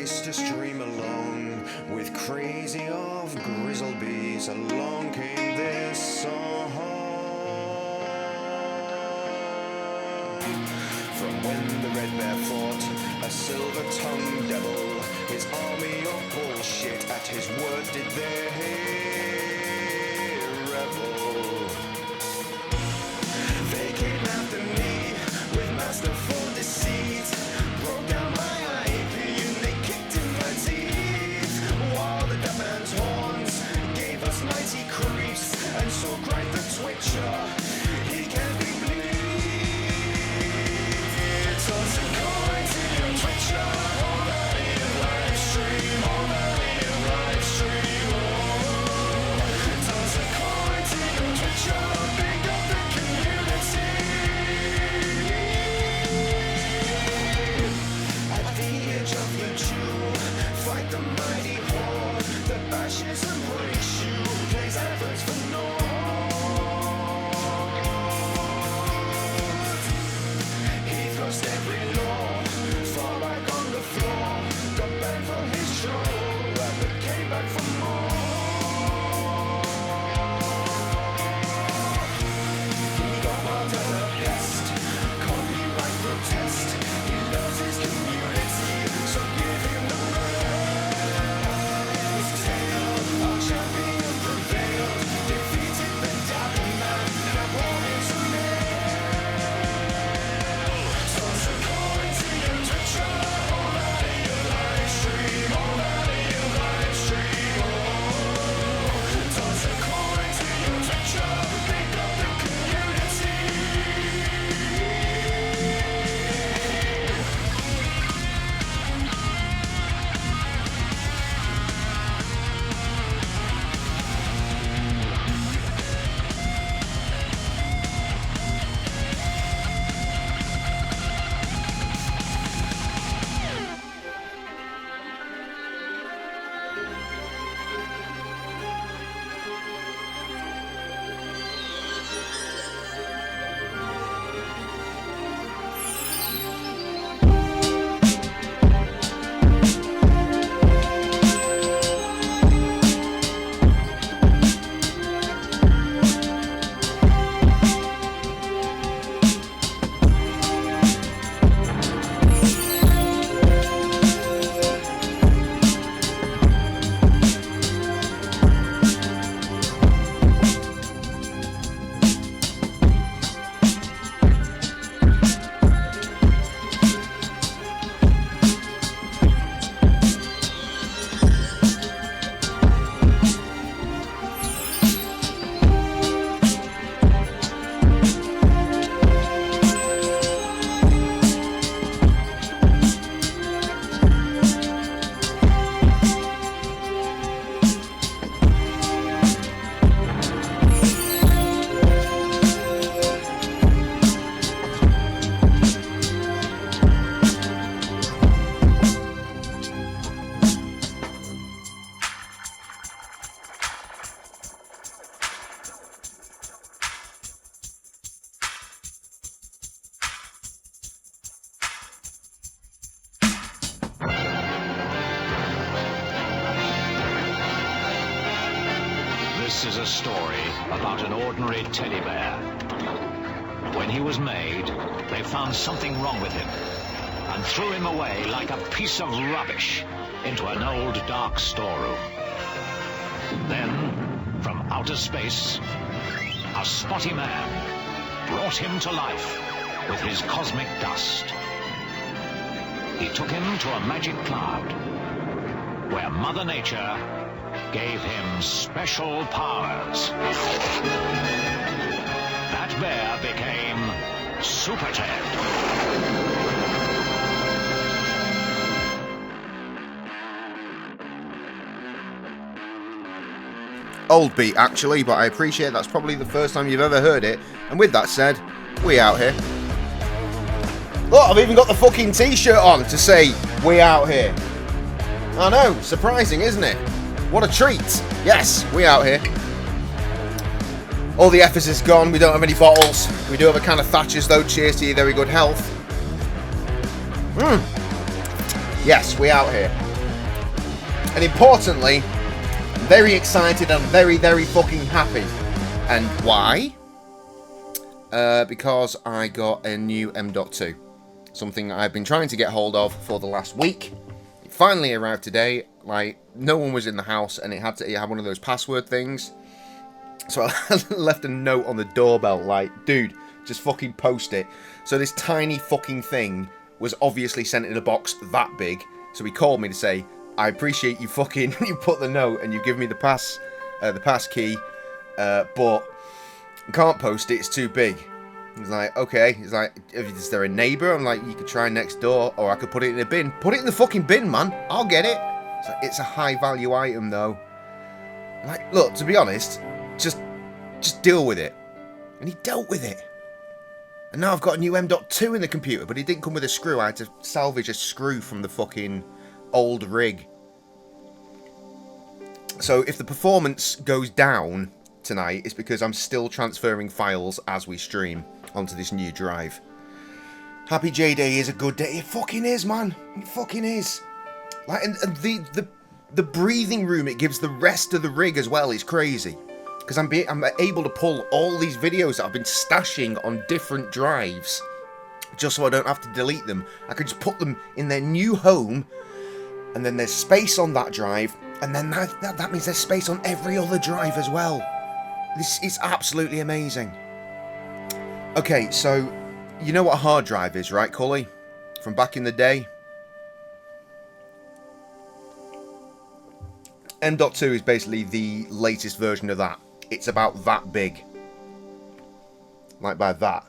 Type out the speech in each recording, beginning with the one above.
to stream along with crazy of grizzle bees. Along came this song from when the Red Bear fought a silver-tongued devil. His army of bullshit at his word did they revel. They came after me with masterful deceit, broke down my IP and they kicked in my teeth, while the deaf man's horns gave us mighty creeps, and so cried the Twitcher, he can be bleed. Toss a coin to your Twitcher, all that in live stream, all that in live stream. Toss a coin to your Twitcher, big up the community. At the edge of your chew, fight the mighty horde that bashes and breaks you, plays adverts for naught. He thrust every law far back on the floor, got banned from his show, but came back for more. He got marked as a pest, copyright protest. He loves his community, so give him the rest. Tale, our champion prevailed, defeated the doubting man, now born into mail. Toss a coin to your Twitcher, all that in your live stream, all that in your live stream. Toss a coin to your Twitcher, pick up the community. This is a story about an ordinary teddy bear. When he was made, they found something wrong with him and threw him away like a piece of rubbish into an old dark storeroom. Then, from outer space, a spotty man brought him to life with his cosmic dust. He took him to a magic cloud where Mother Nature gave him special powers. That bear became Super Ted. Old beat actually, but I appreciate that's probably the first time you've ever heard it. And with that said, we out here. Look, I've even got the fucking t-shirt on to say we out here. I know, surprising, isn't it? What a treat. Yes, we out here. All the effort is gone. We don't have any bottles. We do have a can of Thatcher's though. Cheers to your very good health. Yes, we out here. And importantly, I'm very excited and very, very fucking happy. And why? Because I got a new M.2. Something I've been trying to get hold of for the last week. It finally arrived today. Like, no one was in the house, and it had one of those password things. So I left a note on the doorbell, like, dude, just fucking post it. So this tiny fucking thing was obviously sent in a box that big. So he called me to say, I appreciate you fucking, you put the note and you give me the pass key, but I can't post it, it's too big. He's like, okay. He's like, is there a neighbour? I'm like, you could try next door, or I could put it in a bin. Put it in the fucking bin, man. I'll get it. It's a high value item, though. Like, look, to be honest, just deal with it. And he dealt with it. And now I've got a new M.2 in the computer, but it didn't come with a screw. I had to salvage a screw from the fucking old rig. So if the performance goes down tonight, it's because I'm still transferring files as we stream onto this new drive. Happy J Day is a good day. It fucking is, man. It fucking is. Like, and the breathing room it gives the rest of the rig as well is crazy. Because I'm able to pull all these videos that I've been stashing on different drives, just so I don't have to delete them. I can just put them in their new home, and then there's space on that drive, and then that means there's space on every other drive as well. This is absolutely amazing. Okay, so you know what a hard drive is, right, Cully? From back in the day? M.2 is basically the latest version of that. It's about that big. Like by that.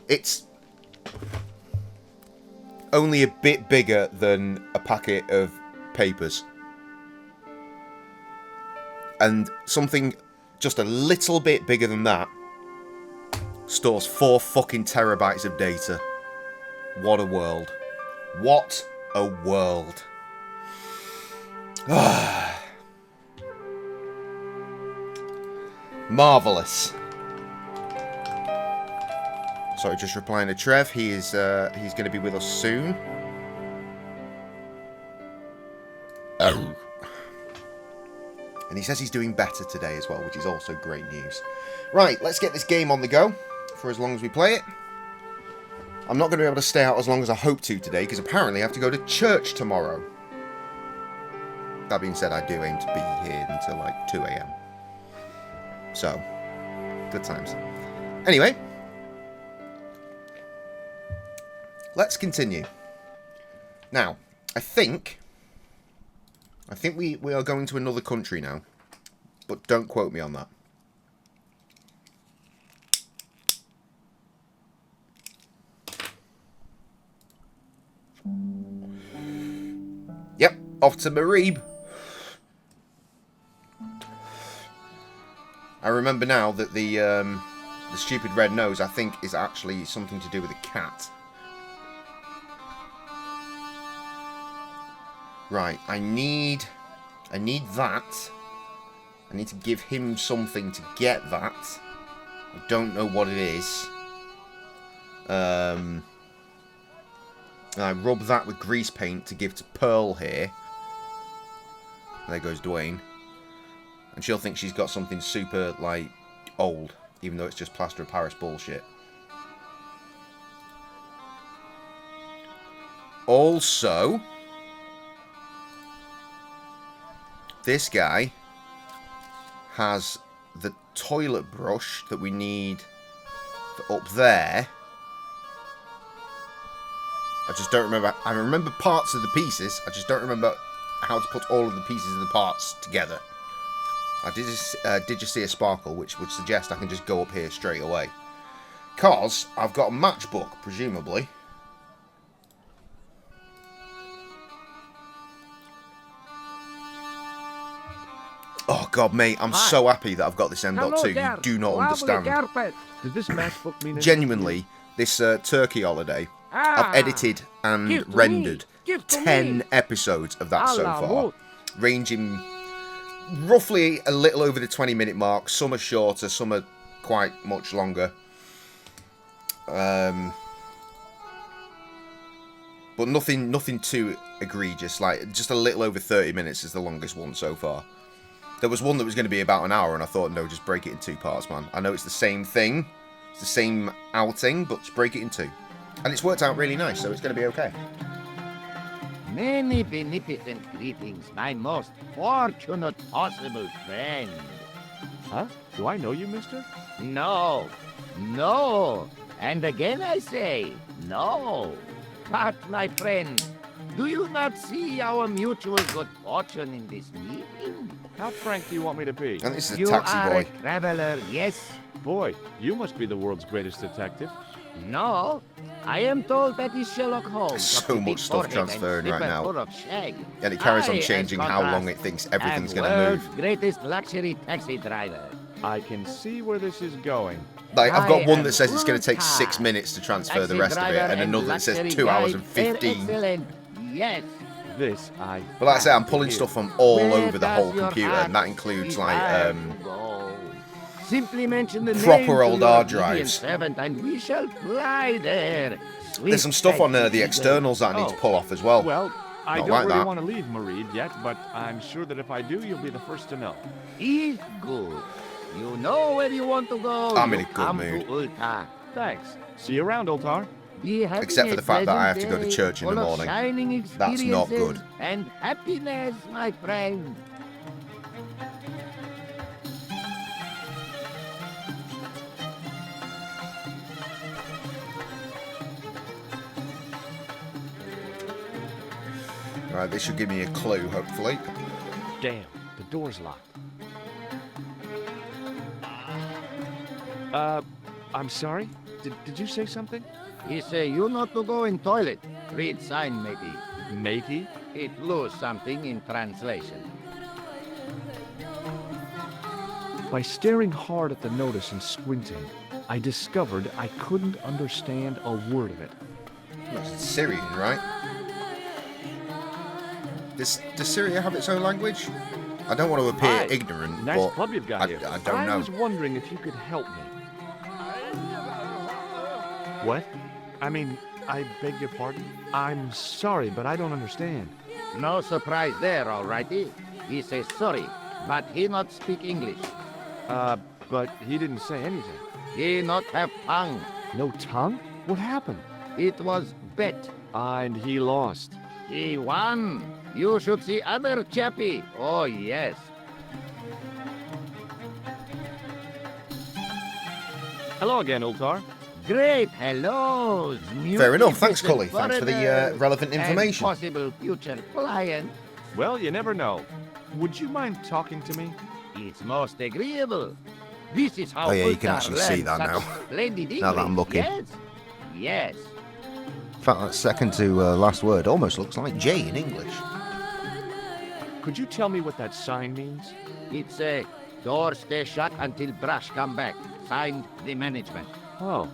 It's only a bit bigger than a packet of papers. And something just a little bit bigger than that stores 4 fucking terabytes of data. What a world. What a world. Marvellous. Sorry, just replying to Trev. He's going to be with us soon. Oh. And he says he's doing better today as well, which is also great news. Right, let's get this game on the go for as long as we play it. I'm not going to be able to stay out as long as I hope to today, because apparently I have to go to church tomorrow. That being said, I do aim to be here until like 2 AM. So, good times. Anyway, let's continue. Now, I think we are going to another country now, but don't quote me on that. Yep, off to Marib. I remember now that the stupid red nose, I think, is actually something to do with a cat. Right, I need that. I need to give him something to get that. I don't know what it is. And I rub that with grease paint to give to Pearl here. There goes Dwayne. And she'll think she's got something super, like, old, even though it's just plaster of Paris bullshit. Also, this guy has the toilet brush that we need for up there. I just don't remember. I remember parts of the pieces. I just don't remember how to put all of the pieces of the parts together. I did just see a sparkle, which would suggest I can just go up here straight away. Because I've got a matchbook, presumably. Oh god, mate, I'm so happy that I've got this M.2. You do not understand. Does this matchbook mean genuinely, this turkey holiday, I've edited and rendered 10 episodes of that so far, ranging roughly a little over the 20-minute mark. Some are shorter, some are quite much longer. But But nothing too egregious. Like, just a little over 30 minutes is the longest one so far. There was one that was going to be about an hour, and I thought, no, just break it in 2 parts, man. I know it's the same thing. It's the same outing, but just break it in 2. And it's worked out really nice, so it's going to be okay. Many beneficent greetings, my most fortunate possible friend. Huh? Do I know you, mister? No, no, and again I say, no. But, my friend, do you not see our mutual good fortune in this meeting? How frank do you want me to be? And this is a You taxi are boy. a traveler, yes? Boy, you must be the world's greatest detective. No, I am told that is Sherlock Holmes. So of the much big stuff forehead and transferring right slipper now. full of shag. And it carries on I, as changing how long contrast, it thinks everything's am going to world's move. greatest luxury taxi driver. I can see where this is going. Like, I've got I one am that says it's going to take world 6 car. minutes to transfer the Taxi rest of it, driver and another that says luxury 2 hours guide, and very 15. Excellent. Yes. This I. But like I say, I'm have to pulling hear. stuff from all Where over the does whole your computer, heart and that includes, like, desire to go? Simply mention the proper name to old your hard obedient drives. servant, and we shall fly there. there's some stuff on the externals that I need to pull off as well. Well, I Not don't like really that. want to leave Mareed yet, but I'm sure that if I do, you'll be the first to know. Is good. You know where you want to go. I'm in You a good come mood. to Ulta. Thanks. See you around, Oltar. Be having Except for a the fact that I have to pleasant go to day, church in the full of morning. shining That's not good. experiences And happiness, my friend. Right, this should give me a clue, hopefully. Damn, the door's locked. I'm sorry? Did you say something? He say you not to go in toilet. Read sign, matey. Matey? It lose something in translation. By staring hard at the notice and squinting, I discovered I couldn't understand a word of it. That's Syrian, right? Does Syria have its own language? I don't want to appear Hi. ignorant, Nice but club you've got here. I don't know. I was wondering if you could help me. What? I mean, I beg your pardon? I'm sorry, but I don't understand. No surprise there, alrighty. He say sorry, but he not speak English. But he didn't say anything. He not have tongue. No tongue? What happened? It was bet. And he lost. He won. You should see other chappy. Oh, yes. Hello again, Ultar. Great hellos. Fair enough. Thanks, munificent Cully. Thanks for the foreigners relevant and information. possible future client. Well, you never know. Would you mind talking to me? It's most agreeable. This is how Oh, yeah, you can Ultar actually see learned that such now. splendid Now that I'm English. looking. Yes. Yes. In fact, that second to last word almost looks like J in English. Could you tell me what that sign means? It's a door stay shut until brush come back. Signed, the management. Oh,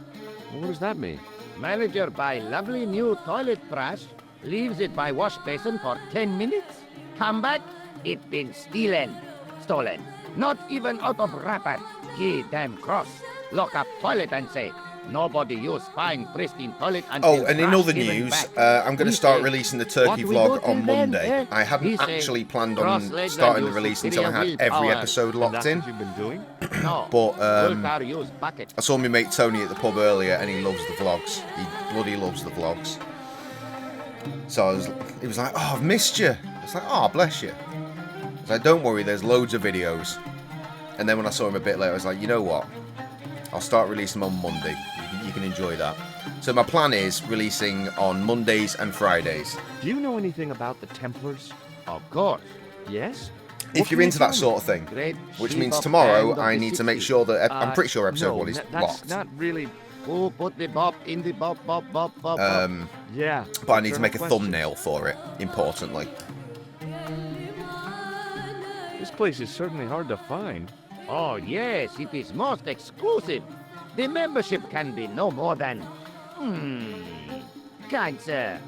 well, what does that mean? Manager buy lovely new toilet brush, leaves it by wash basin for 10 minutes, come back, it been stolen. Not even out of wrapper. He damn cross. Lock up toilet and say, nobody use fine pristine toilet until Oh, and in brush other given news, back. I'm going He to start say, releasing the turkey "What we vlog do on till then, Monday. eh?" I hadn't He say, actually planned on "Cross-legged starting the and release use until I had superior every willpower." episode And locked that's in. what you've been doing? No. But Ultar use bucket. I saw my mate Tony at the pub earlier, and he loves the vlogs. He bloody loves the vlogs. So he was like, "Oh, I've missed you." I was like, "Oh, bless you." I was like, "Don't worry, there's loads of videos." And then when I saw him a bit later, I was like, "You know what? I'll start releasing them on Monday. You can enjoy that." So my plan is releasing on Mondays and Fridays. Do you know anything about the Templars? Of course. Yes? If What you're can you into that tell sort of thing. Great Which sheep means of tomorrow band of I the need to make 60s. sure that I'm pretty sure episode no, 1 is that's locked. not really... Who put the bop in the bop. Yeah. But I need to fair make a question. thumbnail for it, importantly. This place is certainly hard to find. Oh, yes, it is most exclusive. The membership can be no more than... Kind sir,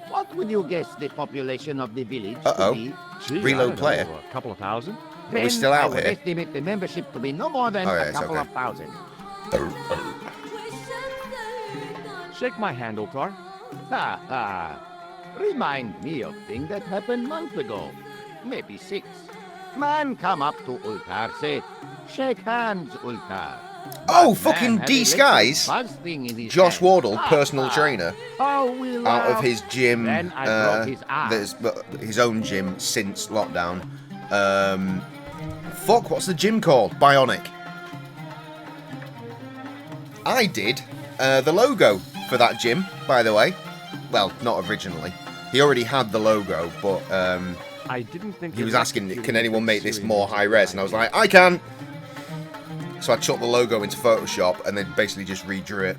what would you guess the population of the village Uh-oh. to be? Gee, Reload I don't player. know, a couple of thousand? we Then still I out would here? estimate the membership to be no more than Oh, yeah, a it's couple okay. of thousand. Shake my hand, Ultar. Ha ha. Remind me of thing that happened month ago. Maybe 6. Man come up to Ultar, say, shake hands, Ultar. Oh, But fucking man had a D-Skies. little buzz thing in his Josh hand. Wardle, personal trainer, Oh, we out of laughed. his gym, Then I broke his arm. his own gym since lockdown. Fuck, what's the gym called? Bionic. I did the logo for that gym, by the way. Well, not originally. He already had the logo, but I didn't think he was asking, can anyone make this more high res? And I was like, I can. So I took the logo into Photoshop and then basically just redrew it.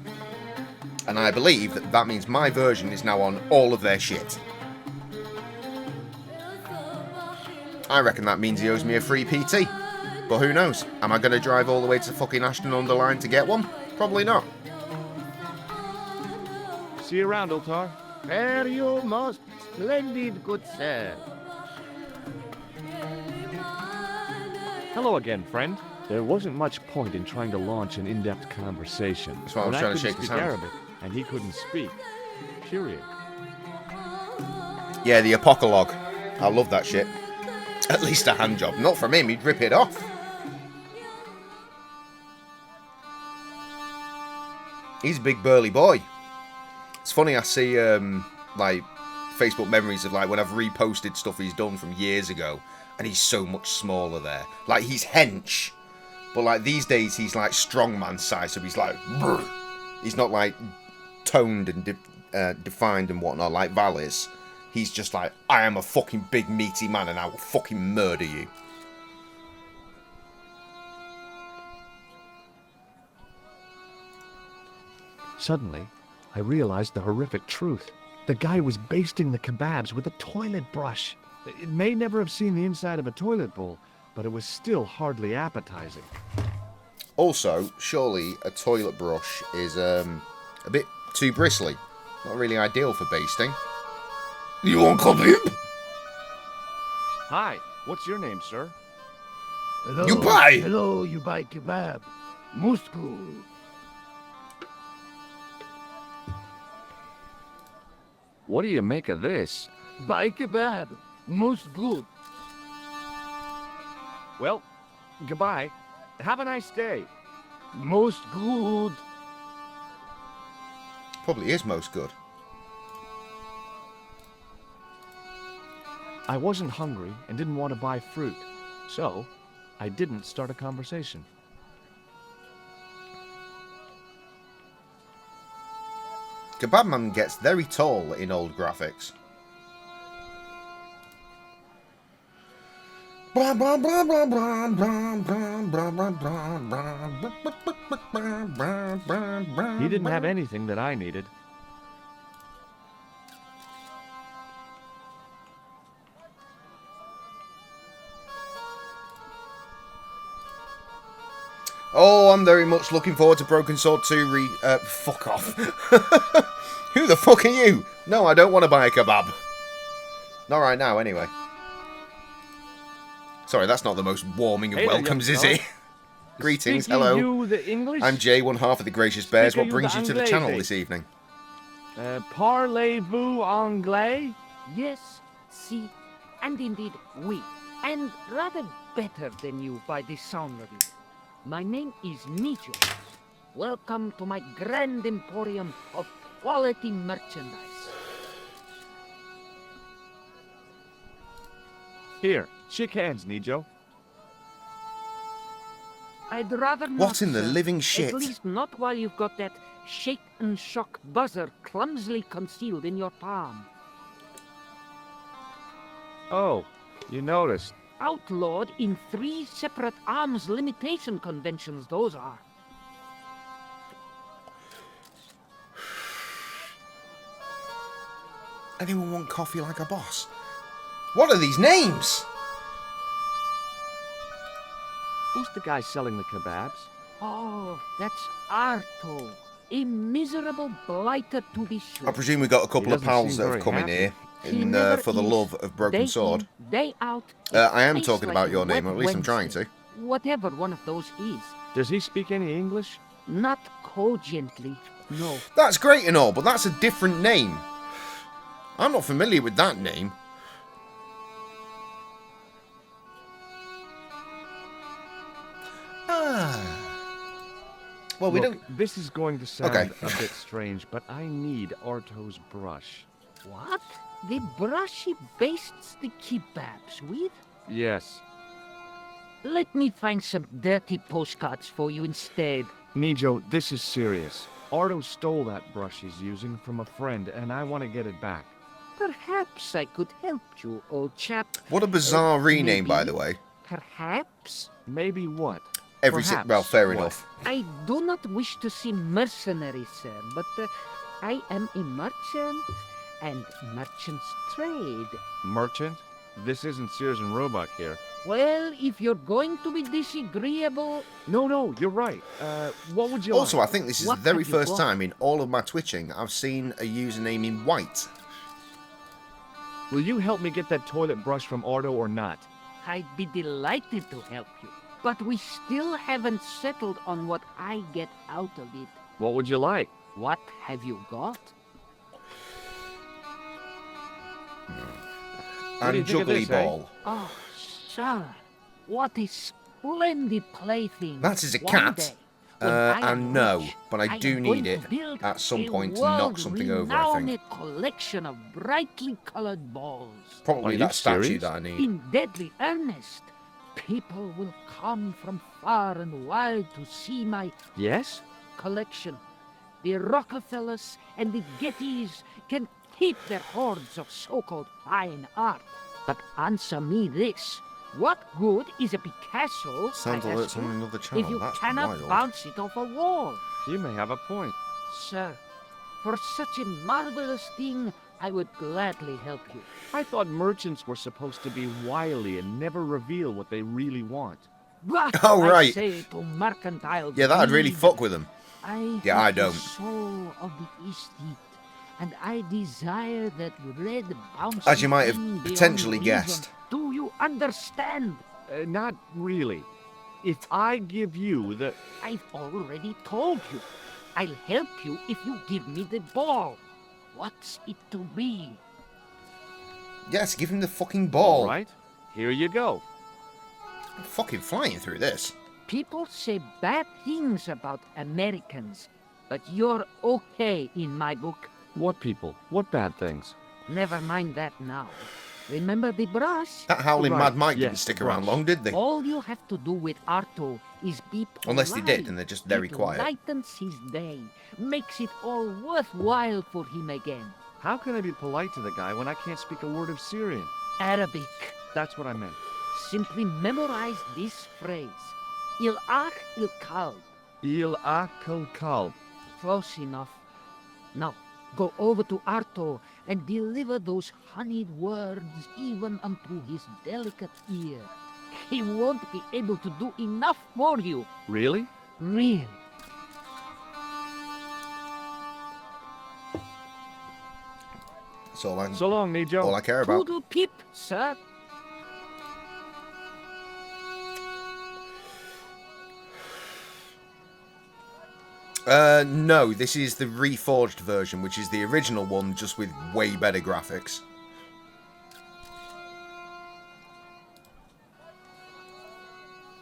And I believe that that means my version is now on all of their shit. I reckon that means he owes me a free PT. But who knows? Am I going to drive all the way to fucking Ashton-under-Lyne to get one? Probably not. See you around, Ultar. Fare you most splendid, good sir. Hello again, friend. There wasn't much point in trying to launch an in-depth conversation. That's why I was When trying to couldn't shake his speak hand. Arabic, and he couldn't speak. Period. Yeah, the Apocalogue. I love that shit. At least a hand job. Not from him, he'd rip it off. He's a big burly boy. It's funny, I see like Facebook memories of like when I've reposted stuff he's done from years ago, and he's so much smaller there. Like he's hench, but like these days he's like strongman size, so he's like brr. He's not like toned and defined and whatnot like Val is. He's just like, I am a fucking big meaty man and I will fucking murder you. Suddenly, I realized the horrific truth. The guy was basting the kebabs with a toilet brush. It may never have seen the inside of a toilet bowl, but it was still hardly appetizing. Also, surely a toilet brush is a bit too bristly. Not really ideal for basting. You want kebab? Hi, what's your name, sir? Hello, You buy. Hello, you buy kebab. Musku. What do you make of this? Buy kebab. Most good. Well, goodbye. Have a nice day. Most good. Probably is most good. I wasn't hungry and didn't want to buy fruit, so I didn't start a conversation. Kebab Man gets very tall in old graphics. He didn't have anything that I needed. Oh, I'm very much looking forward to Broken Sword 2 fuck off. Who the fuck are you? No, I don't want to buy a kebab. Not right now, anyway. Sorry, that's not the most warming of Hey there, welcomes, young is fella. it? Greetings, Speaking hello. you the English? I'm Jay, one half of the Gracious Bears. Speak What brings you to the channel Anglais. this evening? Parlez-vous anglais? Yes, si, and indeed oui, and rather better than you by the sound of it. My name is Nijo. Welcome to my grand emporium of quality merchandise. Here, shake hands, Nijo. I'd rather not. What in the sir. living shit? At least not while you've got that shake and shock buzzer clumsily concealed in your palm. Oh, you noticed. Outlawed in 3 separate arms limitation conventions, those are. Anyone want coffee like a boss? What are these names? Who's the guy selling the kebabs? Oh, that's Arto. A miserable blighter to be sure. I presume we got a couple of doesn't pals seem that have very come in happy. here He in, never for the is. love of Broken Day Sword. in, day out. I am Face talking like about your a name, or at least I'm trying Wednesday. to. Whatever one of those is. Does he speak any English? Not cogently, no. That's great and all, but that's a different name. I'm not familiar with that name. Ah. Well, we Look, don't... this is going to sound Okay. a bit strange, but I need Arto's brush. What? The brush he bastes the kebabs with? Yes. Let me find some dirty postcards for you instead. Nijo, this is serious. Arto stole that brush he's using from a friend, and I want to get it back. Perhaps I could help you, old chap. What a bizarre rename, by maybe? the way. Perhaps? Maybe what? Well, Perhaps fair what? enough. I do not wish to seem mercenary, sir, but I am a merchant, and merchants trade. Merchant? This isn't Sears and Roebuck here. Well, if you're going to be disagreeable... No, you're right. What would you Also, I like? think this is What the very have you first got? time in all of my twitching I've seen a username in white. Will you help me get that toilet brush from Arto or not? I'd be delighted to help you, but we still haven't settled on what I get out of it. What would you like? What have you got? What do you And think of juggly this, eh? ball. Oh, sir, what a splendid plaything. That is a One cat. day, when I am And no, rich, but I do am need going it to build at some a point to knock something over, I think. world-renowned collection of brightly colored balls. Are Probably you that statue serious? that I need. In deadly earnest, people will come from far and wide to see my Yes? collection. The Rockefellers and the Gettys can keep their hoards of so-called fine art. But answer me this. What good is a Picasso, Sounds I like ask it's on you, another if channel. you That's cannot wild. bounce it off a wall? You may have a point. Sir, for such a marvelous thing, I would gladly help you. I thought merchants were supposed to be wily and never reveal what they really want. But Oh, I right. say to mercantile Yeah, that'd really greed, fuck with them. Yeah, have I the don't. soul of the East, and I desire that red bouncing As you might have thing beyond potentially reason. guessed. Do you understand? Not really. If I give you the... I've already told you. I'll help you if you give me the ball. What's it to be? Yes, give him the fucking ball. All right, here you go. I'm fucking flying through this. People say bad things about Americans, but you're okay in my book. What people? What bad things? Never mind that now. Remember the brush? That howling Right, mad Mike didn't yes, stick the around brush. long, did they? All you have to do with Arto is be polite. Unless they did, and they're just very It quiet. lightens his day, makes it all worthwhile for him again. How can I be polite to the guy when I can't speak a word of Syrian? Arabic. That's what I meant. Simply memorize this phrase. Il ach il kalb. Il akal kalb. Close enough. Now, go over to Arto and deliver those honeyed words even unto his delicate ear. He won't be able to do enough for you. Really? Really. That's all I, So long, Nijo. all I care about. Toodle pip, sir. No, this is the Reforged version, which is the original one, just with way better graphics.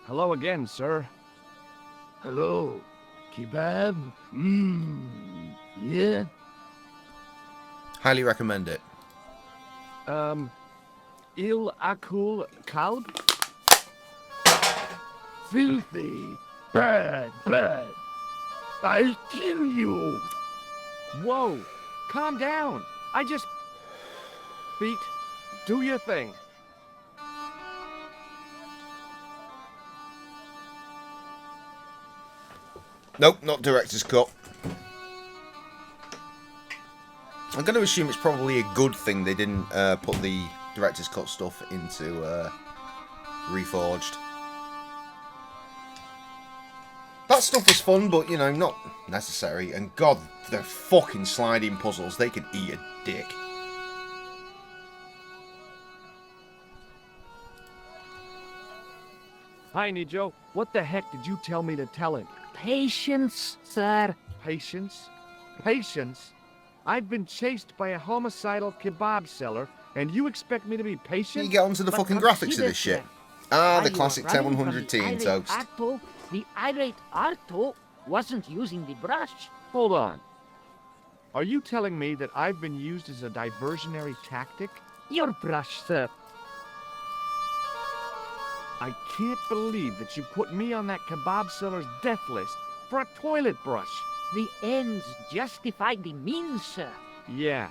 Hello again, sir. Hello. Kebab? Yeah? Highly recommend it. Il akul kalb? Filthy. Bad. I'll kill you. Whoa! Calm down! I just... Feet, do your thing. Nope, not director's cut. I'm going to assume it's probably a good thing they didn't put the director's cut stuff into Reforged. That stuff was fun, but, you know, not necessary. And God, the fucking sliding puzzles, they could eat a dick. Hi, Nijo. What the heck did you tell me to tell him? Patience, sir. Patience? Patience? I've been chased by a homicidal kebab seller, and you expect me to be patient? You get onto the But fucking graphics of consider this shit. that Ah, while the you classic are running from 10-100 the tea and irate toast. Arto, the irate Arto wasn't using the brush. Hold on. Are you telling me that I've been used as a diversionary tactic? Your brush, sir. I can't believe that you put me on that kebab seller's death list for a toilet brush. The ends justify the means, sir. Yeah,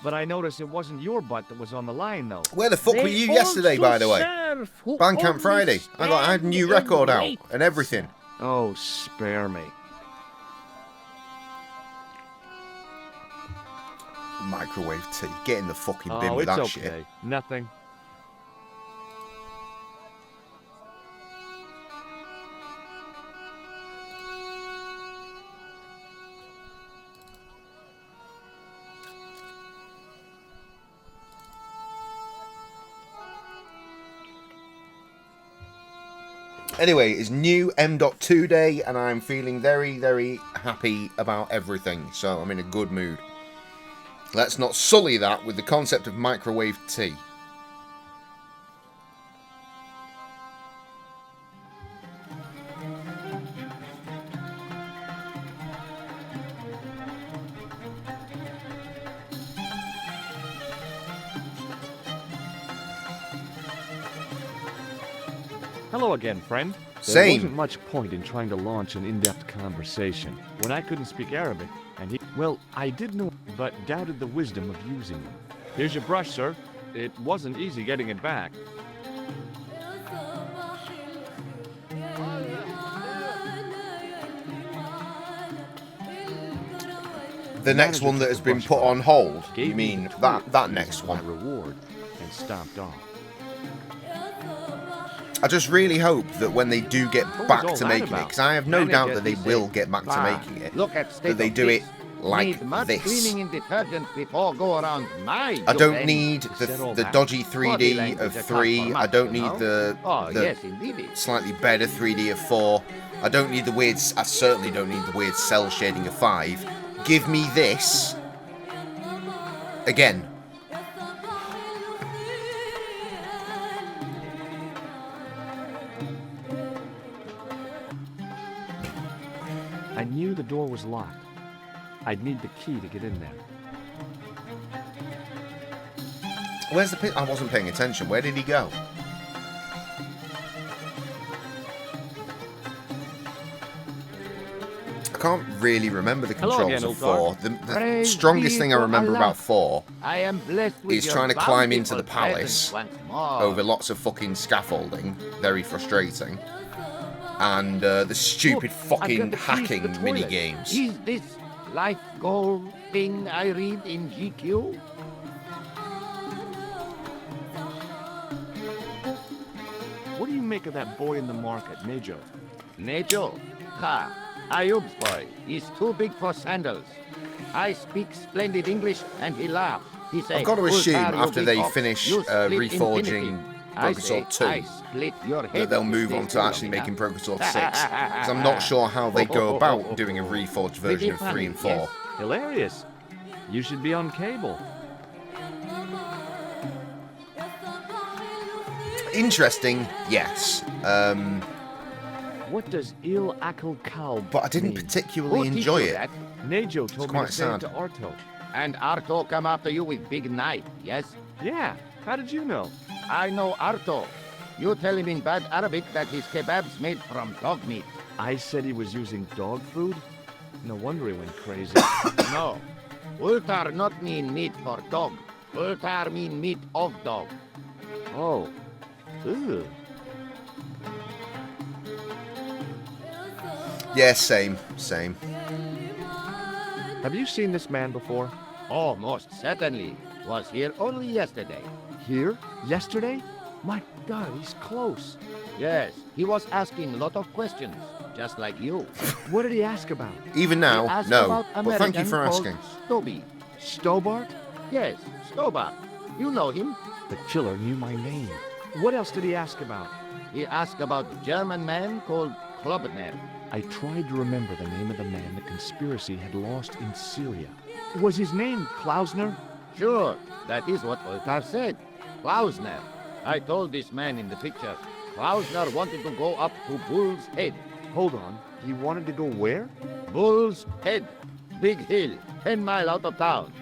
but I noticed it wasn't your butt that was on the line, though. Where the fuck were They you yesterday, by the way? also serve who Bandcamp only Friday. I had a stand new and record out wait, and everything. Oh, spare me. Microwave tea. Get in the fucking bin Oh, with it's that okay. shit. Nothing. Anyway, it's new M.2 day, and I'm feeling very, very happy about everything, so I'm in a good mood. Let's not sully that with the concept of microwave tea. Hello again, friend. There Same. wasn't much point in trying to launch an in-depth conversation when I couldn't speak Arabic, and he... Well, I did know, but doubted the wisdom of using them. Here's your brush, sir. It wasn't easy getting it back. The next one that has been put on hold? You mean that next My one? reward, and stomped off. I just really hope that when they do get What was back all to that making it, about? because I have no Manager, doubt that they he will said, get back to "Ah, making it, look at state that they of do it this. like Need mud this. cleaning and detergent before go around my I don't domain. need said all the that. dodgy Body 3D language of accounts 3. for I much, don't you need know? the Oh, the yes, indeed. slightly better 3D of 4. I don't need the weird... I certainly don't need the weird cell shading of 5. Give me this again. I knew the door was locked. I'd need the key to get in there. Where's the... I wasn't paying attention. Where did he go? I can't really remember the Hello controls again, of old 4. The Praise strongest be thing I to remember Allah. about 4 I am blessed with is your trying to climb into the bountiful presence palace once more. over lots of fucking scaffolding. Very frustrating. And the stupid Look, I've fucking got the keys to hacking the mini toilet. games. Is this life goal thing I read in GQ? What do you make of that boy in the market, Nejo? Nejo? Ha! Ayub's boy. He's too big for sandals. I speak splendid English and he laughs. He says, I've got to assume after they ox, finish you split reforging infinity. I Progress say, Sword 2, I split your head that they'll if you move stay on to cool actually long making enough. Progress Sword 6. Because I'm not sure how they go about doing a reforged version of 3 and 4. Yes. Hilarious. You should be on cable. Interesting, yes. What does Il Akal Kal But I didn't mean? particularly Who teach enjoy you it. that? Nejo told me quite to say it sad. to Arto. And Arto come after you with big knife, yes? Yeah, how did you know? I know Arto. You tell him in bad Arabic that his kebab's made from dog meat. I said he was using dog food? No wonder he went crazy. No. Ultar not mean meat for dog. Ultar mean meat of dog. Oh. Ugh. Yeah, same. Have you seen this man before? Oh, most certainly. Was here only yesterday. Here? Yesterday? My God, he's close. Yes, he was asking a lot of questions, just like you. What did he ask about? Even He now, asked no. about But thank you American for called asking. Stoby. Stobart? Yes, Stobart. You know him. The killer knew my name. What else did he ask about? He asked about German man called Klobner. I tried to remember the name of the man the conspiracy had lost in Syria. Was his name Klausner? Sure, that is what Ultar said. Klausner. I told this man in the picture. Klausner wanted to go up to Bull's Head. Hold on. He wanted to go where? Bull's Head. Big hill, 10 miles out of town.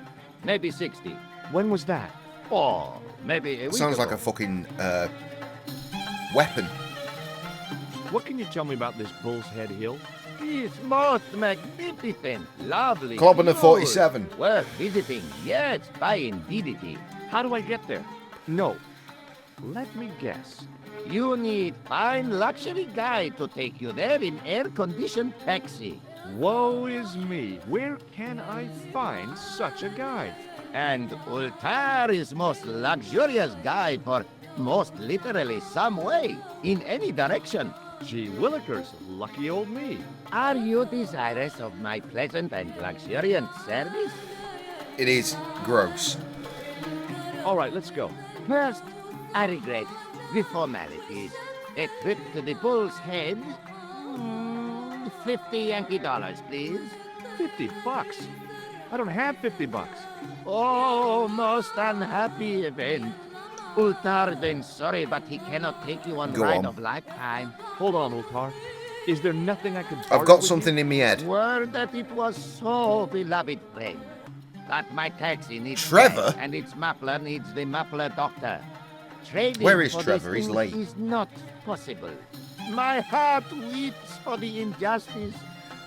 Maybe 60. When was that? Oh, maybe a week Sounds ago. like a fucking weapon. What can you tell me about this Bull's Head Hill? It's most magnificent, lovely. Club on the beautiful. 47. Worth visiting, yes, by indeedity. How do I get there? No. Let me guess. You need fine luxury guide to take you there in air-conditioned taxi. Woe is me. Where can I find such a guide? And Ultar is most luxurious guide for most literally some way, in any direction. Gee willikers, lucky old me. Are you desirous of my pleasant and luxuriant service? It is gross. All right, let's go. First, I regret the formalities. A trip to the Bull's Head. 50 Yankee dollars, please. $50? I don't have $50. Oh, most unhappy event. Ultar then sorry, but he cannot take you on Go ride on. of lifetime. Hold on, Ultar. Is there nothing I could I've barter got with something in my head. Word that it was so beloved friend. That my taxi needs Trevor? gas, and its muffler needs the muffler doctor. Trading Where is for Trevor? this He's thing late. is not possible. My heart weeps for the injustice,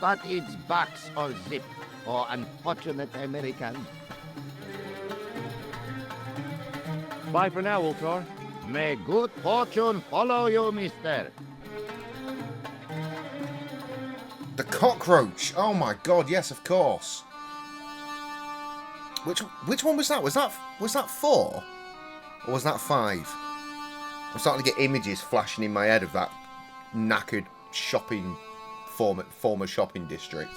but it's box or zip for unfortunate Americans. Bye for now, Ultar. May good fortune follow you, mister. The cockroach. Oh my god, yes, of course. Which one was that? Was that 4? Or was that 5? I'm starting to get images flashing in my head of that knackered shopping former shopping district.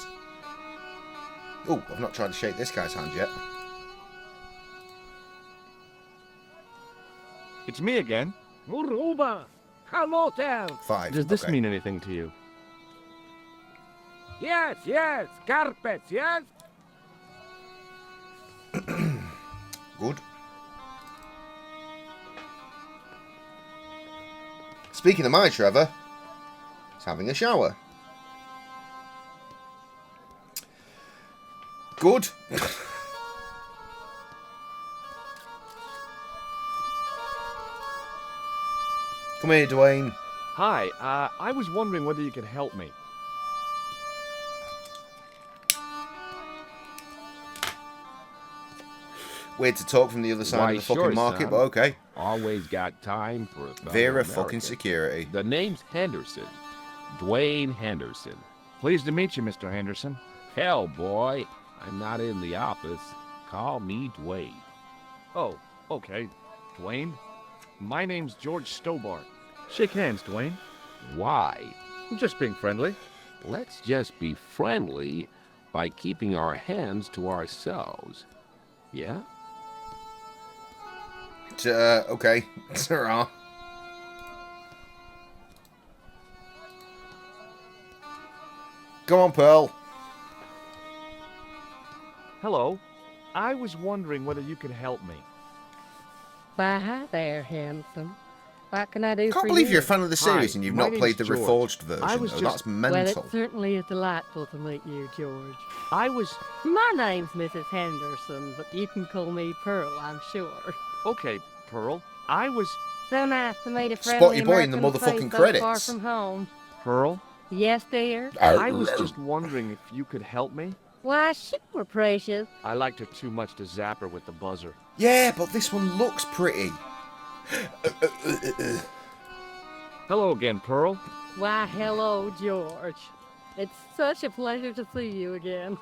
Oh, I've not tried to shake this guy's hand yet. It's me again. Muruba! Hello there! 5. Does this okay. mean anything to you? Yes, yes, carpets, yes? Good. Speaking of my Trevor, he's having a shower. Good. Come here, Dwayne. Hi, I was wondering whether you could help me. Weird to talk from the other side Why, of the fucking sure, market, son. but okay. Always got time for a fellow Vera American. fucking security. The name's Henderson. Dwayne Henderson. Pleased to meet you, Mr. Henderson. Hell, boy, I'm not in the office. Call me Dwayne. Oh, okay. Dwayne? My name's George Stobart. Shake hands, Dwayne. Why? I'm just being friendly. Let's just be friendly by keeping our hands to ourselves. Yeah? Okay. Sarah. Go on, Pearl. Hello. I was wondering whether you could help me. Why, hi there, handsome. What can I do Can't for believe you? you're a fan of the series Hi, and you've my not name's played the George. Reforged version. I was Oh, just- that's Well, mental. it certainly is delightful to meet you, George. I was... My name's Mrs. Henderson, but you can call me Pearl, I'm sure. Okay, Pearl. I was... So nice to meet a Spot friendly your boy in the American motherfucking face so credits. far from home. Pearl? Yes, dear? I was just wondering if you could help me. Why, sure, precious. I liked her too much to zap her with the buzzer. Yeah, but this one looks pretty. Hello again, Pearl. Why, hello, George. It's such a pleasure to see you again.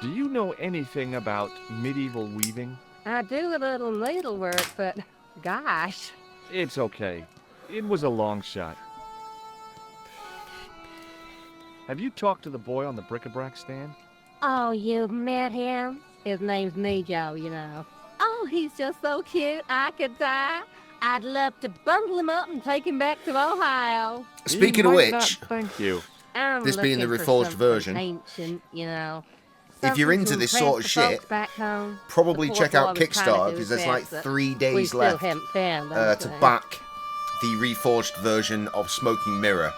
Do you know anything about medieval weaving? I do a little needlework, but gosh. It's okay. It was a long shot. Have you talked to the boy on the bric-a-brac stand? Oh, you've met him? His name's Nejo, you know. Oh, he's just so cute, I could die. I'd love to bundle him up and take him back to Ohio. Speaking of You might not, which, thank you. I'm this being the looking for Reforged something version. ancient, you know. if you're Something into to this impress sort of the shit, folks back home. probably The check poor out boy was trying to Kickstarter do because there's like best, but 3 we days still left haven't found to anything. back the Reforged version of Smoking Mirror.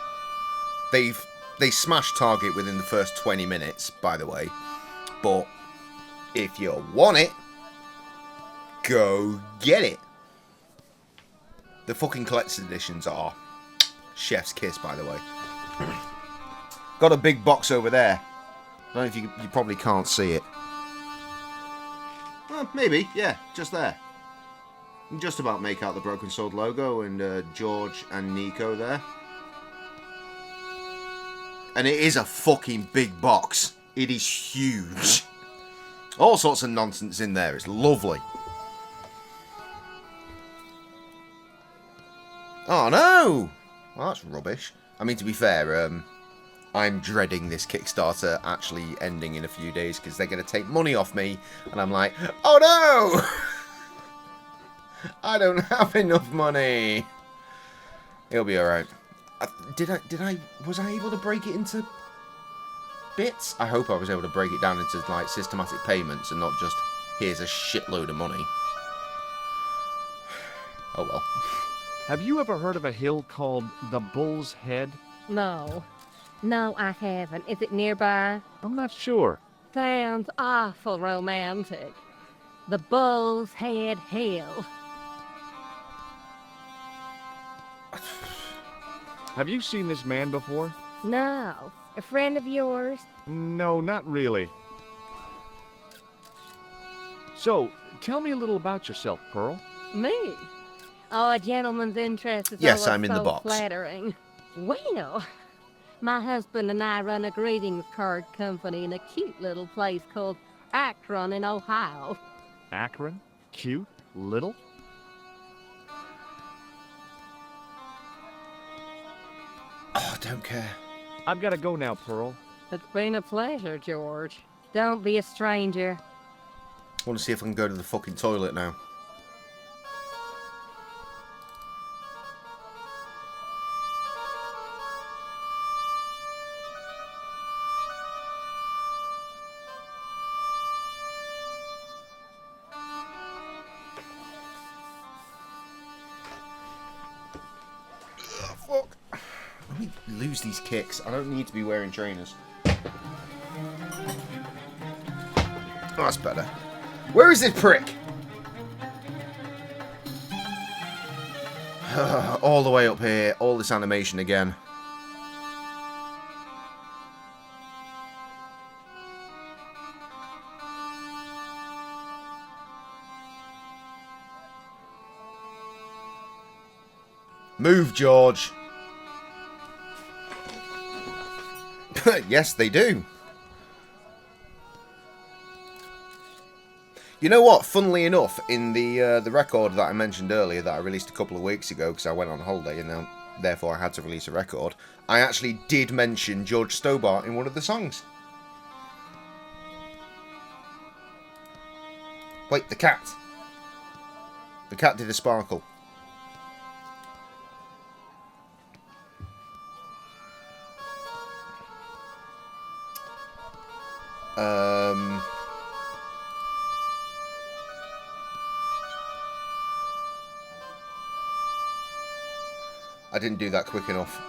They smashed Target within the first 20 minutes, by the way. But if you want it, go get it. The fucking collector's editions are chef's kiss, by the way. Got a big box over there. I don't know if you probably can't see it. Well, maybe, yeah, just there. You can just about make out the Broken Sword logo and George and Nico there. And it is a fucking big box. It is huge. All sorts of nonsense in there. It's lovely. Oh no! Well, that's rubbish. I mean, to be fair, I'm dreading this Kickstarter actually ending in a few days because they're going to take money off me. And I'm like, oh no! I don't have enough money. It'll be alright. Was I able to break it into bits? I hope I was able to break it down into like systematic payments and not just here's a shitload of money. Oh well. Have you ever heard of a hill called the Bull's Head? No. No, I haven't. Is it nearby? I'm not sure. Sounds awful romantic. The Bull's Head Hill. Have you seen this man before? No. A friend of yours? No, not really. So, tell me a little about yourself, Pearl. Me? Oh, a gentleman's interest is Yes, always I'm in the so box. flattering. Well, my husband and I run a greetings card company in a cute little place called Akron in Ohio. Akron? Cute? Little? Oh, I don't care. I've got to go now, Pearl. It's been a pleasure, George. Don't be a stranger. I want to see if I can go to the fucking toilet now. Fuck. Let me lose these kicks. I don't need to be wearing trainers. Oh, that's better. Where is this prick? All the way up here. All this animation again. Move, George. Yes, they do. You know what? Funnily enough, in the record that I mentioned earlier that I released a couple of weeks ago because I went on holiday and therefore I had to release a record, I actually did mention George Stobart in one of the songs. Wait, the cat. The cat did a sparkle. I didn't do that quick enough.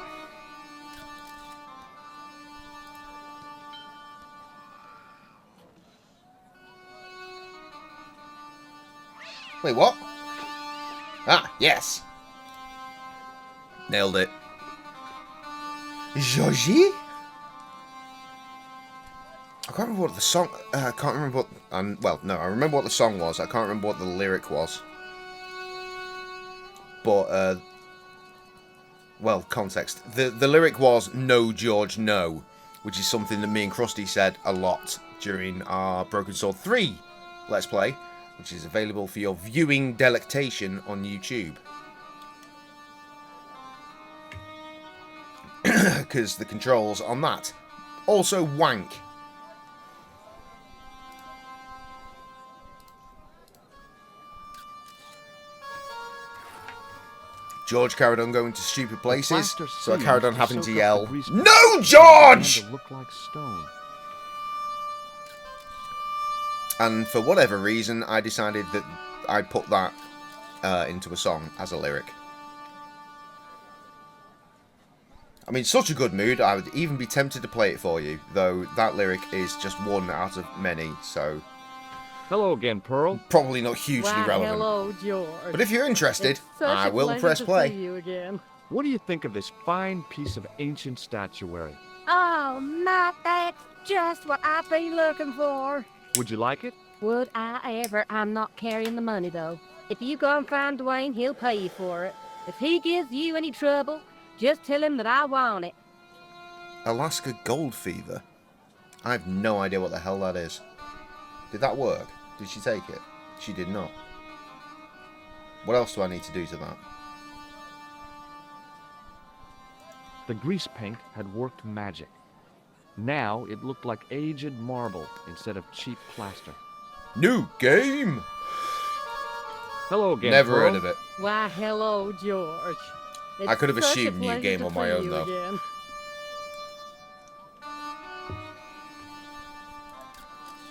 Wait, what? Ah, yes. Nailed it. Georgie? I can't remember what the song... I can't remember what... well, no, I remember what the song was. I can't remember what the lyric was. But, well, context. The lyric was, "No, George, no," which is something that me and Krusty said a lot during our Broken Sword 3 Let's Play, which is available for your viewing delectation on YouTube. Because the controls on that also wank. George carried on going to stupid places, plaster so I carried on seemed having to soak up yell, the grease "No, began George!" to look like stone. And for whatever reason, I decided that I'd put that into a song as a lyric. I'm in such a good mood, I would even be tempted to play it for you, though that lyric is just one out of many, so Hello again, Pearl. probably not hugely Why, relevant. hello, George. But if you're interested, It's such I a will pleasure press to play. see you again. What do you think of this fine piece of ancient statuary? Oh, Matt, that's just what I've been looking for. Would you like it? Would I ever? I'm not carrying the money, though. If you go and find Dwayne, he'll pay you for it. If he gives you any trouble, just tell him that I want it. Alaska Gold Fever. I have no idea what the hell that is. Did that work? Did she take it? She did not. What else do I need to do to that? The grease paint had worked magic. Now it looked like aged marble instead of cheap plaster. New game! Hello again, Never Pearl. heard of it. Why, hello, George. It's I could have such a assumed new pleasure game to on my see own, you though. again.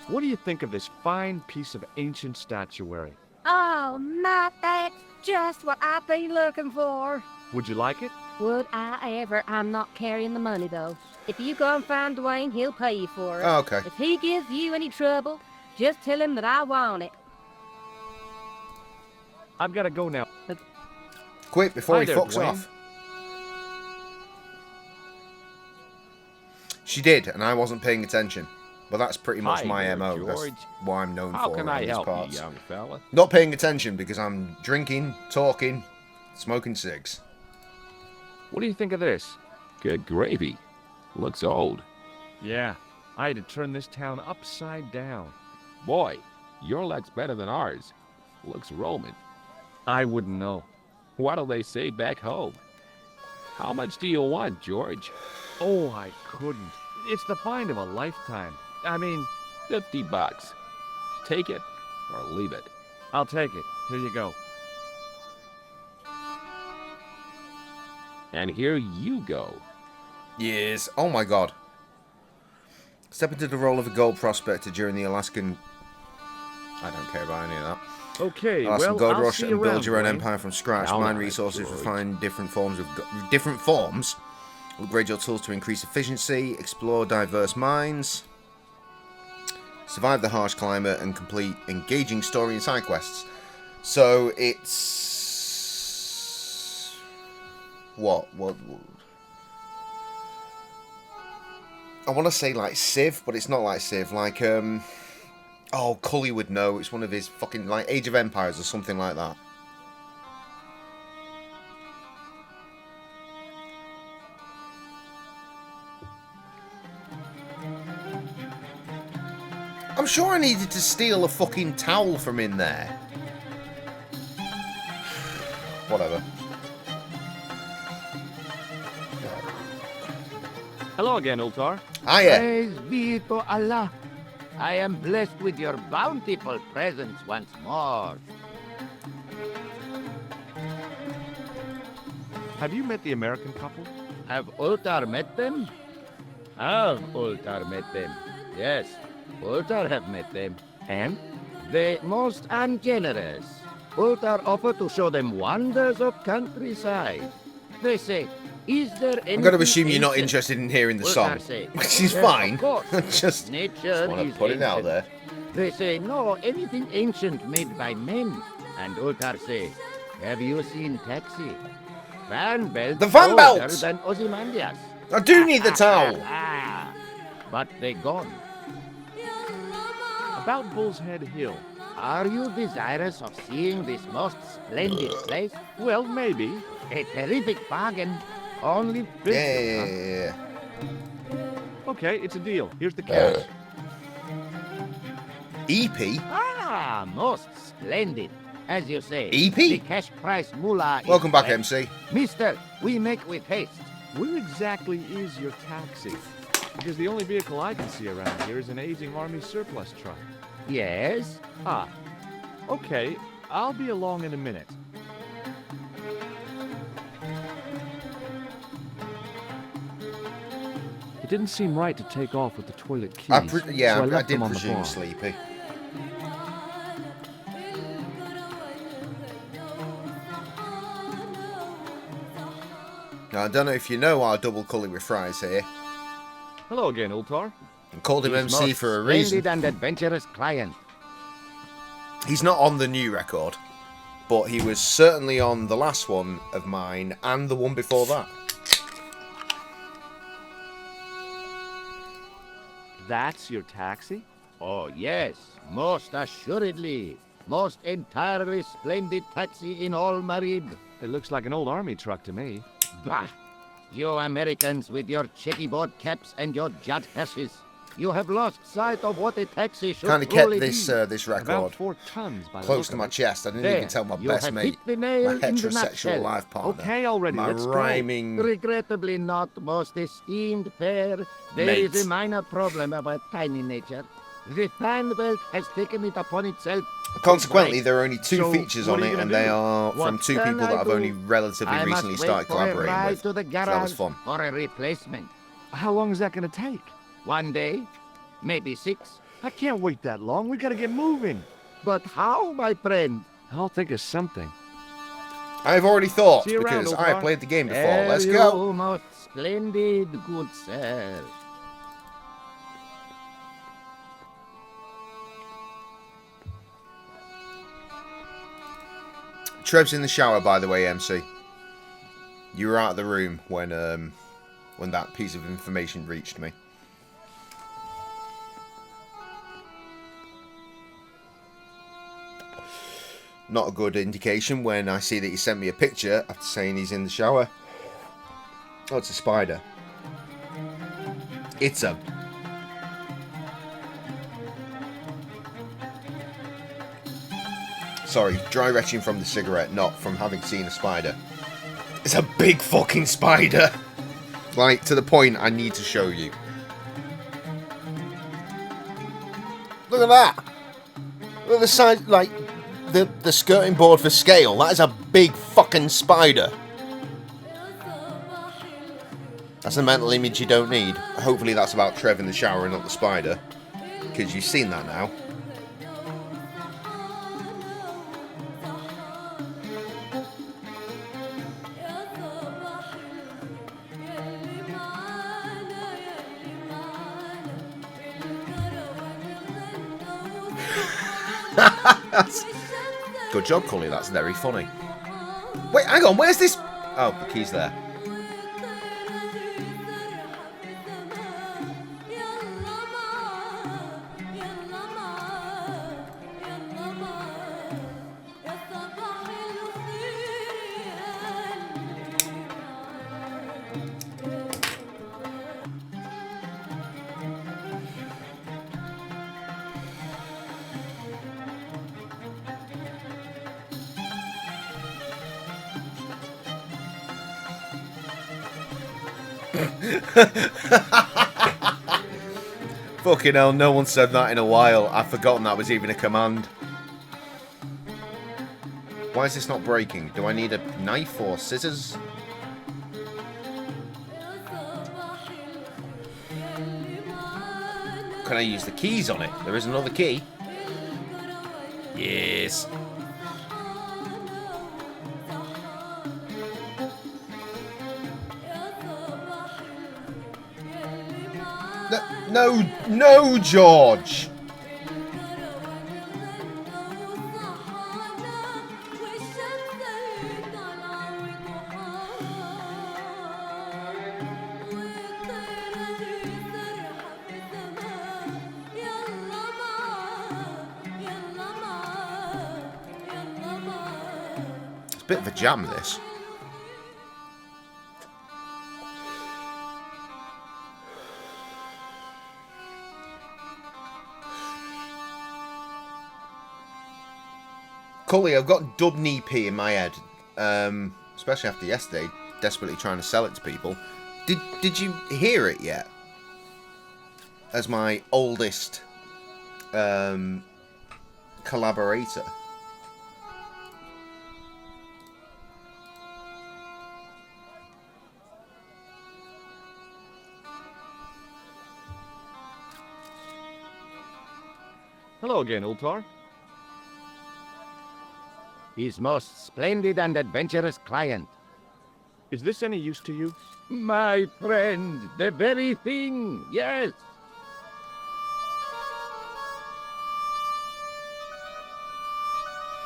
What do you think of this fine piece of ancient statuary? Oh, Matt, that's just what I've been looking for. Would you like it? Would I ever? I'm not carrying the money, though. If you go and find Dwayne, he'll pay you for it. Oh, okay. If he gives you any trouble, just tell him that I want it. I've got to go now. Quick, before Hi he there, fucks Dwayne. off. She did, and I wasn't paying attention. But that's pretty much Hi my there, MO. That's George. what I'm known How for can around I these help parts. you, young fella? Not paying attention because I'm drinking, talking, smoking cigs. What do you think of this? Good gravy. Looks old. Yeah, I had to turn this town upside down. Boy, your luck's better than ours. Looks Roman. I wouldn't know. What do they say back home? How much do you want, George? Oh, I couldn't. It's the find of a lifetime. I mean, $50. Take it or leave it. I'll take it. Here you go. And here you go. Yes. Oh my god. Step into the role of a gold prospector during the Alaskan... I don't care about any of that. Okay, Alaskan well, Gold I'll Rush see and you build around, your own Dwayne. empire from scratch. Down Mine on it, resources, George. refine different forms. Different forms. Upgrade your tools to increase efficiency. Explore diverse mines. Survive the harsh climate and complete engaging story and side quests. So it's what? I want to say like Civ, but it's not like Civ. Like oh, Cully would know. It's one of his fucking like Age of Empires or something like that. I'm sure I needed to steal a fucking towel from in there. Whatever. Hello again, Ultar. Hiya. Praise be to Allah. I am blessed with your bountiful presence once more. Have you met the American couple? Have Ultar met them? Have Ultar met them? Yes, Ultar have met them. And? They most ungenerous. Ultar offer to show them wonders of countryside. They say, is there anything I'm going to assume you're not ancient? interested in hearing the Ultar song, say, which is yes, fine. Of course. I just Nature want is to put it out ancient. there. They say, no, anything ancient made by men. And Ultar say, have you seen Taxi? Fan belt The fan older belt! than Ozymandias. I do need the towel. But they gone. About Bull's Head Hill. Are you desirous of seeing this most splendid place? Well, maybe. A terrific bargain. Only 50. Yeah. Okay, it's a deal. Here's the cash. EP? Ah, most splendid. As you say, EP? the cash price moolah is Welcome back, correct. MC. Mister, we make with haste. Where exactly is your taxi? Because the only vehicle I can see around here is an aging army surplus truck. Yes? Ah, okay. I'll be along in a minute. It didn't seem right to take off with the toilet keys, yeah, so I I left did them on the presume bar. Sleepy. Now, I don't know if you know our double cully with fries here. Hello again, Ultar. I called him His MC most for a reason. splendid and adventurous client. He's not on the new record, but he was certainly on the last one of mine and the one before that. That's your taxi? Oh, yes, most assuredly. Most entirely splendid taxi in all Marib. It looks like an old army truck to me. Bah! You Americans with your checkerboard caps and your jet hashes. You have lost sight of what a taxi should Kind of kept truly this be. this About record 4 tons by the close look to of my it. chest. I didn't There, even tell my you best have mate, hit the nail my in the heterosexual nutshell. life partner. Okay, already, my let's go. rhyming. Regrettably not, most esteemed pair. There is Mate. a minor problem of a tiny nature. The fan belt has taken it upon itself. Consequently, Right. there are only 2 So, features what on are it, you and gonna they do? are from What 2 can people I that I've do? only relatively I recently must started wait for a collaborating ride with. to the So garage that was fun. for a replacement. How long is that going to take? 1 day, maybe 6. I can't wait that long. We got to get moving. But how, my friend? I'll think of something. I've already thought, See you around, because old I bar. played the game before. Ere Let's you, go. most splendid good sir. Trev's in the shower, by the way, MC. You were out of the room when that piece of information reached me. Not a good indication when I see that he sent me a picture after saying he's in the shower. Oh, it's a spider. It's a... Sorry, dry retching from the cigarette, not from having seen a spider. It's a big fucking spider! Like, to the point I need to show you. Look at that! Look at the size, like, the skirting board for scale. That is a big fucking spider. That's a mental image you don't need. Hopefully that's about Trev in the shower and not the spider. Because you've seen that now. Good job, Cully. That's very funny. Wait, hang on. Where's this? Oh, the key's there. Fucking hell, no one said that in a while. I've forgotten that was even a command. Why is this not breaking? Do I need a knife or scissors? Can I use the keys on it? There is another key. Yes. No, George! It's a bit of a jam, this. Cully, I've got Dubney P in my head, especially after yesterday, desperately trying to sell it to people. Did you hear it yet? As my oldest collaborator. Hello again, Ultar. His most splendid and adventurous client. Is this any use to you? My friend, the very thing, yes.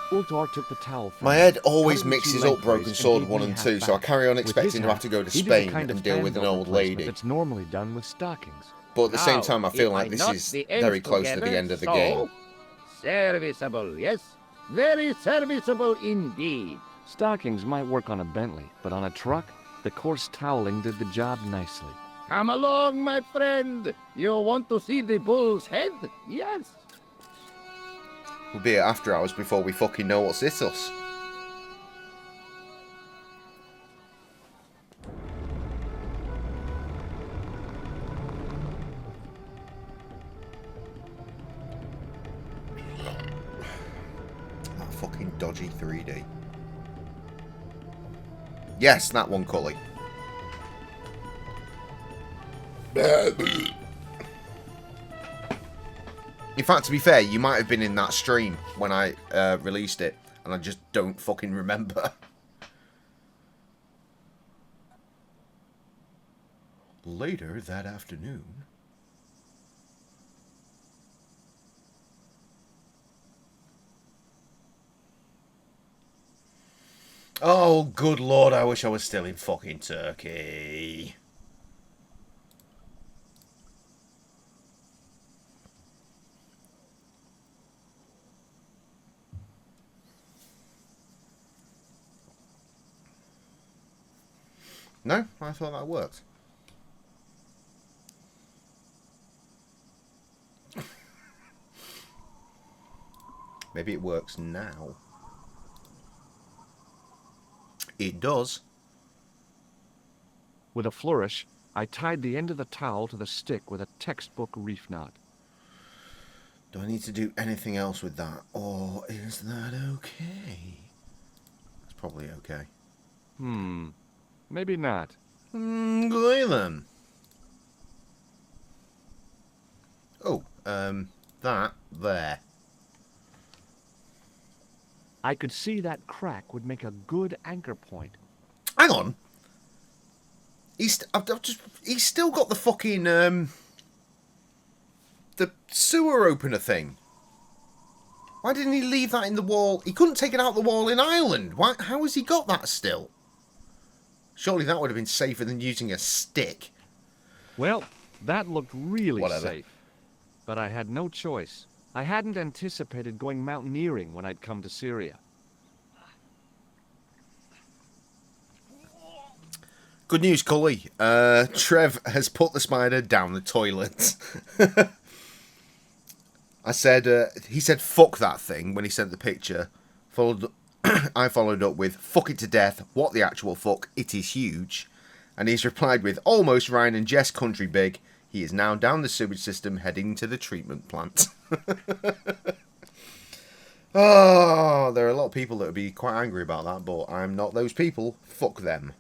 Ultar took the towel from My me, head always cut it into mixes two up Broken lengthways, Sword gave 1 me and half 2, so I back. carry on With expecting his to have to go to he did the Spain kind of and deal with an handover old placement lady. that's normally done with stockings. But at the same Now, time, I feel if like this knot is the ends very close to the together, end of the so, game. Serviceable, yes. Very serviceable indeed. Stockings might work on a Bentley, but on a truck, the coarse toweling did the job nicely. Come along, my friend. You want to see the bull's head? Yes. We'll be at after hours before we fucking know what's hit us. That fucking dodgy 3D. Yes, that one, Cully. In fact, to be fair, you might have been in that stream when I released it, and I just don't fucking remember. Later that afternoon... Oh, good lord, I wish I was still in fucking Turkey. No? I thought that worked. Maybe it works now. It does. With a flourish, I tied the end of the towel to the stick with a textbook reef knot. Do I need to do anything else with that? Or is that okay? It's probably okay. Maybe not. Go then. Oh, that there. I could see that crack would make a good anchor point. Hang on. He's still got the fucking the sewer opener thing. Why didn't he leave that in the wall? He couldn't take it out the wall in Ireland. Why? How has he got that still? Surely that would have been safer than using a stick. Well, that looked really Whatever. safe. But I had no choice. I hadn't anticipated going mountaineering when I'd come to Syria. Good news, Cully. Trev has put the spider down the toilet. He said, fuck that thing when he sent the picture. I followed up with, fuck it to death, what the actual fuck, it is huge. And he's replied with, almost Ryan and Jess country big. He is now down the sewage system heading to the treatment plant. Oh, there are a lot of people that would be quite angry about that, but I'm not those people. Fuck them.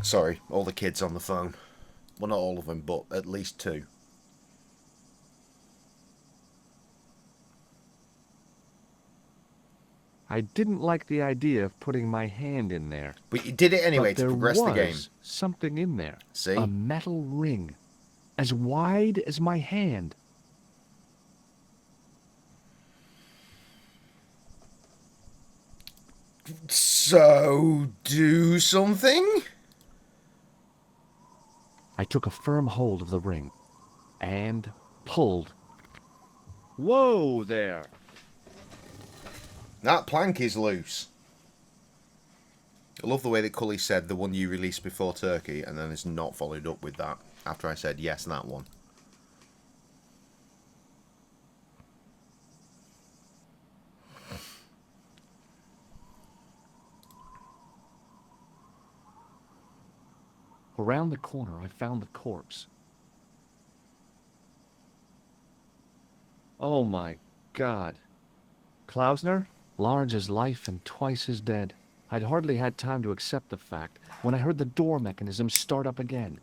Sorry, all the kids on the phone. Well, not all of them, but at least two. I didn't like the idea of putting my hand in there. But you did it anyway But to there progress the game. was something in there. See? A metal ring. As wide as my hand. So, do something? I took a firm hold of the ring. And pulled. Whoa there! That plank is loose. I love the way that Cully said the one you released before Turkey and then has not followed up with that after I said yes, that one. Around the corner, I found the corpse. Oh my God. Klausner? Large as life and twice as dead. I'd hardly had time to accept the fact when I heard the door mechanism start up again.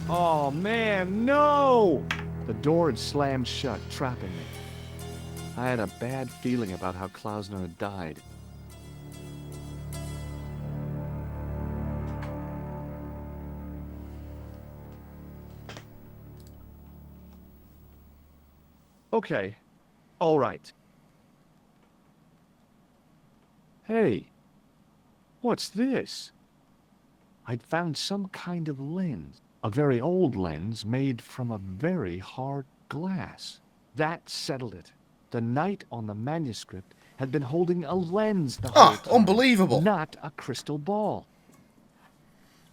Oh man, no! The door had slammed shut, trapping me. I had a bad feeling about how Klausner had died. Okay, all right. Hey, what's this? I'd found some kind of lens, a very old lens made from a very hard glass. That settled it. The knight on the manuscript had been holding a lens the whole time. Unbelievable. Not a crystal ball.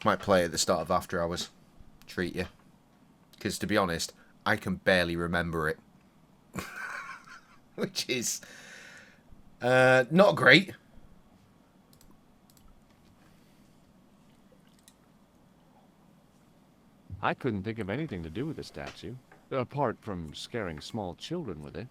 Might play at the start of After Hours. Treat you. Because to be honest, I can barely remember it. Which is not great. I couldn't think of anything to do with the statue, apart from scaring small children with it.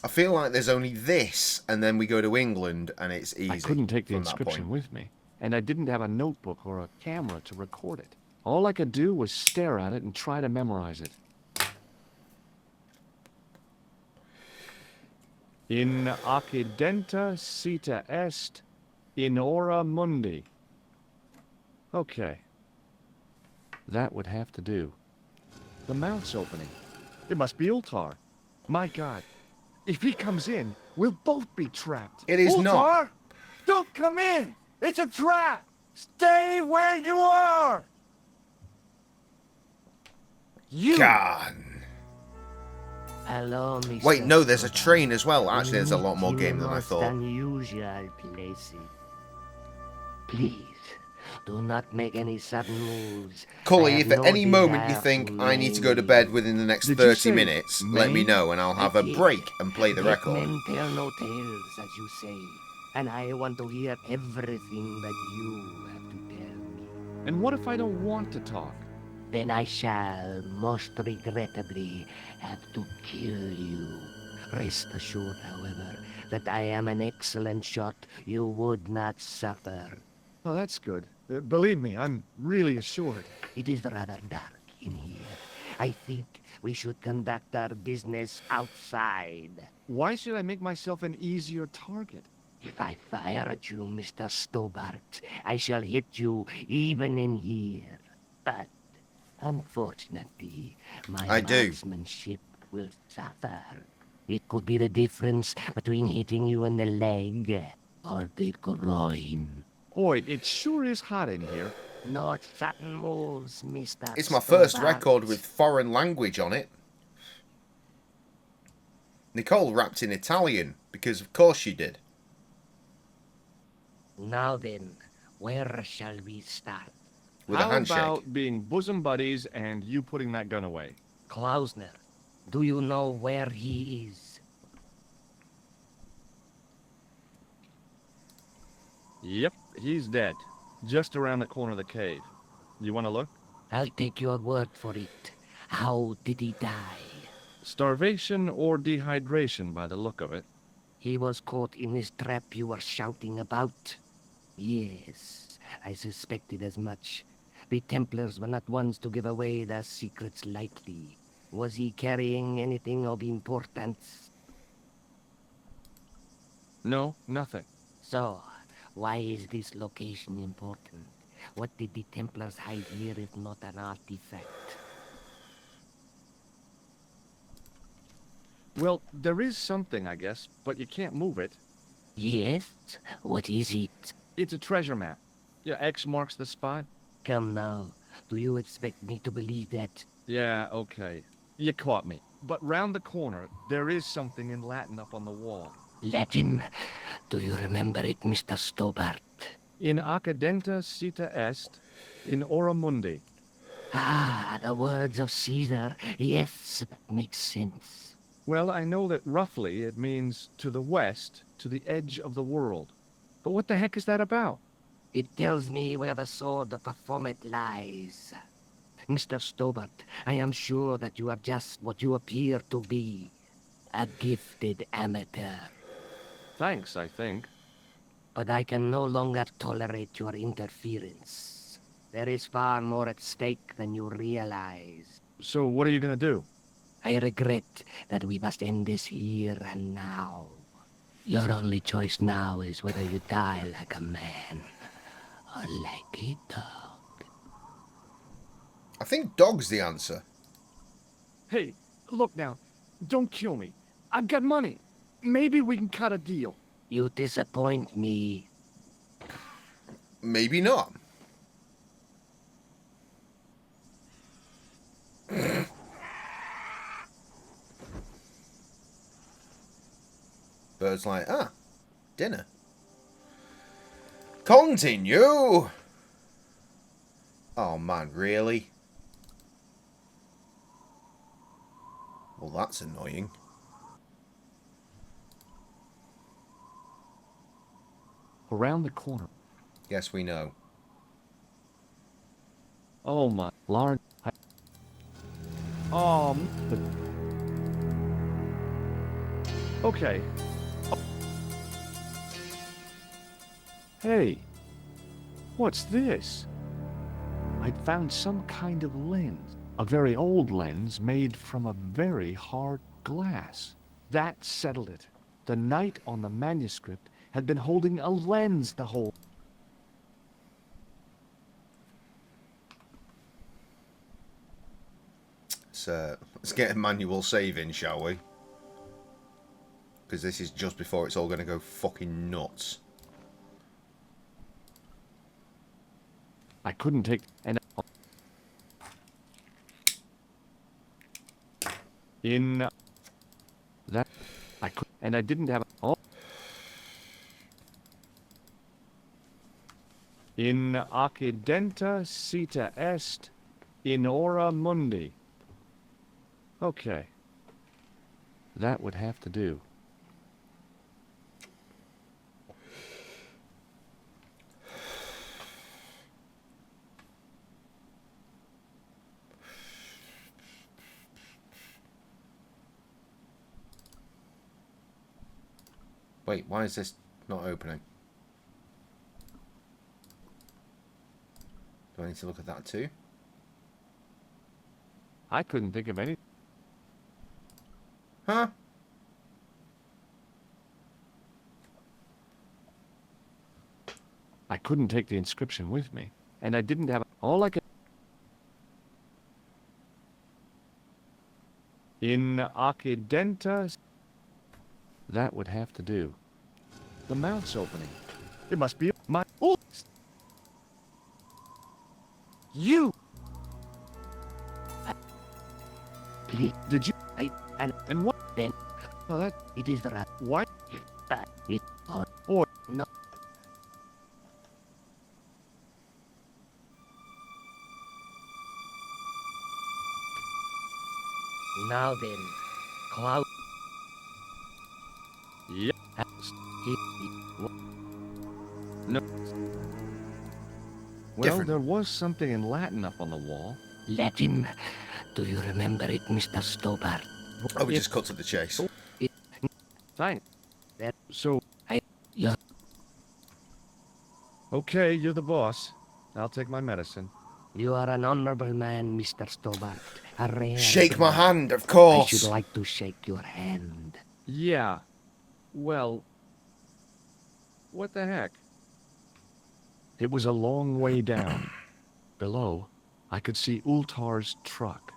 I feel like there's only this, and then we go to England, and it's easy. I couldn't take the from that inscription point. with me, and I didn't have a notebook or a camera to record it. All I could do was stare at it and try to memorize it. In accidenta sita est, in ora mundi. Okay. That would have to do. The mouth's opening. It must be Ultar. My God. If he comes in, we'll both be trapped. It is not. Ultar, don't come in! It's a trap! Stay where you are! You! God. Hello, Mr. Wait, no, there's a train as well. Actually, there's a lot more game than I Most thought. unusual places. Please, do not make any sudden moves. Cully, I if have at no any moment you desire think to I need to go to leave. bed within the next Did you 30 say minutes, let me Maine? know and I'll have a break and play the Let record. men tell no tales, as you say. And I want to hear everything that you have to tell me. And what if I don't want to talk? Then I shall, most regrettably, have to kill you. Rest assured, however, that I am an excellent shot you would not suffer. Oh, that's good. Believe me, I'm really assured. It is rather dark in here. I think we should conduct our business outside. Why should I make myself an easier target? If I fire at you, Mr. Stobart, I shall hit you even in here. But, unfortunately, my I do. marksmanship will suffer. It could be the difference between hitting you in the leg or the groin. Boy, it sure is hot in here. No sudden moves, Mr. It's my first Stobart. record with foreign language on it. Nicole rapped in Italian, because of course she did. Now then, where shall we start? With a How handshake. about being bosom buddies and you putting that gun away? Klausner, do you know where he is? Yep, he's dead. Just around the corner of the cave. You want to look? I'll take your word for it. How did he die? Starvation or dehydration by the look of it. He was caught in this trap you were shouting about? Yes, I suspected as much. The Templars were not ones to give away their secrets lightly. Was he carrying anything of importance? No, nothing. So, why is this location important? What did the Templars hide here if not an artifact? Well, there is something, I guess, but you can't move it. Yes? What is it? It's a treasure map. Yeah, X marks the spot. Come now, do you expect me to believe that? Yeah, okay. You caught me. But round the corner, there is something in Latin up on the wall. Latin? Do you remember it, Mr. Stobart? In accidenta sita est, in ora mundi. Ah, the words of Caesar. Yes, that makes sense. Well, I know that roughly it means to the west, to the edge of the world. But what the heck is that about? It tells me where the sword of Baphomet lies. Mr. Stobart, I am sure that you are just what you appear to be. A gifted amateur. Thanks, I think. But I can no longer tolerate your interference. There is far more at stake than you realize. So what are you gonna do? I regret that we must end this here and now. Your only choice now is whether you die like a man or like a dog. I think dog's the answer. Hey, look now. Don't kill me. I've got money. Maybe we can cut a deal. You disappoint me. Maybe not. Bird's like, dinner. Continue! Oh man, really? Well, that's annoying. Around the corner. Yes, we know. Oh my lord. Oh, okay. Hey, what's this? I'd found some kind of lens. A very old lens made from a very hard glass. That settled it. The knight on the manuscript had been holding a lens the whole... So, let's get a manual save in, shall we? Because this is just before it's all going to go fucking nuts. I couldn't take... And in that I could, and I didn't have in occidenta sita est in ora mundi. Okay, that would have to do. Wait, why is this not opening? Do I need to look at that too? I couldn't think of any. Huh? I couldn't take the inscription with me, and I didn't have all I could. In occidenta. That would have to do. The mouth's opening. It must be my... Oh! You! Please, Did you... And what? Then... Oh, that... It is right. What? It on. Or... No. Now then, Cloud. Yeah. No. Well, Different. there was something in Latin up on the wall. Latin. Do you remember it, Mr. Stobart? Oh, we just cut to the chase. Fine. That- So... Yeah. Okay, you're the boss. I'll take my medicine. You are an honorable man, Mr. Stobart. A rare Shake my man. hand, of I course. should like to shake your hand. Yeah. Well... What the heck? It was a long way down. Below, I could see Ultar's truck.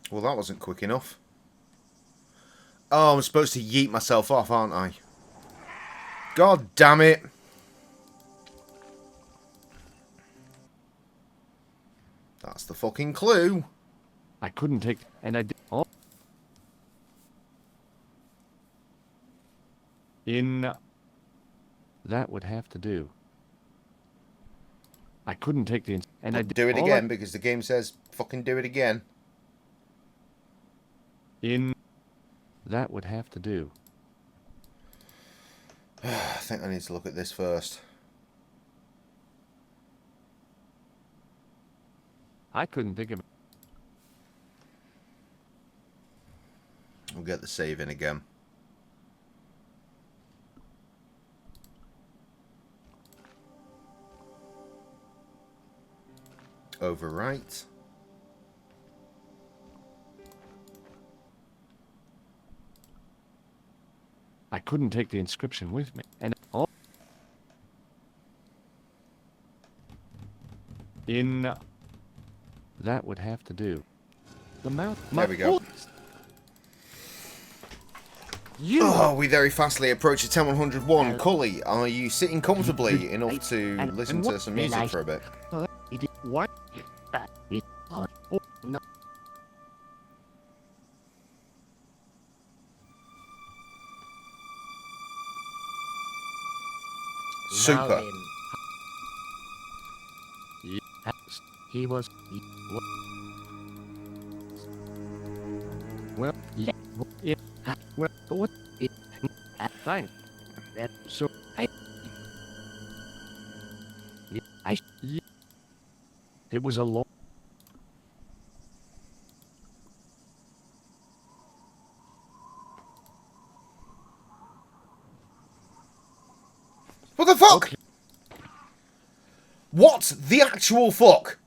Well, that wasn't quick enough. Oh, I'm supposed to yeet myself off, aren't I? God damn it. That's the fucking clue. I couldn't take... And I did... Oh. In... That would have to do. I couldn't take the... And I Do it again, because the game says fucking do it again. That would have to do. I think I need to look at this first. I couldn't think of... We'll get the save in again. Overwrite. I couldn't take the inscription with me. And all... That would have to do. The mouth... There we go. Oh, we very fastly approach the 10101. Cully, are you sitting comfortably enough to listen to some music for a bit? What? No. Super. Now then. He was... Well, yeah. Well, what? Fine. That So, it was a long... What the fuck? Okay. What the actual fuck?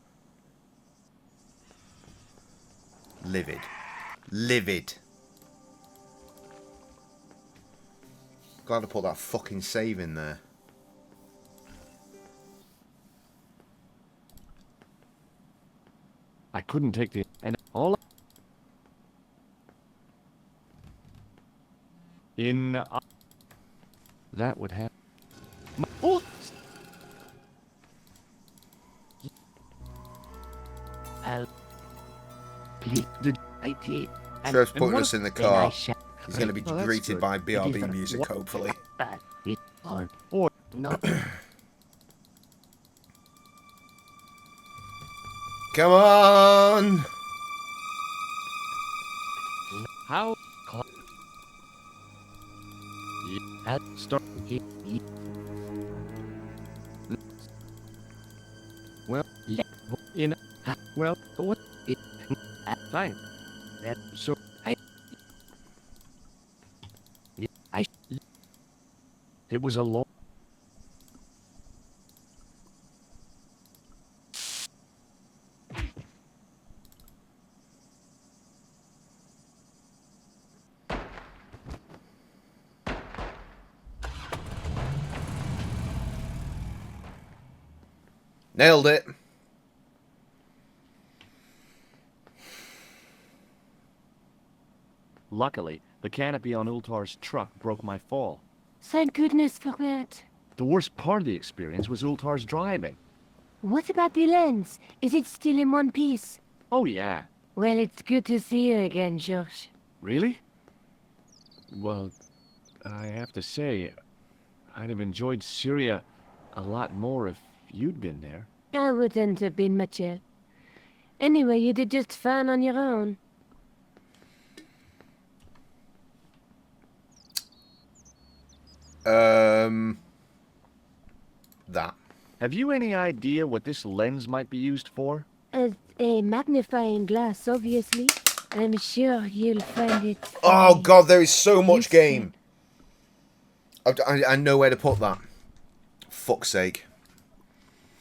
Livid. Livid. Glad I put that fucking save in there. I couldn't take the... And all... That would have... Oh! Did... Trev's putting us in the car. Shall... He's going to be Oh, that's greeted good. by BRB music, hopefully. Oh, No. Come on! how... Start... Well, well, what? Fine. That So, it was a long... Nailed it. Luckily, the canopy on Ultar's truck broke my fall. Thank goodness for that. The worst part of the experience was Ultar's driving. What about the lens? Is it still in one piece? Oh, yeah. Well, it's good to see you again, George. Really? Well, I have to say, I'd have enjoyed Syria a lot more if you'd been there. I wouldn't have been much help. Anyway, you did just fine on your own. That. Have you any idea what this lens might be used for? A magnifying glass, obviously. I'm sure you'll find it. Oh very god, there is so much useful. game. I know where to put that. Fuck's sake.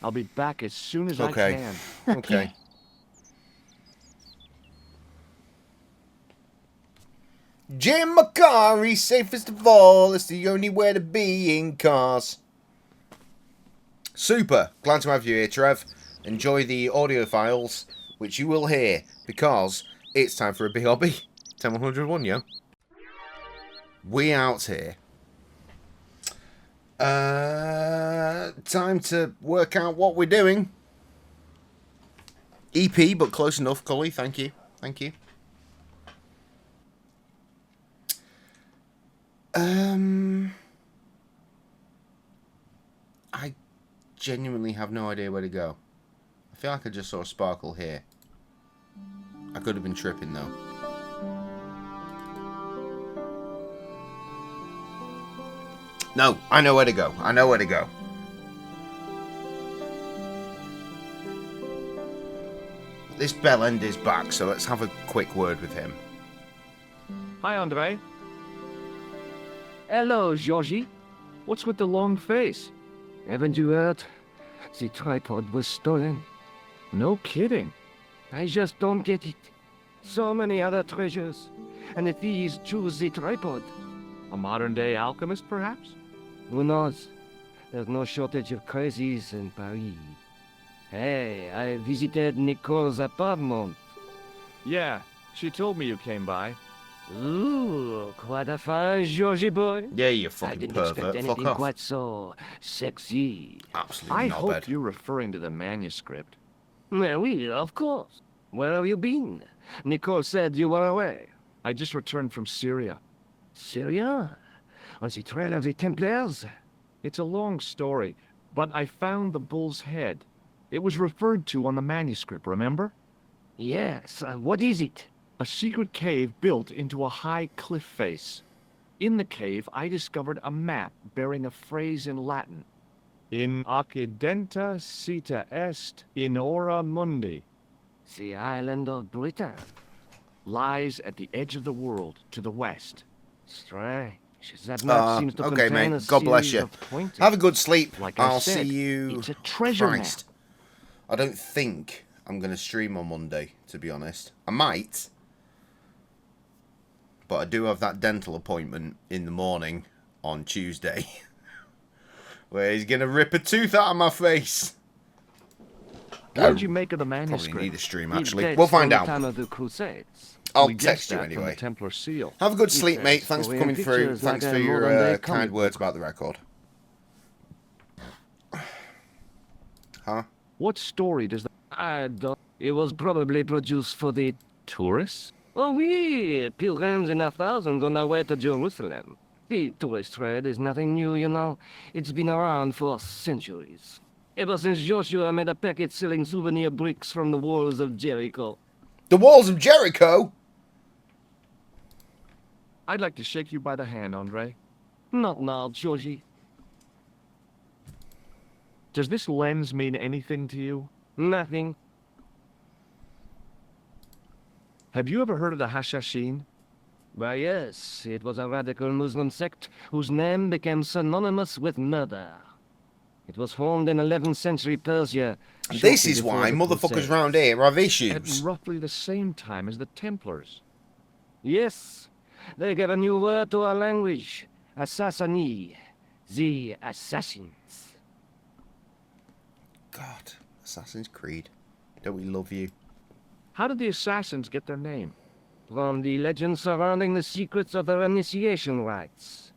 I'll be back as soon as Okay. I can. Okay. Jim McCarry, safest of all. It's the only way to be in cars. Super. Glad to have you here, Trev. Enjoy the audio files, which you will hear, because it's time for a BRB. 10101, yo. We out here. Time to work out what we're doing. EP, but close enough, Cully. Thank you. Thank you. I genuinely have no idea where to go. I feel like I just saw a sparkle here. I could have been tripping though. No, I know where to go. I know where to go. This bellend is back, so let's have a quick word with him. Hi, Andre. Hello, Georgie. What's with the long face? Haven't you heard? The tripod was stolen. No kidding. I just don't get it. So many other treasures, and the thieves choose the tripod. A modern-day alchemist, perhaps? Who knows? There's no shortage of crazies in Paris. Hey, I visited Nicole's apartment. Yeah, she told me you came by. Ooh, quite a fine Georgie boy. Yeah, you I fucking didn't pervert. expect Fuck anything off. quite so sexy. Absolutely I not hope bad. you're referring to the manuscript. Well, oui, of course. Where have you been? Nicole said you were away. I just returned from Syria. Syria? On the trail of the Templars? It's a long story, but I found the bull's head. It was referred to on the manuscript, remember? Yes, what is it? A secret cave built into a high cliff face. In the cave, I discovered a map bearing a phrase in Latin. In occidenta sita est in ora mundi. The island of Britain lies at the edge of the world to the west. Strange. That map seems to Okay, contain mate. a God bless series you. of pointers. Have a good sleep. Like I I'll said, see you. it's a treasure Christ. I don't think I'm going to stream on Monday, to be honest. I might. But I do have that dental appointment in the morning on Tuesday. Where he's going to rip a tooth out of my face. What did you make of the manuscript? Probably need a stream, It actually. dates We'll find from out. the time of the Crusades. I'll We text guessed you that from anyway. the Templar seal. Have a good It sleep, mate. says, Thanks for "Korean coming through. pictures Thanks like for a your modern-day kind comic words book." about the record. Huh? What story does that... I don't... It was probably produced for the tourists? Oh, we pilgrims in our thousands on our way to Jerusalem. The tourist trade is nothing new, you know. It's been around for centuries. Ever since Joshua made a packet selling souvenir bricks from the walls of Jericho. The walls of Jericho? I'd like to shake you by the hand, Andre. Not now, Georgie. Does this lens mean anything to you? Nothing. Have you ever heard of the Hashashin? Why, yes. It was a radical Muslim sect whose name became synonymous with murder. It was formed in 11th century Persia. And this shortly is before why the motherfuckers Crusades. round here have At issues. roughly the same time as the Templars. Yes, they gave a new word to our language. Assassini. The assassins. God, Assassin's Creed. Don't we love you? How did the assassins get their name? From the legend surrounding the secrets of their initiation rites.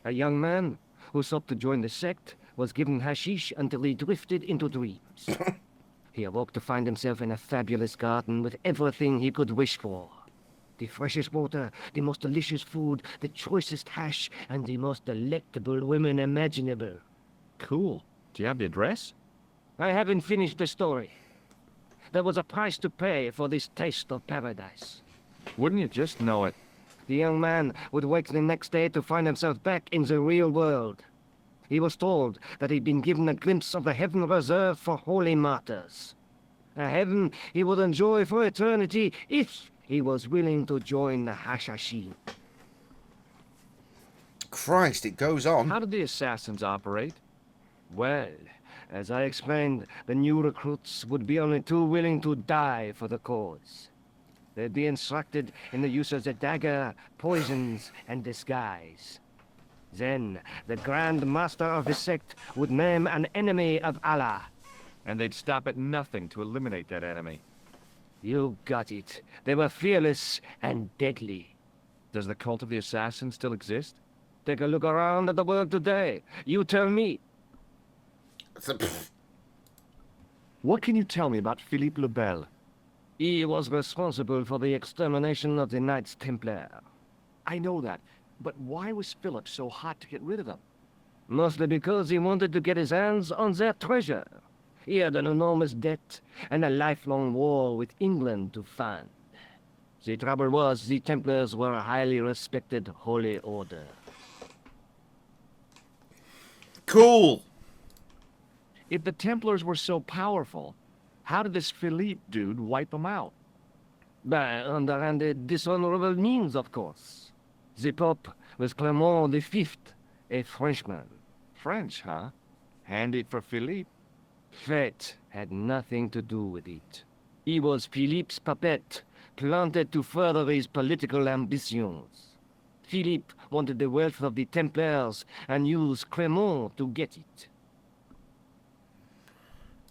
A young man who sought to join the sect was given hashish until he drifted into dreams. He awoke to find himself in a fabulous garden with everything he could wish for. The freshest water, the most delicious food, the choicest hash, and the most delectable women imaginable. Cool. Do you have the address? I haven't finished the story. There was a price to pay for this taste of paradise. Wouldn't you just know it? The young man would wake the next day to find himself back in the real world. He was told that he'd been given a glimpse of the heaven reserved for holy martyrs. A heaven he would enjoy for eternity if he was willing to join the Hashashin. Christ, it goes on. How did the assassins operate? Well, as I explained, the new recruits would be only too willing to die for the cause. They'd be instructed in the use of the dagger, poisons, and disguise. Then, the Grand Master of the sect would name an enemy of Allah. And they'd stop at nothing to eliminate that enemy. You got it. They were fearless and deadly. Does the cult of the assassins still exist? Take a look around at the world today. You tell me. What can you tell me about Philippe le Bel? He was responsible for the extermination of the Knights Templar. I know that, but why was Philip so hot to get rid of them? Mostly because he wanted to get his hands on their treasure. He had an enormous debt and a lifelong war with England to fund. The trouble was, the Templars were a highly respected holy order. Cool. If the Templars were so powerful, how did this Philippe dude wipe them out? By underhanded, dishonorable means, of course. The Pope was Clement V, a Frenchman. French, huh? Handy for Philippe. Fate had nothing to do with it. He was Philippe's puppet, planted to further his political ambitions. Philippe wanted the wealth of the Templars and used Clement to get it.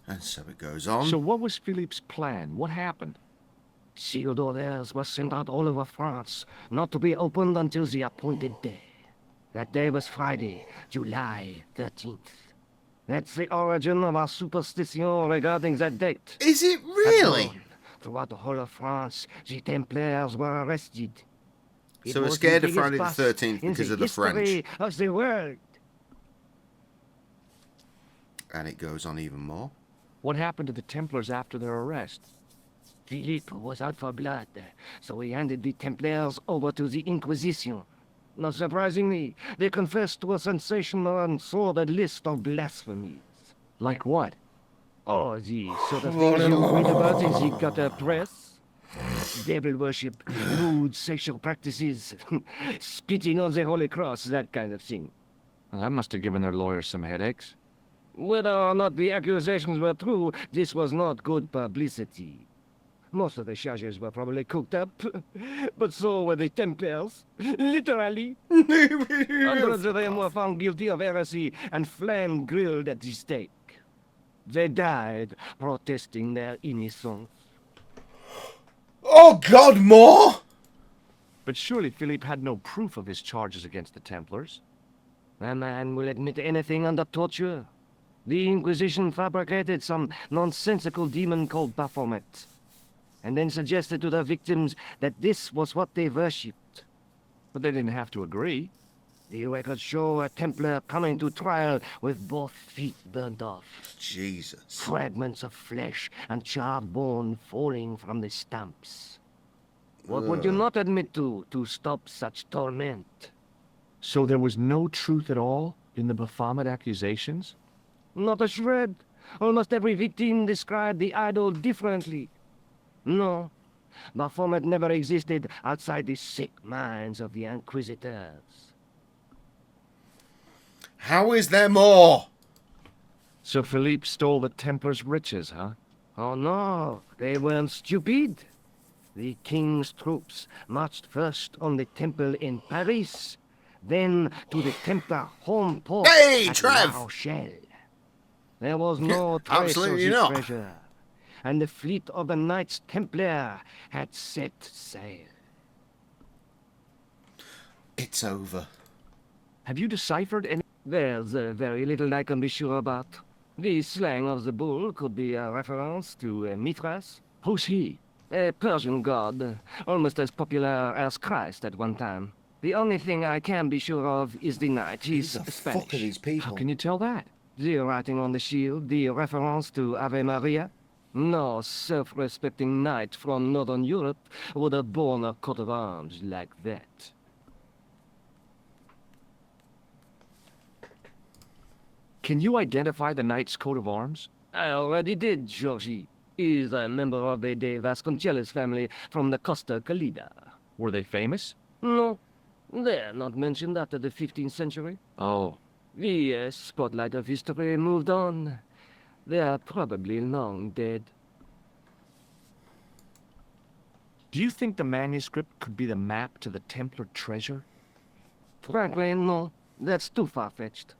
And so it goes on. So what was Philippe's plan? What happened? Sealed orders were sent out all over France, not to be opened until the appointed day. That day was Friday, July 13th. That's the origin of our superstition regarding that date. Is it really? At dawn, throughout the whole of France, the Templars were arrested. It So we're was scared the of Friday the biggest bust 13th in because of the French. history of the world. And it goes on even more. What happened to the Templars after their arrest? Philippe was out for blood, so he handed the Templars over to the Inquisition. Not surprisingly, they confessed to a sensational and sordid list of blasphemies. Like what? Oh, the sort of things you read about in the gutter press. Devil worship, lewd sexual practices, spitting on the Holy Cross, that kind of thing. Well, that must have given their lawyers some headaches. Whether or not the accusations were true, this was not good publicity. Most of the charges were probably cooked up, but so were the Templars. Literally. Hundreds of them were found guilty of heresy and flame-grilled at the stake. They died protesting their innocence. Oh God, more? But surely Philippe had no proof of his charges against the Templars. A man will admit anything under torture. The Inquisition fabricated some nonsensical demon called Baphomet, and then suggested to the victims that this was what they worshipped. But they didn't have to agree. The records show a Templar coming to trial with both feet burned off, Jesus. fragments of flesh and charred bone falling from the stumps. What would you not admit to stop such torment? So there was no truth at all in the Baphomet accusations? Not a shred. Almost every victim described the idol differently. No, Baphomet never existed outside the sick minds of the Inquisitors. How is there more? So Philippe stole the Templars' riches, huh? Oh no, they weren't stupid. The king's troops marched first on the temple in Paris, then to the Templar home port Hey, at Trev! La Rochelle. There was no trace Absolutely of the not. treasure, and the fleet of the Knights Templar had set sail. It's over. Have you deciphered any? There's very little I can be sure about. The slang of the bull could be a reference to Mithras, Who's he? a Persian god, almost as popular as Christ at one time. The only thing I can be sure of is the knight. He's Who the Spanish. fuck are these people? How can you tell that? The writing on the shield, the reference to Ave Maria. No self-respecting knight from Northern Europe would have borne a coat of arms like that. Can you identify the knight's coat of arms? I already did, Georgie. He's a member of the De Vasconcelos family from the Costa Calida. Were they famous? No, they're not mentioned after the 15th century. Oh, The spotlight of history moved on. They're probably long dead. do you think the manuscript could be the map to the Templar treasure? Frankly, no. That's too far-fetched.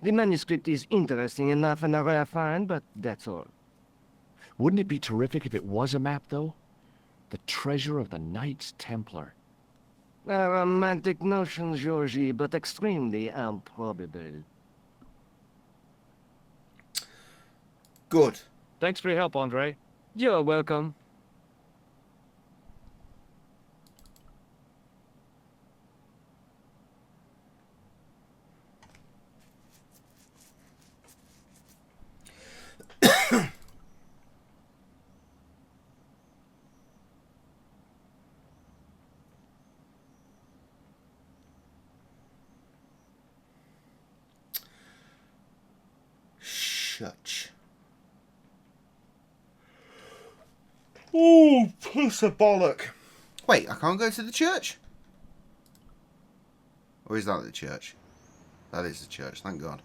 The manuscript is interesting enough and a rare find, but that's all. Wouldn't it be terrific if it was a map, though? The treasure of the Knights Templar. A romantic notion, Georgie, but extremely improbable. Good. Thanks for your help, Andre. You're welcome. church. Oh, puss a bollock. Wait, I can't go to the church? Or is that the church? That is the church, thank God.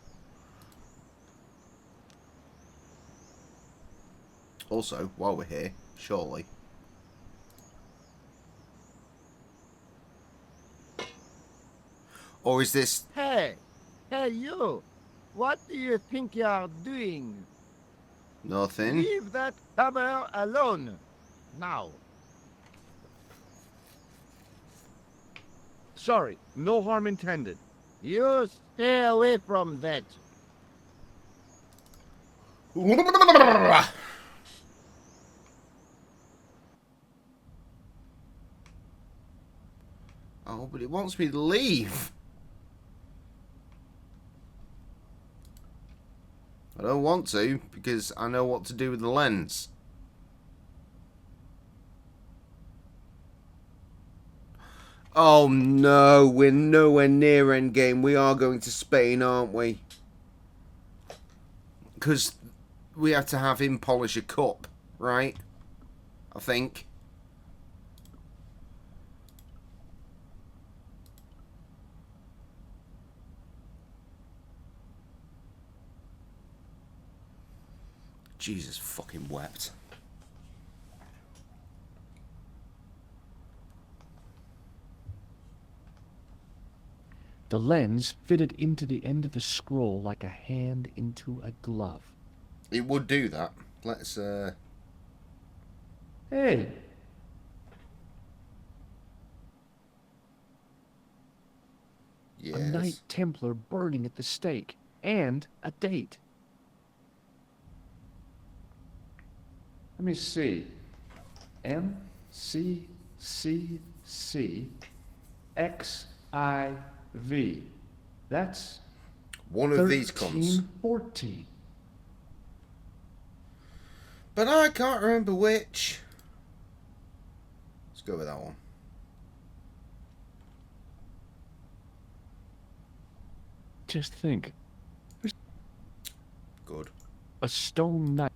Also, while we're here, surely. Or is this... Hey! Hey, you! What do you think you're doing? nothing? Leave that cover alone! Now! Sorry, no harm intended. You stay away from that! Oh, but it wants me to leave. I don't want to, because I know what to do with the lens. Oh no, we're nowhere near endgame. We are going to Spain, aren't we? Because we have to have him polish a cup, right? I think. Jesus fucking wept. The lens fitted into the end of the scroll like a hand into a glove. It would do that. Let's, Hey! yes. A Knight Templar burning at the stake. And a date. Let me see. MCCC-XIV. That's One of these cunts. 1314. But I can't remember which. Let's go with that one. Just think. Good. A stone knight.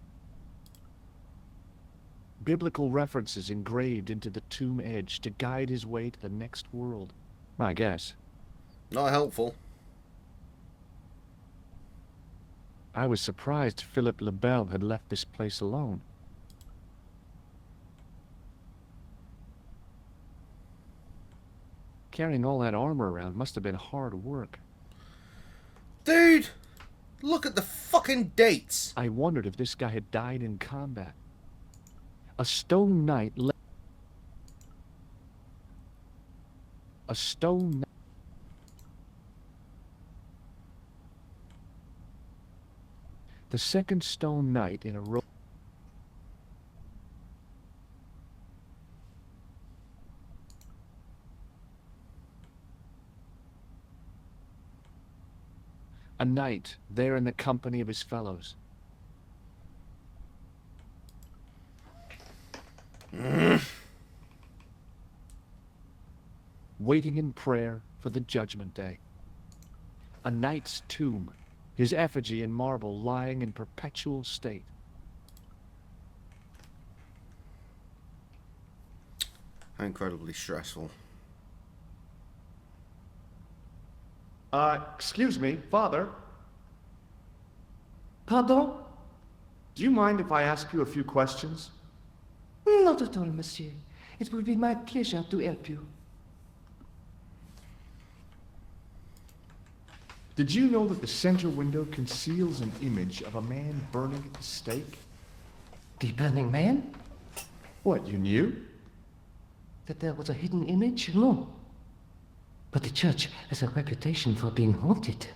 Biblical references engraved into the tomb edge to guide his way to the next world. I guess. Not helpful. I was surprised Philip le Bel had left this place alone. Carrying all that armor around must have been hard work. Dude! Look at the fucking dates! I wondered if this guy had died in combat. A stone knight A stone... The second stone knight in a row... A knight there in the company of his fellows. Waiting in prayer for the judgment day. A knight's tomb, his effigy in marble lying in perpetual state. How incredibly stressful. Excuse me, Father. Pardon? Do you mind if I ask you a few questions? Not at all, monsieur. It will be my pleasure to help you. Did you know that the center window conceals an image of a man burning at the stake? The burning man? What, you knew? That there was a hidden image? No. But the church has a reputation for being haunted.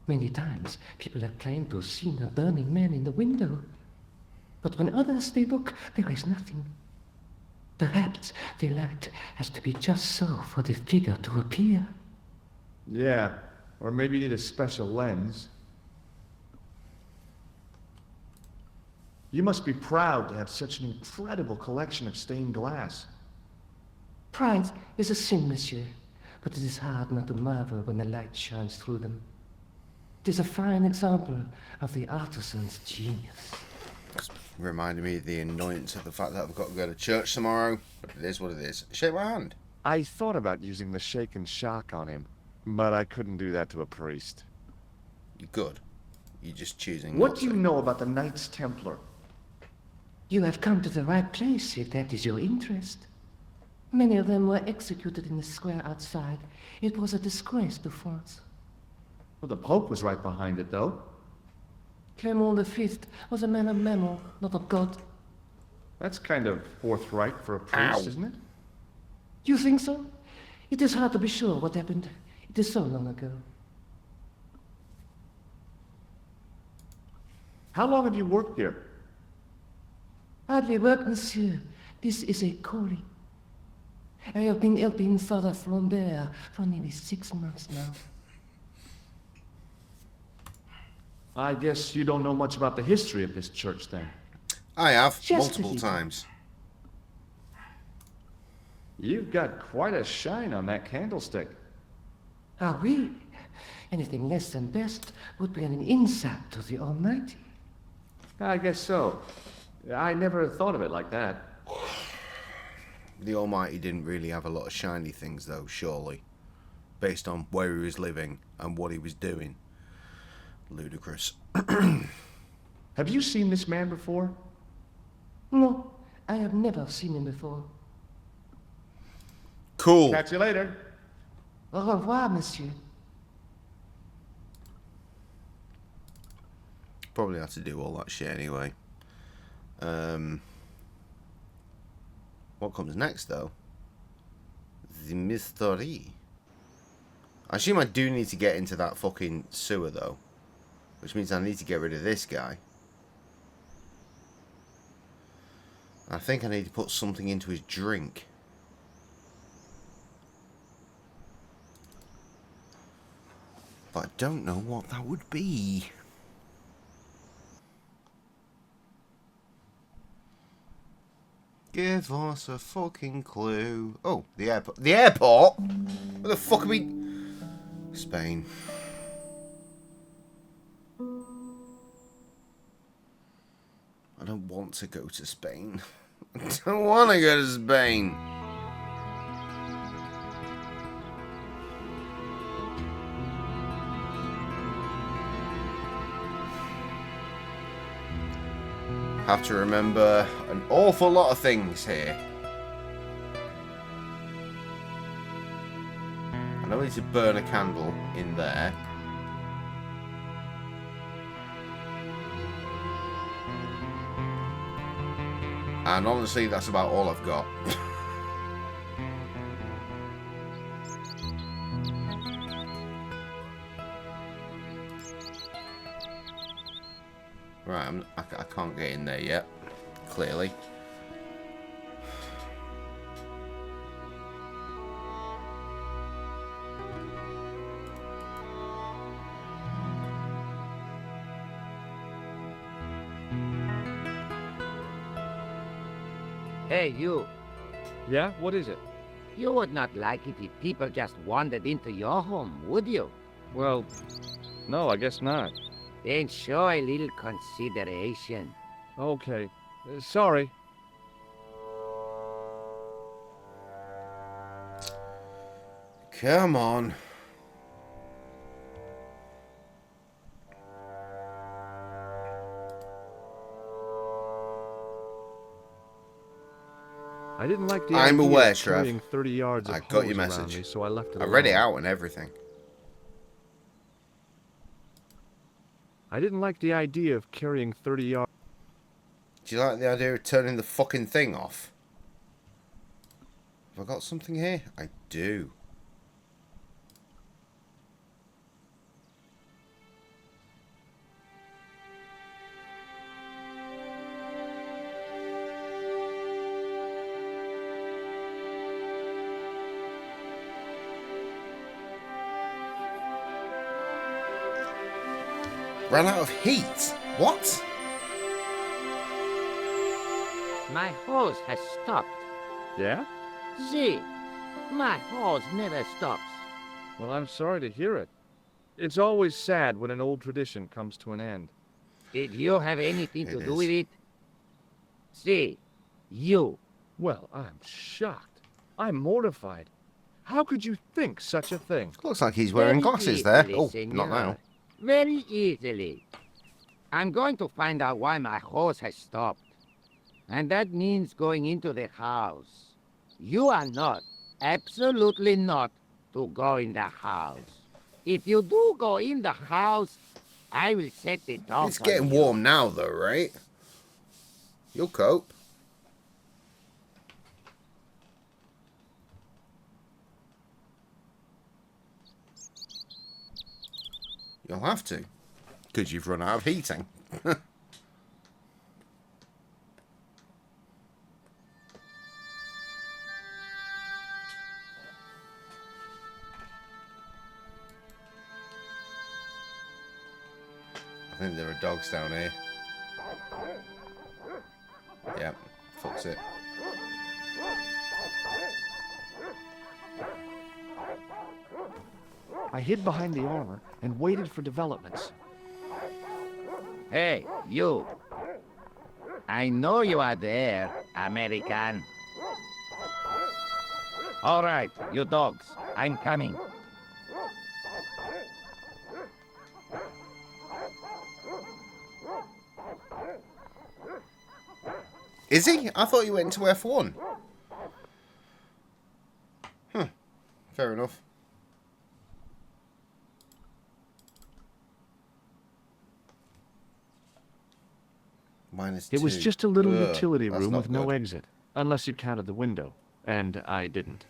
Many times, people have claimed to have seen a burning man in the window. But when others they look, there is nothing. Perhaps the light has to be just so for the figure to appear. Yeah, or maybe you need a special lens. You must be proud to have such an incredible collection of stained glass. Pride is a sin, monsieur, but it is hard not to marvel when the light shines through them. It is a fine example of the artisan's genius. Reminded me of the annoyance of the fact that I've got to go to church tomorrow. But it is what it is. Shake my hand. I thought about using the shake and shock on him, but I couldn't do that to a priest. You're good. You're just choosing What not do you to. know about the Knights Templar? You have come to the right place if that is your interest. Many of them were executed in the square outside. It was a disgrace to France. Well, the Pope was right behind it, though. Clement V was a man of memory, not of God. That's kind of forthright for a priest, Ow. isn't it? You think so? It is hard to be sure what happened. It is so long ago. How long have you worked here? Hardly work, monsieur. This is a calling. I have been helping Father Flambert for nearly 6 months now. I guess you don't know much about the history of this church, then. I have, Just a multiple little. times. You've got quite a shine on that candlestick. Ah, oui. Anything less than best would be an insult to the Almighty. I guess so. I never thought of it like that. The Almighty didn't really have a lot of shiny things, though, surely. Based on where he was living and what he was doing. Ludicrous. Have you seen this man before? No, I have never seen him before. Cool. Catch you later. Au revoir, monsieur. Probably have to do all that shit anyway. What comes next, though? The mystery. I assume I do need to get into that fucking sewer, though. Which means I need to get rid of this guy. I think I need to put something into his drink. But I don't know what that would be. Give us a fucking clue. Oh, the airport. The airport? Where the fuck are we? Spain. I don't want to go to Spain. I don't want to go to Spain. Have to remember an awful lot of things here. I know I need to burn a candle in there. And honestly, that's about all I've got. Right, I can't get in there yet, clearly. Hey, you. Yeah? What is it? You would not like it if people just wandered into your home, would you? Well, no, I guess not. Then show a little consideration. Okay. Sorry. Come on. I didn't like the I'm idea aware, of Trev. carrying 30 yards of I got your hose around message. me, so I left it I read it alone. out and everything. I didn't like the idea of carrying 30 yards. Do you like the idea of turning the fucking thing off? Have I got something here? I do. Ran out of heat? What? My hose has stopped. Yeah? See, my hose never stops. Well, I'm sorry to hear it. It's always sad when an old tradition comes to an end. Did you have anything to It do is. with it? See, you. Well, I'm shocked. I'm mortified. How could you think such a thing? Looks like he's wearing Very glasses there. easily, Oh, senor. not now. Very easily. I'm going to find out why my horse has stopped. And that means going into the house. You are not, absolutely not, to go in the house. If you do go in the house, I will set the dogs It's getting on you. warm now, though, right? You'll cope. You'll have to. Because you've run out of heating. I think there are dogs down here. Yep, fucks it. I hid behind the armor and waited for developments. Hey, you. I know you are there, American. All right, you dogs. I'm coming. Is he? I thought you went into F1. Fair enough. -2. It was just a little Ugh, utility that's room not with no good. exit, unless you counted the window, and I didn't.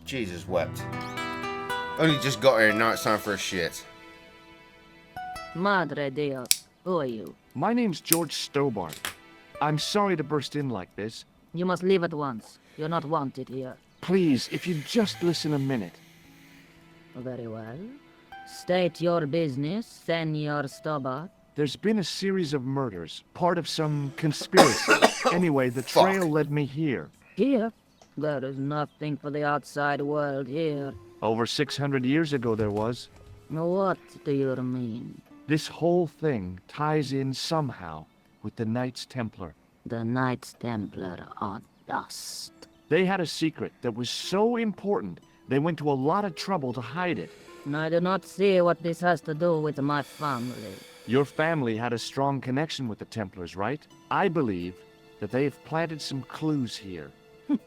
Jesus wept. Only just got here and now it's time for a shit. Madre Dios, who are you? My name's George Stobart. I'm sorry to burst in like this. You must leave at once. You're not wanted here. Please, if you'd just listen a minute. Very well. State your business, Senor Stobart. There's been a series of murders, part of some conspiracy. Anyway, the trail led me here. Here? There is nothing for the outside world here. Over 600 years ago there was. What do you mean? This whole thing ties in somehow with the Knights Templar. The Knights Templar are dust. They had a secret that was so important, they went to a lot of trouble to hide it. I do not see what this has to do with my family. Your family had a strong connection with the Templars, right? I believe that they've planted some clues here.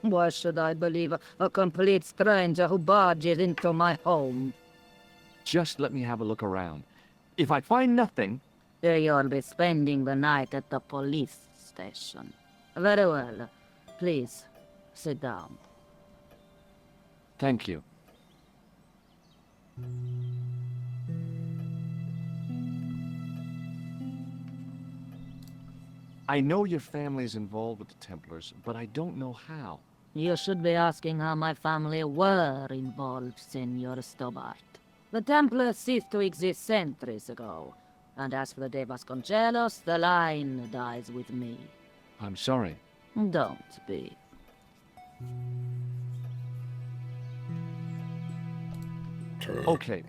Why should I believe a complete stranger who barges into my home? Just let me have a look around. If I find nothing, You'll be spending the night at the police station. Very well. Please, sit down. thank you. I know your family's involved with the Templars, but I don't know how. You should be asking how my family were involved, Senor Stobart. The Templars ceased to exist centuries ago. And as for the De Vasconcelos, the line dies with me. I'm sorry. Don't be. Okay,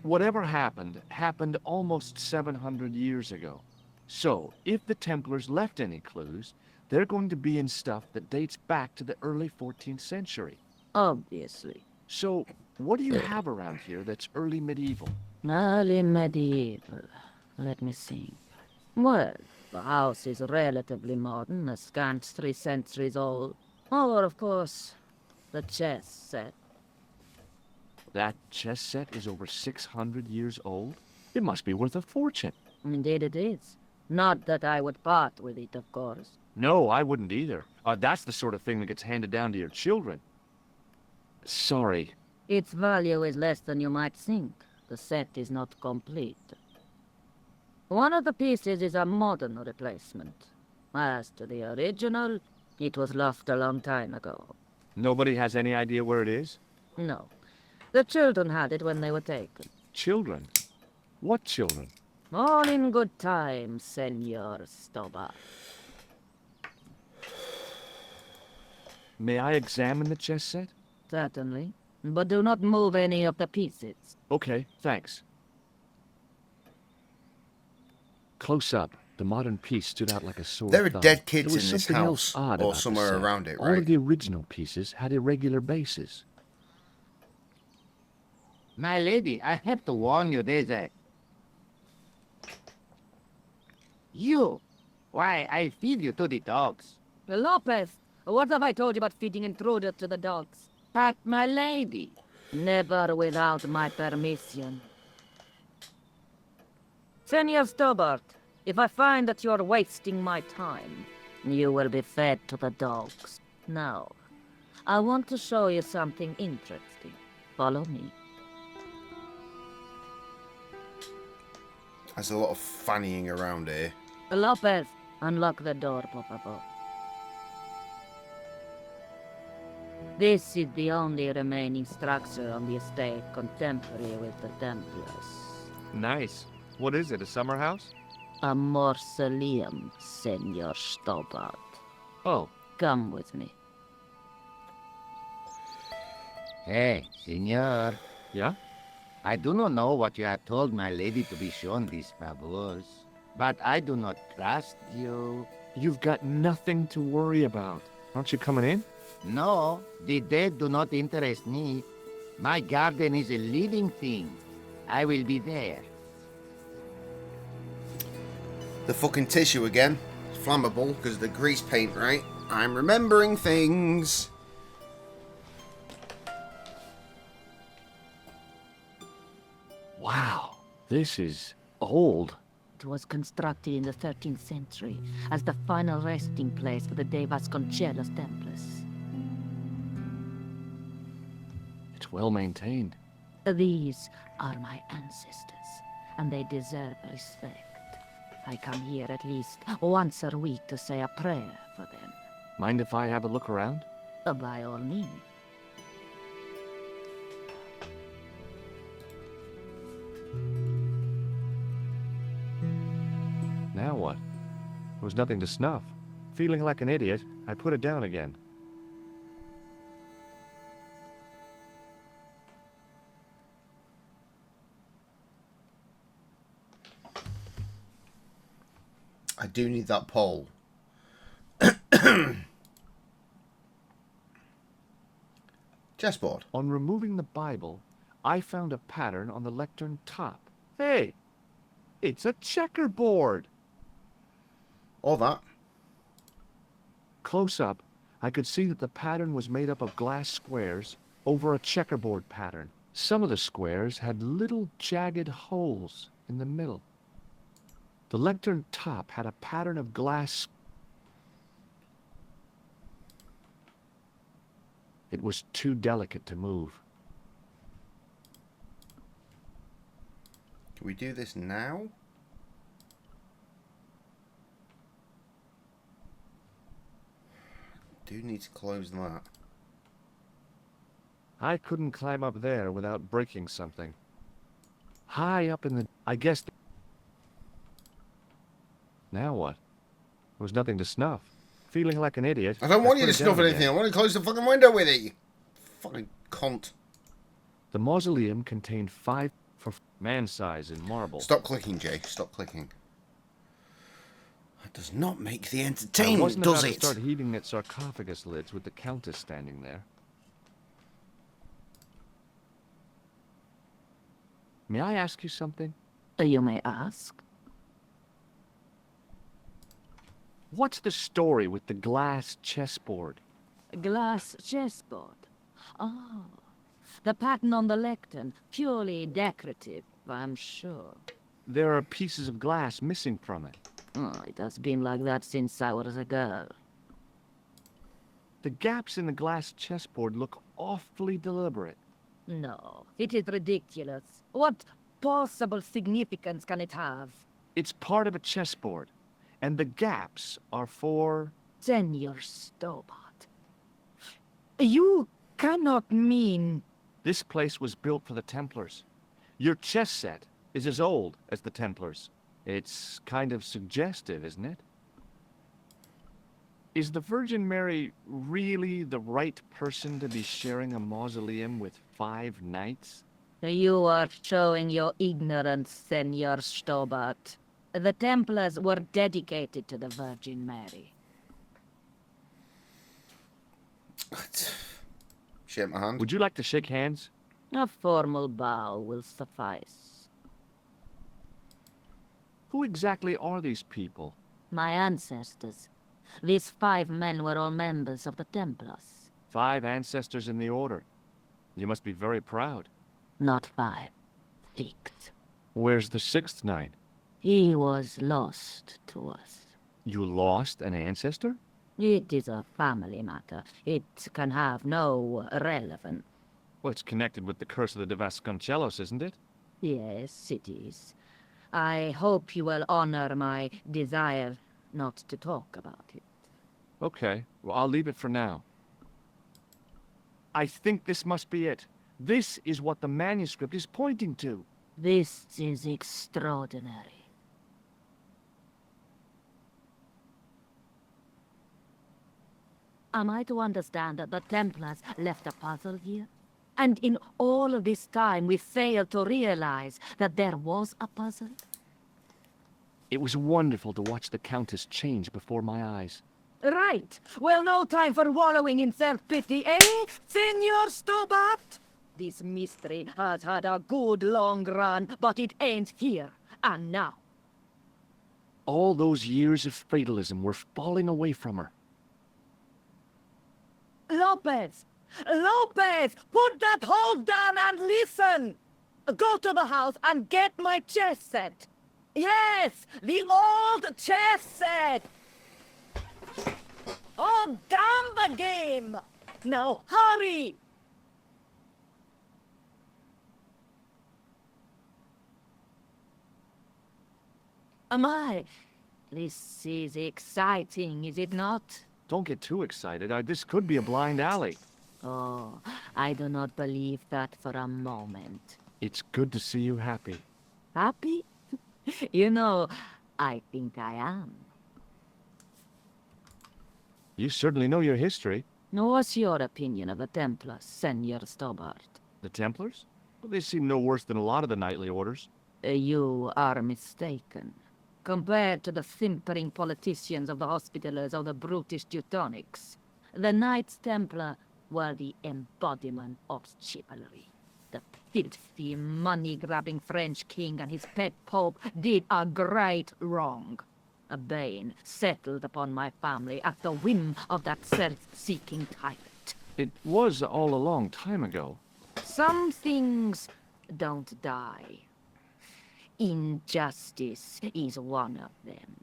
whatever happened, happened almost 700 years ago. So, if the Templars left any clues, they're going to be in stuff that dates back to the early 14th century. Obviously. So, what do you have around here that's early medieval? Early medieval. Let me think. Well, the house is relatively modern, a scant 3 centuries old. Or, of course, the chess set. That chess set is over 600 years old? It must be worth a fortune. Indeed it is. Not that I would part with it, of course. No, I wouldn't either. That's the sort of thing that gets handed down to your children. Sorry. Its value is less than you might think. The set is not complete. One of the pieces is a modern replacement. As to the original, it was lost a long time ago. Nobody has any idea where it is? No. The children had it when they were taken. Children? What children? All in good time, Senor Stobart. May I examine the chess set? Certainly. But do not move any of the pieces. Okay, thanks. Close up, the modern piece stood out like a sore There are thumb. dead kids There was in this something house, else odd or about the somewhere set. around it, All right? of the original pieces had irregular bases. My lady, I have to warn you, there's a... You! Why, I feed you to the dogs. Lopez, what have I told you about feeding intruders to the dogs? But, my lady... Never without my permission. Senor Stobart, if I find that you're wasting my time, you will be fed to the dogs. Now, I want to show you something interesting. Follow me. There's a lot of fannying around here. Lopez, unlock the door, por favor. This is the only remaining structure on the estate contemporary with the Templars. Nice. What is it, a summer house? A mausoleum, Senor Stobart. Oh, Come with me. Hey, senor. yeah? I do not know what you have told my lady to be shown these favors, but I do not trust you. You've got nothing to worry about. Aren't you coming in? No, the dead do not interest me. My garden is a living thing. I will be there. The fucking tissue again. It's flammable because of the grease paint, right? I'm remembering things. Wow, this is old. It was constructed in the 13th century as the final resting place for the De Vasconcelos Templars. It's well maintained. These are my ancestors, and they deserve respect. I come here at least once a week to say a prayer for them. Mind if I have a look around? By all means. Now what? There was nothing to snuff. Feeling like an idiot, I put it down again. I do need that pole. Chessboard. On removing the Bible, I found a pattern on the lectern top. Hey, it's a checkerboard. Or that. Close up, I could see that the pattern was made up of glass squares over a checkerboard pattern. Some of the squares had little jagged holes in the middle. The lectern top had a pattern of glass. It was too delicate to move. Can we do this now? Do need to close that. I couldn't climb up there without breaking something. High up in the... I guess... Now what? There was nothing to snuff. Feeling like an idiot. I don't want you put to it down snuff anything. again. I want to close the fucking window with it. You fucking cunt. The mausoleum contained 5 for man size in marble. Stop clicking, Jay. Stop clicking. That does not make the I entertainment, wasn't does about it? to start heaving at sarcophagus lids with the Countess standing there. May I ask you something? You may ask. What's the story with the glass chessboard? Glass chessboard. Oh, the pattern on the lectern, purely decorative, I'm sure. There are pieces of glass missing from it. Oh, it has been like that since I was a girl. The gaps in the glass chessboard look awfully deliberate. No, it is ridiculous. What possible significance can it have? It's part of a chessboard, and the gaps are for... Senor Stobart. You cannot mean... This place was built for the Templars. Your chess set is as old as the Templars. It's kind of suggestive, isn't it? Is the Virgin Mary really the right person to be sharing a mausoleum with 5 knights? You are showing your ignorance, Senor Stobart. The Templars were dedicated to the Virgin Mary. Shake my hand. Would you like to shake hands? A formal bow will suffice. Who exactly are these people? My ancestors. These 5 men were all members of the Templars. 5 ancestors in the Order. You must be very proud. Not 5. 6. Where's the 6th knight? He was lost to us. You lost an ancestor? It is a family matter. It can have no relevance. Well, it's connected with the curse of the De Vasconcelos, isn't it? Yes, it is. I hope you will honor my desire not to talk about it. Okay, well, I'll leave it for now. I think this must be it. This is what the manuscript is pointing to. This is extraordinary. Am I to understand that the Templars left a puzzle here? And in all of this time we failed to realize that there was a puzzle? It was wonderful to watch the Countess change before my eyes. Right. Well, no time for wallowing in self-pity, eh, Senor Stobart? This mystery has had a good long run, but it ends here and now. All those years of fatalism were falling away from her. Lopez! Lopez! Put that hold down and listen! Go to the house and get my chess set. Yes! The old chess set! Oh, damn the game! Now, hurry! My, this is exciting, is it not? Don't get too excited. This could be a blind alley. Oh, I do not believe that for a moment. It's good to see you happy. Happy? You know, I think I am. You certainly know your history. What's your opinion of the Templars, Senor Stobart? The Templars? Well, they seem no worse than a lot of the knightly orders. You are mistaken. Compared to the simpering politicians of the Hospitallers or the brutish Teutonics, the Knights Templar were the embodiment of chivalry. The filthy, money-grabbing French king and his pet pope did a great wrong. A bane settled upon my family at the whim of that self-seeking tyrant. It was all a long time ago. Some things don't die. Injustice is one of them.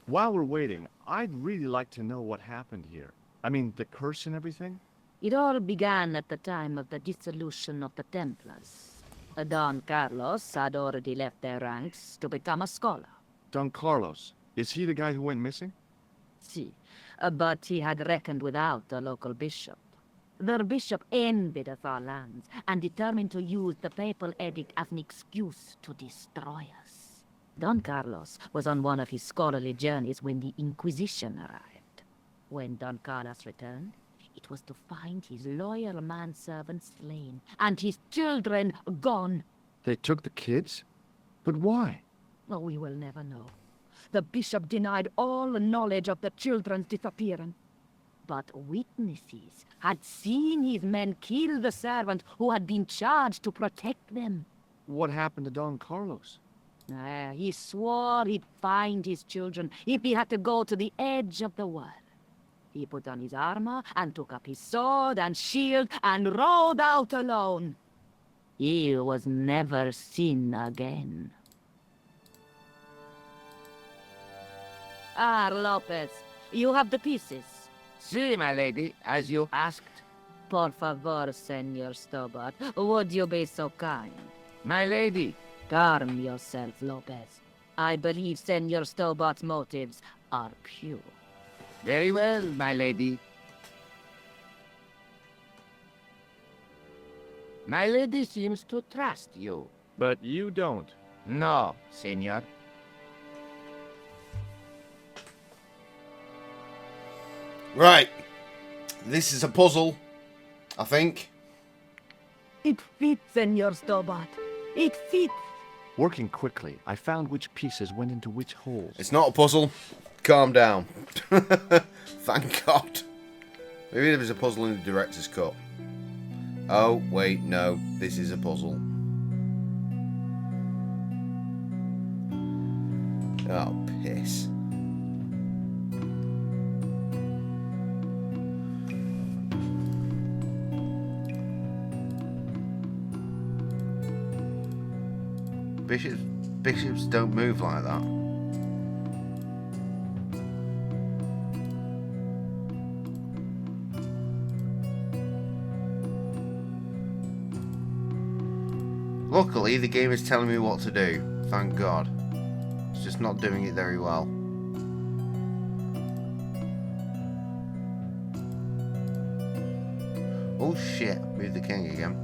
While we're waiting, I'd really like to know what happened here. I mean, the curse and everything? It all began at the time of the dissolution of the Templars. Don Carlos had already left their ranks to become a scholar. Don Carlos. Is he the guy who went missing? Si, but he had reckoned without the local bishop. Their bishop envied of our lands and determined to use the papal edict as an excuse to destroy us. Don Carlos was on one of his scholarly journeys when the Inquisition arrived. When Don Carlos returned, it was to find his loyal manservant slain and his children gone. They took the kids? But why? Oh, we will never know. The bishop denied all knowledge of the children's disappearance. But witnesses had seen his men kill the servant who had been charged to protect them. What happened to Don Carlos? He swore he'd find his children if he had to go to the edge of the world. He put on his armor and took up his sword and shield and rode out alone. He was never seen again. Ah, Lopez, you have the pieces. Si, my lady, as you asked. Por favor, Senor Stobart, would you be so kind? My lady. Calm yourself, Lopez. I believe Senor Stobart's motives are pure. Very well, my lady. My lady seems to trust you. But you don't. No, senor. Right. This is a puzzle, I think. It fits, Senor Stobart. It fits. Working quickly, I found which pieces went into which holes. It's not a puzzle. Calm down. Thank God. Maybe there was a puzzle in the director's cut. Oh, wait, no. This is a puzzle. Oh, piss. Bishops don't move like that. Luckily, the game is telling me what to do. Thank God. It's just not doing it very well. Oh shit, move the king again.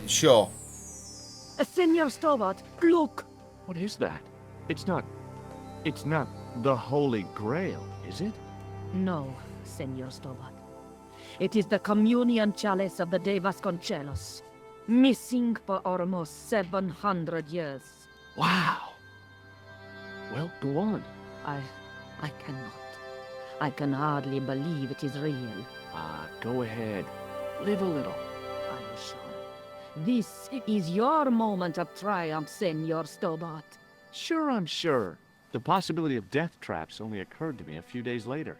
Sure. Senor Stobart, look. What is that? It's not the Holy Grail, is it? No, Senor Stobart. It is the communion chalice of the De Vasconcelos, missing for almost 700 years. Wow. Well, go on. I cannot. I can hardly believe it is real. Go ahead. Live a little. I'm sure. This is your moment of triumph, Senor Stobart. Sure, I'm sure. The possibility of death traps only occurred to me a few days later.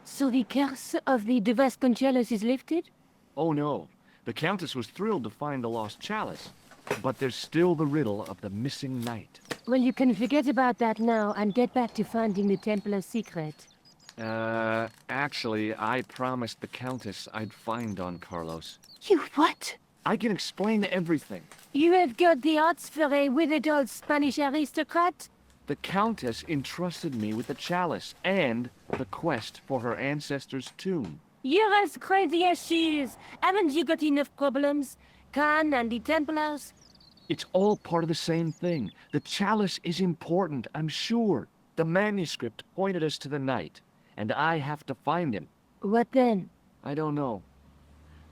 So the curse of the De Vasconcelos is lifted? Oh no. The Countess was thrilled to find the lost chalice. But there's still the riddle of the missing knight. Well, you can forget about that now and get back to finding the Templar's secret. Actually, I promised the Countess I'd find Don Carlos. You what? I can explain everything. You have got the odds for a withered old Spanish aristocrat? The Countess entrusted me with the chalice and the quest for her ancestor's tomb. You're as crazy as she is. Haven't you got enough problems? Khan and the Templars? It's all part of the same thing. The chalice is important, I'm sure. The manuscript pointed us to the knight, and I have to find him. What then? I don't know.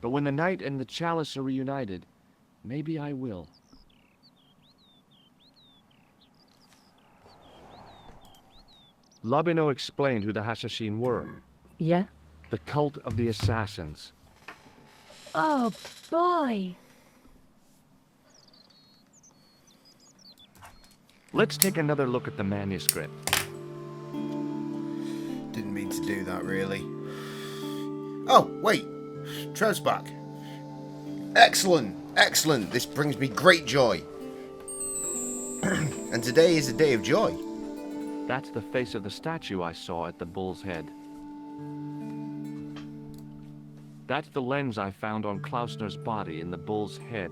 But when the knight and the chalice are reunited, maybe I will. Labino explained who the Hashashin were. Yeah? The cult of the assassins. Oh, boy. Let's take another look at the manuscript. Didn't mean to do that, really. Oh, wait. Trev's back. Excellent. Excellent. This brings me great joy. And today is a day of joy. That's the face of the statue I saw at the bull's head. That's the lens I found on Klausner's body in the bull's head.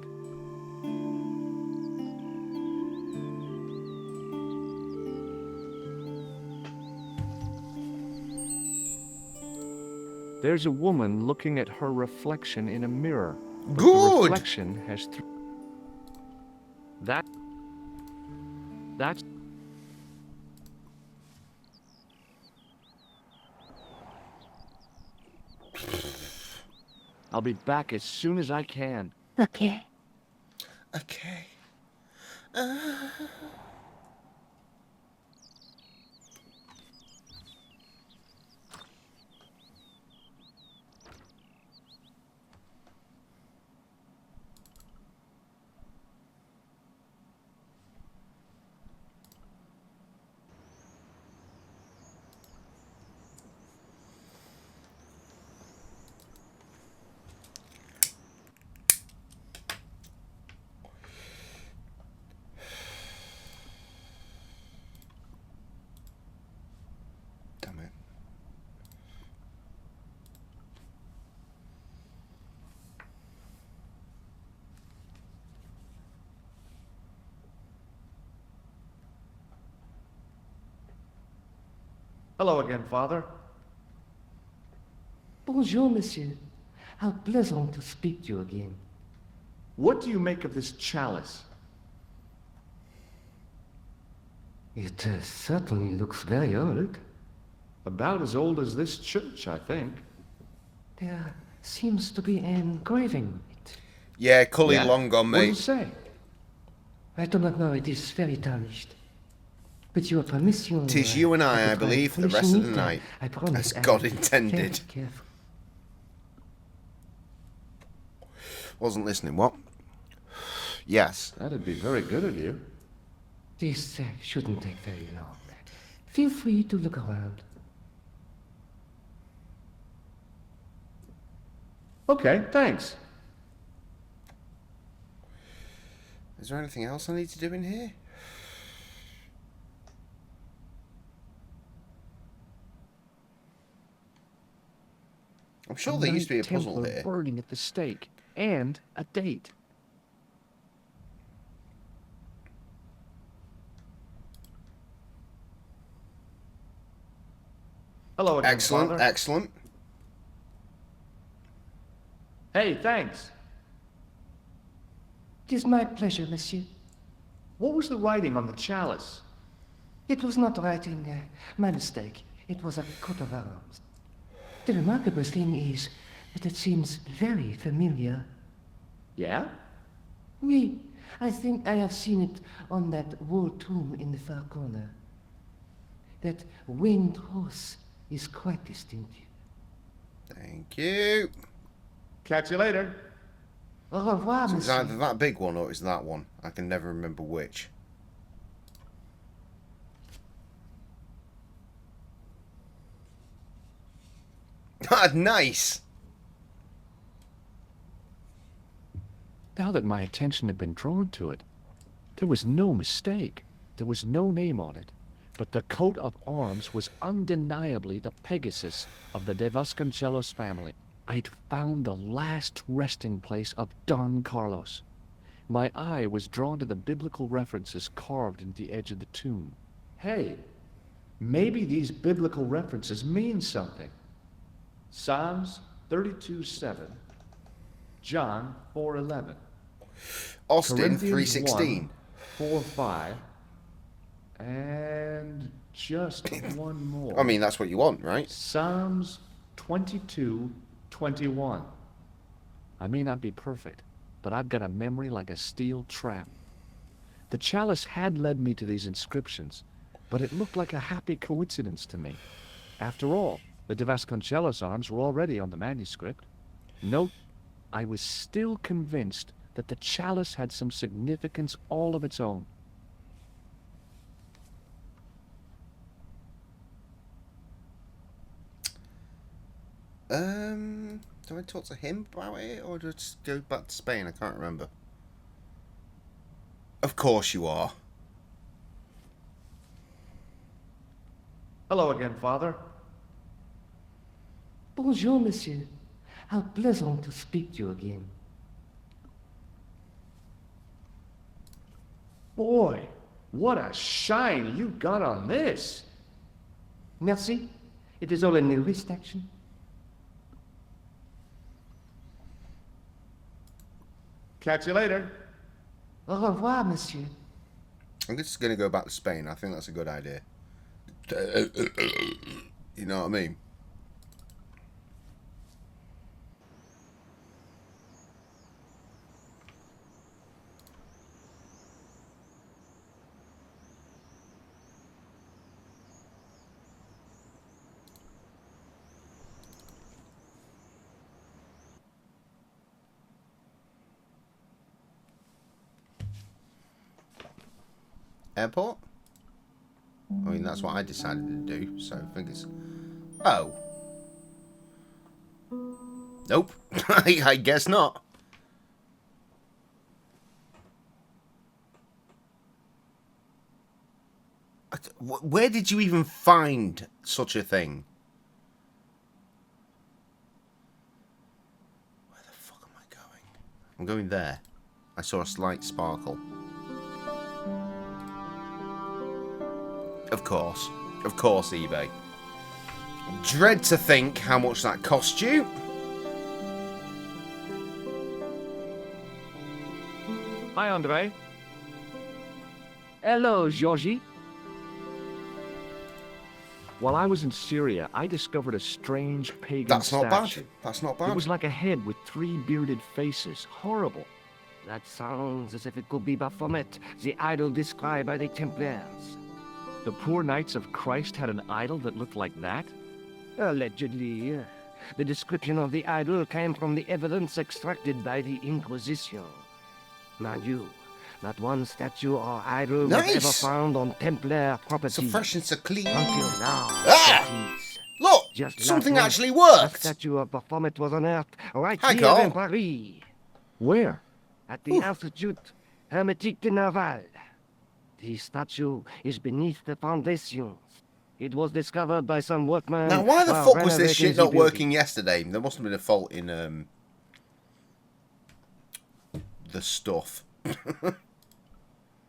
There's a woman looking at her reflection in a mirror. But Good! The reflection has That's... I'll be back as soon as I can. Okay. Okay. Hello again, Father. Bonjour, monsieur. How pleasant to speak to you again. What do you make of this chalice? It certainly looks very old. About as old as this church, I think. There seems to be an engraving on it. Yeah, Cully Yeah? long gone, What does it mate. say? I do not know, it is very tarnished. With your permission... 'Tis you and I will try believe, for the polishing rest of the it. night, I promise as I God will be intended. very careful. Wasn't listening, what? Yes. That'd be very good of you. This shouldn't take very long. Feel free to look around. Okay, thanks. Is there anything else I need to do in here? I'm sure there used to be a puzzle Templar here. burning at the stake, and a date. Hello again, Excellent, Father. excellent. Hey, thanks. It is my pleasure, monsieur. What was the writing on the chalice? It was not writing, my mistake. It was a coat of arms. The remarkable thing is that it seems very familiar. Yeah? Oui, I think I have seen it on that wall tomb in the far corner. That winged horse is quite distinctive. Thank you. Catch you later. Au revoir, So it's monsieur. either that big one or it's that one. I can never remember which. Ah, nice. Now that my attention had been drawn to it, there was no mistake. There was no name on it. But the coat of arms was undeniably the Pegasus of the De Vasconcelos family. I'd found the last resting place of Don Carlos. My eye was drawn to the biblical references carved into the edge of the tomb. Hey, maybe these biblical references mean something. Psalms 32:7, John 4:11, Austin Corinthians 3:16. 4:5, and just one more. I mean, that's what you want, right? Psalms 22:21. I may not be perfect, but I've got a memory like a steel trap. The chalice had led me to these inscriptions, but it looked like a happy coincidence to me. After all, the De Vasconcelos arms were already on the manuscript. Note, I was still convinced that the chalice had some significance all of its own. Do I talk to him about it or do I just go back to Spain? I can't remember. Of course you are. Hello again, Father. Bonjour, monsieur. How pleasant to speak to you again. Boy, what a shine you got on this. Merci. It is all in the wrist action. Catch you later. Au revoir, monsieur. I'm just going to go back to Spain. I think that's a good idea. You know what I mean? Airport? I mean, that's what I decided to do, so I think it's... Oh. Nope. I guess not. Where did you even find such a thing? Where the fuck am I going? I'm going there. I saw a slight sparkle. Of course, eBay. Dread to think how much that cost you. Hi, Andre. Hello, Georgie. While I was in Syria, I discovered a strange pagan That's not statue. bad. That's not bad. It was like a head with 3 bearded faces. Horrible. That sounds as if it could be Baphomet, the idol described by the Templars. The poor Knights of Christ had an idol that looked like that? Allegedly. The description of the idol came from the evidence extracted by the Inquisition. Mind you, not one statue or idol was ever Nice. found on Templar property. So fresh and so clean. Until now. Ah! that is. Look, Just something last actually month, worked. A statue of Baphomet was unearthed right Hi, here Carl. in Paris, Where? at the Institut Hermétique de Naval. The statue is beneath the foundations. It was discovered by some workmen. Now, why the while fuck was this renovating shit the not building. working yesterday? There must have been a fault in the stuff.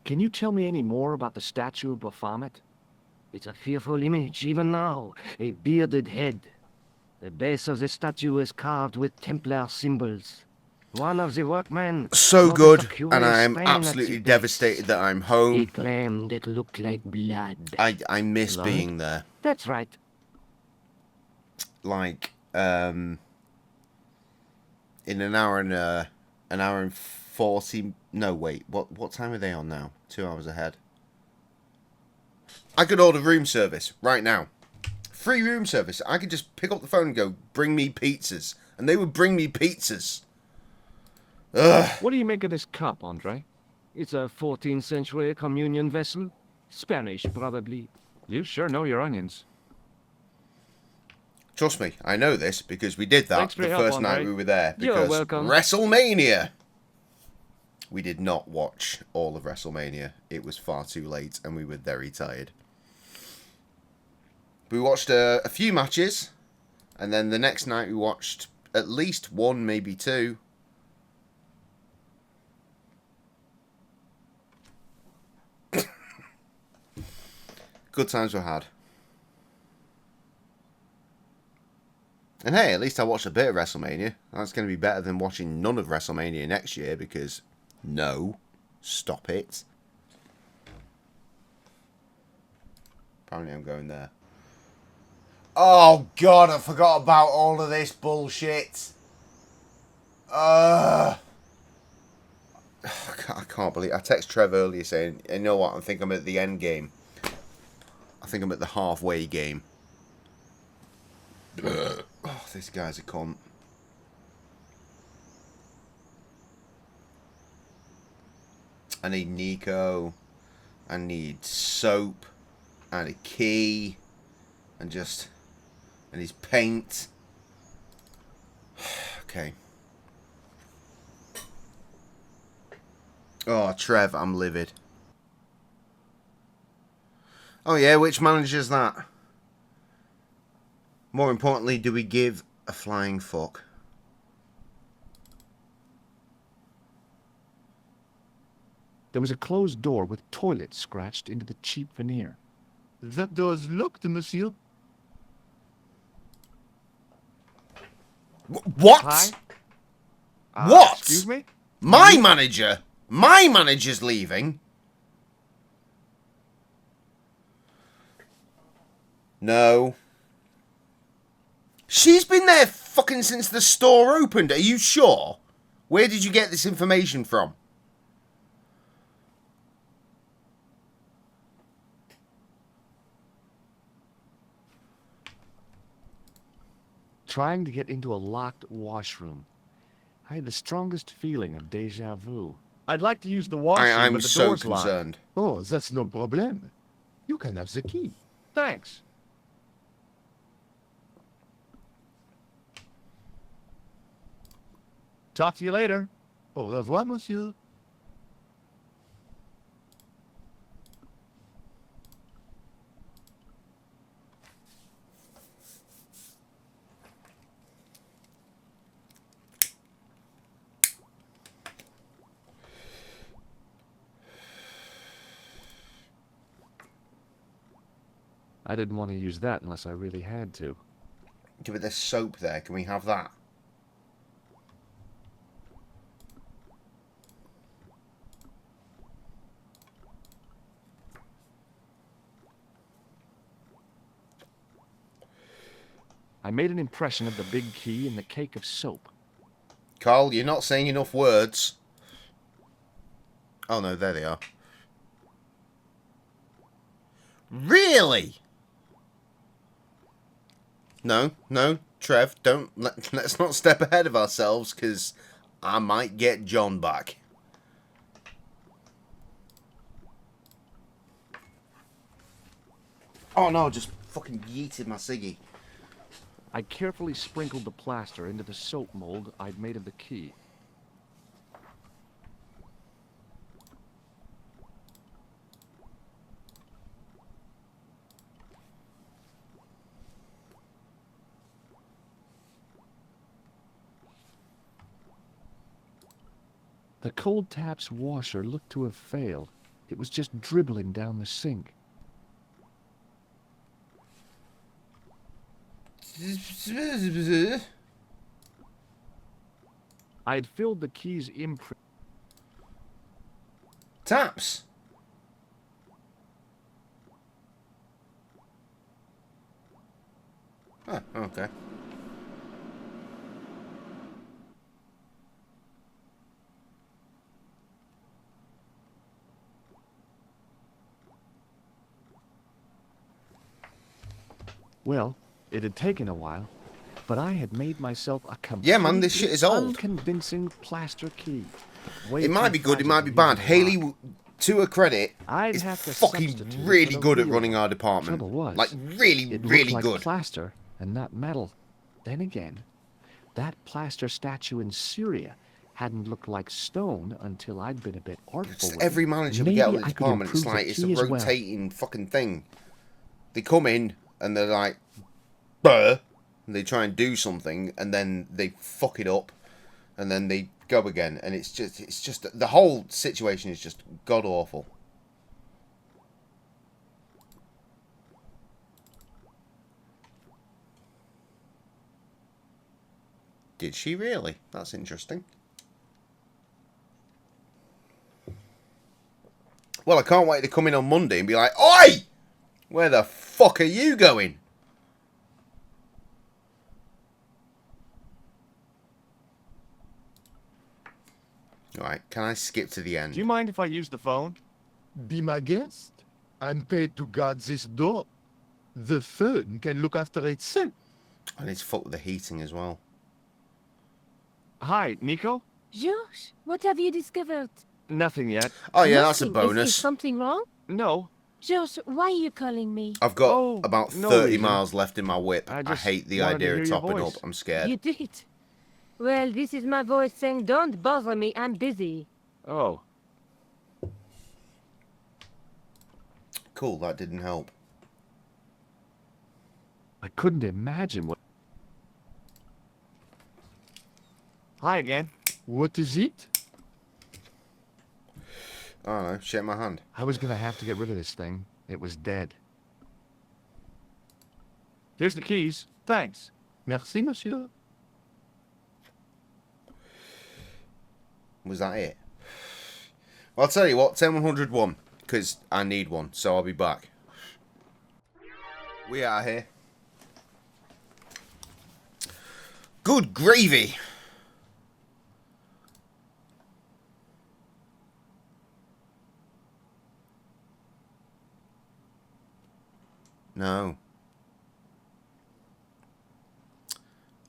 Can you tell me any more about the statue of Baphomet? It's a fearful image, even now. A bearded head. The base of the statue is carved with Templar symbols. One of the workmen... So noticed good, a curious and I am stain at absolutely the base. devastated that I'm He home. claimed it looked like blood. I miss Blood? being there. That's right. Like, in an hour and 40. No, wait. What time are they on now? 2 hours ahead. I could order room service right now. Free room service. I could just pick up the phone and go, bring me pizzas. And they would bring me pizzas. Ugh. What do you make of this cup, Andre? It's a 14th century communion vessel. Spanish, probably. You sure know your onions. Trust me, I know this because we did that Thanks for the your help, first night Andre. we were there. You're Because welcome. WrestleMania. We did not watch all of WrestleMania. It was far too late and we were very tired. We watched a few matches. And then the next night we watched at least one, maybe two. Good times were had. And hey, at least I watched a bit of WrestleMania. That's going to be better than watching none of WrestleMania next year because... No. Stop it. Apparently I'm going there. Oh god, I forgot about all of this bullshit. I can't believe... I texted Trev earlier saying, you know what, I think I'm at the end game. I think I'm at the halfway game. Oh, this guy's a cunt. I need Nico. I need soap. And a key. And just... And his paint. Okay. Oh, Trev, I'm livid. Oh yeah, which manager's that? More importantly, do we give a flying fuck? There was a closed door with toilet scratched into the cheap veneer. That door's locked, monsieur. What? Hi? What? Excuse me? My manager? My manager's leaving? No. She's been there fucking since the store opened. Are you sure? Where did you get this information from? Trying to get into a locked washroom. I had the strongest feeling of deja vu. I'd like to use the washroom, I'm but the so door's locked. concerned. Oh, that's no problem. You can have the key. Thanks. Talk to you later. Au revoir, monsieur. I didn't want to use that unless I really had to. But there's soap there. Can we have that? I made an impression of the big key in the cake of soap. Carl, you're not saying enough words. Oh no, there they are. Really? No, Trev, let's not step ahead of ourselves, because I might get John back. Oh no, just fucking yeeted my ciggy. I carefully sprinkled the plaster into the soap mold I'd made of the key. The cold tap's washer looked to have failed. It was just dribbling down the sink. I had filled the key's imprint. Taps. Oh, okay. Well, it had taken a while, but I had made myself a Yeah, man, this shit is old. Unconvincing plaster key. It might be good, it might be bad. Haley, to her credit, is fucking really good at running our department. Like, really, really like good. Plaster and not metal. Then again, that plaster statue in Syria hadn't looked like stone until I'd been a bit artful with Every it. manager we Maybe get on the I could department, it's improve the like, it's key a as well. rotating fucking thing. They come in, and they're like, "Buh," and they try and do something, and then they fuck it up, and then they go again, and it's just the whole situation is just god awful. Did she really? That's interesting. Well, I can't wait to come in on Monday and be like, "Oi! Where the fuck are you going?" Alright, can I skip to the end? Do you mind if I use the phone? Be my guest. I'm paid to guard this door. The phone can look after itself. I need to fuck with the heating as well. Hi, Nico? Josh, what have you discovered? Nothing yet. Oh yeah, that's a Nothing. bonus. Is something wrong? No. Josh, why are you calling me? I've got Oh, about no 30 reason. miles left in my whip. I I just hate the wanted to idea hear of your topping up. voice. I'm scared. You did. Well, this is my voice saying, don't bother me, I'm busy. Oh. Cool, that didn't help. I couldn't imagine what... Hi again. What is it? I don't know, shake my hand. I was gonna have to get rid of this thing. It was dead. Here's the keys. Thanks. Merci, monsieur. Was that it? Well, I'll tell you what, 10101, because I need one, so I'll be back. We are here. Good gravy! No.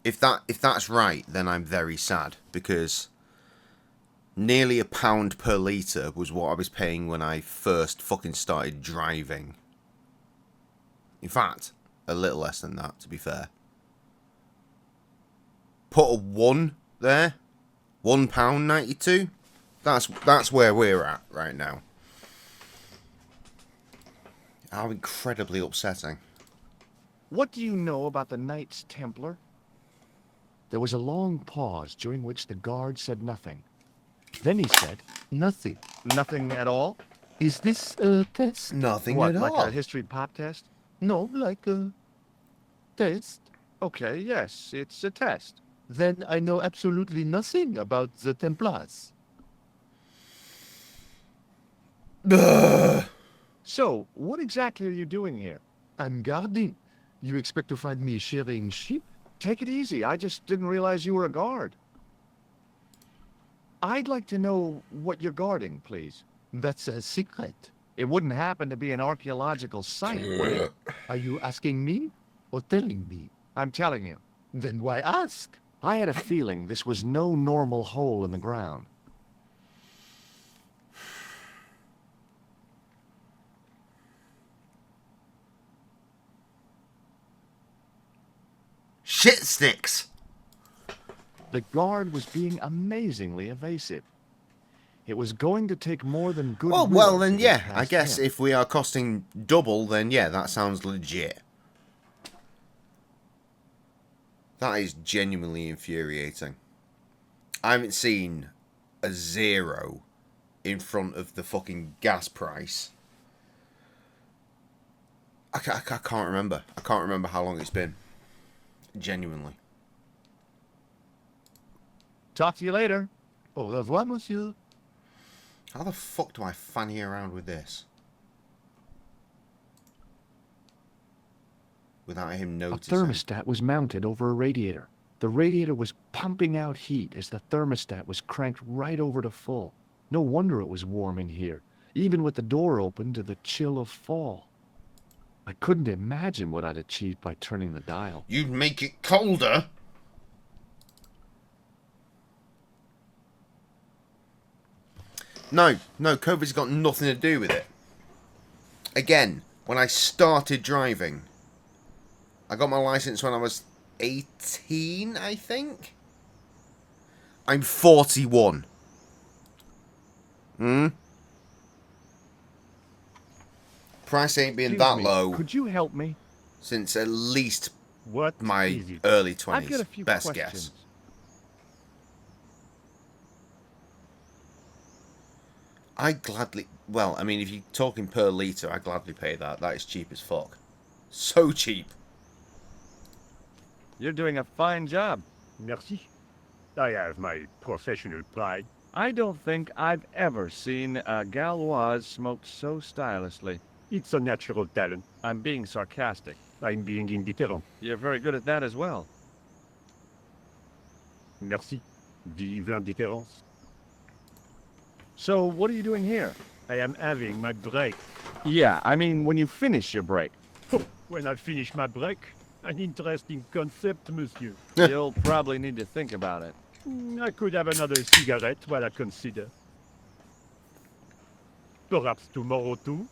If that's right, then I'm very sad, because nearly £1 per litre was what I was paying when I first fucking started driving. In fact, a little less than that, to be fair. Put a 1 there. £1.92. That's where we're at right now. How incredibly upsetting. What do you know about the Knights Templar? There was a long pause during which the guard said nothing. Then he said, Nothing. nothing at all? Is this a test? Nothing What, at like all. a history pop test? No, like a test. Okay, yes, it's a test. Then I know absolutely nothing about the Templars. So, what exactly are you doing here? I'm guarding. You expect to find me shearing sheep? Take it easy. I just didn't realize you were a guard. I'd like to know what you're guarding, please. That's a secret. It wouldn't happen to be an archaeological site, would it? Are you asking me or telling me? I'm telling you. Then why ask? I had a feeling this was no normal hole in the ground. Shit sticks! The guard was being amazingly evasive. It was going to take more than good. Oh, well then, yeah. I guess if we are costing double, then yeah, that sounds legit. That is genuinely infuriating. I haven't seen a 0 in front of the fucking gas price. I can't remember. I can't remember how long it's been. Genuinely. Talk to you later. Au revoir, monsieur. How the fuck do I fanny around with this? Without him A noticing. thermostat was mounted over a radiator. The radiator was pumping out heat as the thermostat was cranked right over to full. No wonder it was warm in here, even with the door open to the chill of fall. I couldn't imagine what I'd achieved by turning the dial. You'd make it colder? No, COVID's got nothing to do with it. Again, when I started driving, I got my license when I was 18, I think? I'm 41. Price ain't been that low Could you help me? since at least What my is it? early I've got 20s. a few Best questions. guess. I gladly... Well, I mean, if you're talking per litre, I gladly pay that. That is cheap as fuck. So cheap. You're doing a fine job. Merci. I have my professional pride. I don't think I've ever seen a Gauloise smoked so stylishly. It's a natural talent. I'm being sarcastic. I'm being indifferent. You're very good at that as well. Merci. Vive l'indifférence. So, what are you doing here? I am having my break. Yeah, I mean, when you finish your break. When I finish my break, an interesting concept, monsieur. You'll probably need to think about it. I could have another cigarette while I consider. Perhaps tomorrow too.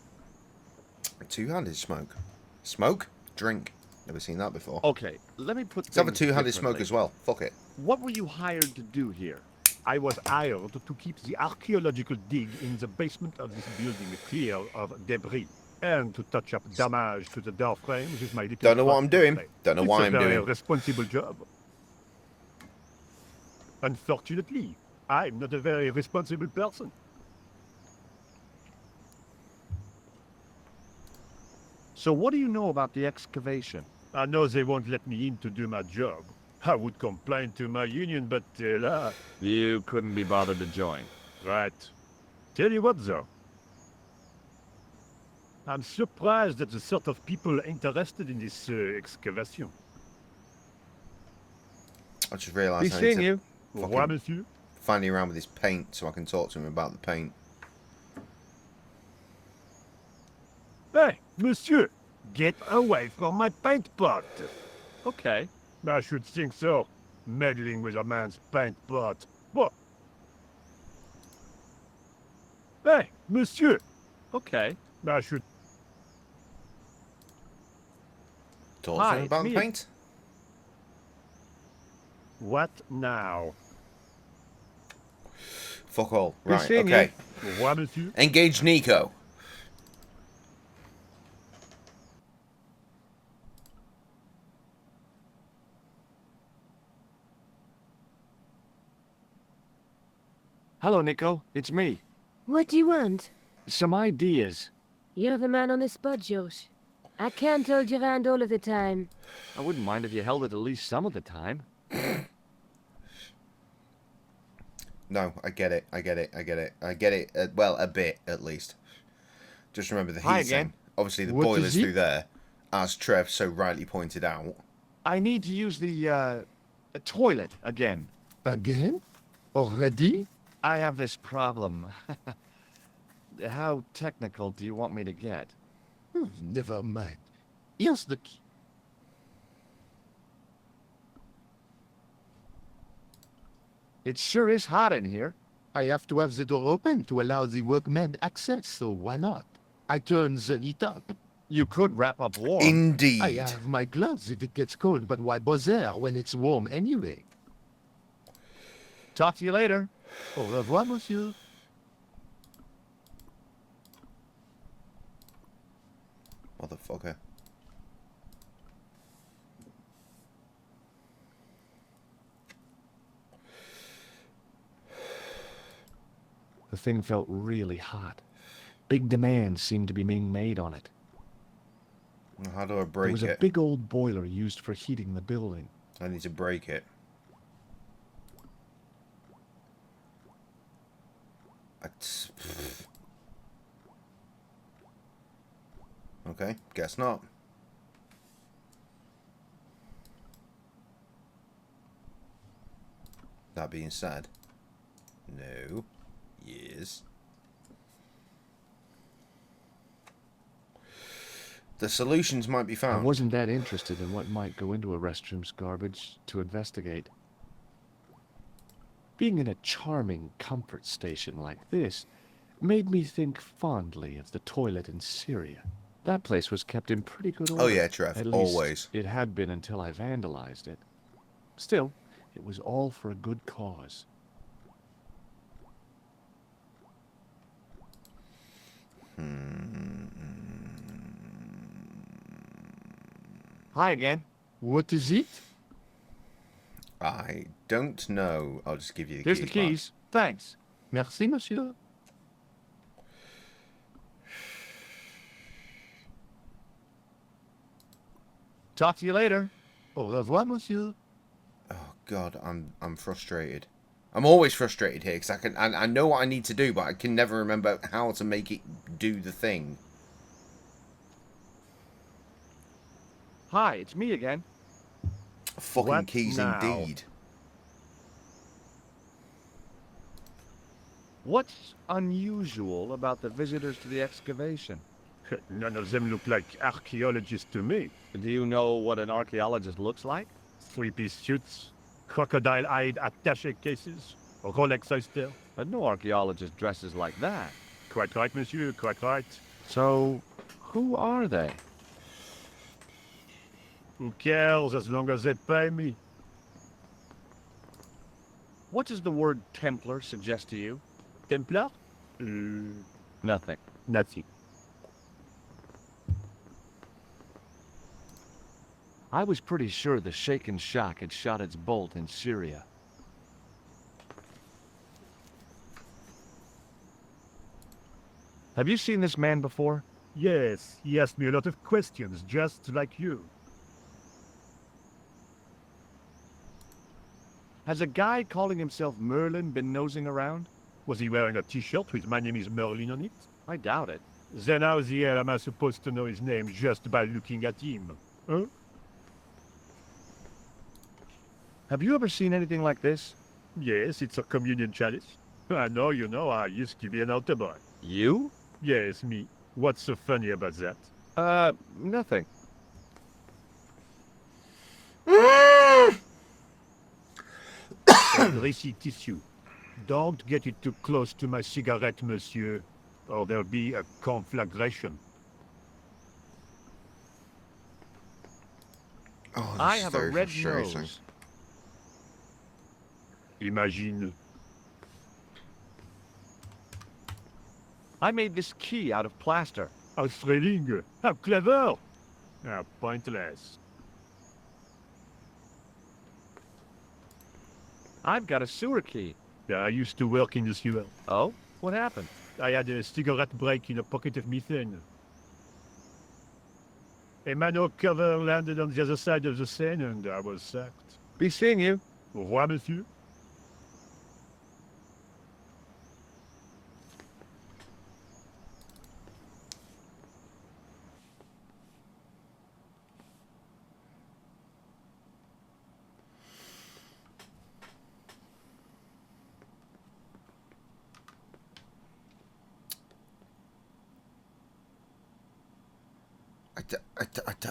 Two-handed smoke. Smoke? Drink. Never seen that before. Okay, let me put Let's have a things two-handed smoke differently. as well. Fuck it. What were you hired to do here? I was hired to keep the archaeological dig in the basement of this building clear of debris, and to touch up damage to the door frames with my little... Don't know what I'm doing. plate. Don't know why I'm It's a very doing. responsible job. Unfortunately, I'm not a very responsible person. So what do you know about the excavation? I know they won't let me in to do my job. I would complain to my union, but You couldn't be bothered to join. right. Tell you what, though. I'm surprised at the sort of people interested in this excavation. I just Be realised I need seeing to you. Au fucking revoir, monsieur. fanny around with his paint so I can talk to him about the paint. Hey, monsieur, get away from my paint pot. Okay. I should think so. Meddling with a man's paint pot. What? Hey, monsieur, Okay. I should... Talk Hi, to him about the me- paint? What now? Fuck all. Be Right, seeing okay. Au revoir, monsieur. Engage Nico. Hello, Nico. It's me. What do you want? Some ideas. You're the man on the spot, Josh. I can't hold your hand all of the time. I wouldn't mind if you held it at least some of the time. No, I get it. I get it. I get it. I get it. Well, a bit at least. Just remember the Hi heating. again. Obviously, the What boiler's is it? through there, as Trev so rightly pointed out. I need to use the toilet again. Again? Already? I have this problem. How technical do you want me to get? Never mind. Here's the key. It sure is hot in here. I have to have the door open to allow the workmen access, so why not? I turn the heat up. You could wrap up warm. Indeed. I have my gloves if it gets cold, but why bother when it's warm anyway? Talk to you later. Au revoir, monsieur. Motherfucker. The thing felt really hot. Big demands seemed to be being made on it. How do I There break was a it? big old boiler used for heating the building. I need to break it. Okay, guess not. That being said, no, yes. The solutions might be I found. wasn't that interested in what might go into a restroom's garbage to investigate. Being in a charming comfort station like this made me think fondly of the toilet in Syria. That place was kept in pretty good order. Oh yeah, Trev, At least always. it had been until I vandalized it. Still, it was all for a good cause. Hi again. What is it? I don't know. I'll just give you the Here's keys. the keys. Thanks. Merci, monsieur. Talk to you later. Au revoir, monsieur. Oh God, I'm frustrated. I'm always frustrated here because I know what I need to do, but I can never remember how to make it do the thing. Hi, it's me again. Fucking What keys now? indeed. What's unusual about the visitors to the excavation? None of them look like archaeologists to me. Do you know what an archaeologist looks like? Three-piece suits, crocodile-eyed attaché cases, Rolex oyster. But no archaeologist dresses like that. Quite right, monsieur, quite right. So, who are they? Who cares as long as they pay me? What does the word Templar suggest to you? Templar? Nothing. Nothing. I was pretty sure the shaken shock had shot its bolt in Syria. Have you seen this man before? Yes, he asked me a lot of questions, just like you. Has a guy calling himself Merlin been nosing around? Was he wearing a t-shirt with "My name is Merlin" on it? I doubt it. Then how the hell am I supposed to know his name just by looking at him? Huh? Have you ever seen anything like this? Yes, it's a communion chalice. I know, you know, I used to be an altar boy. You? Yes, me. What's so funny about that? Nothing. Greasy tissue. Don't get it too close to my cigarette, monsieur, or there'll be a conflagration. Oh, this I is have a very red frustrating. nose. Imagine. I made this key out of plaster. How thrilling! How clever! How pointless. I've got a sewer key. I used to work in the sewer. Oh? What happened? I had a cigarette break in a pocket of methane. A manor cover landed on the other side of the Seine and I was sacked. Be seeing you. Au revoir, monsieur.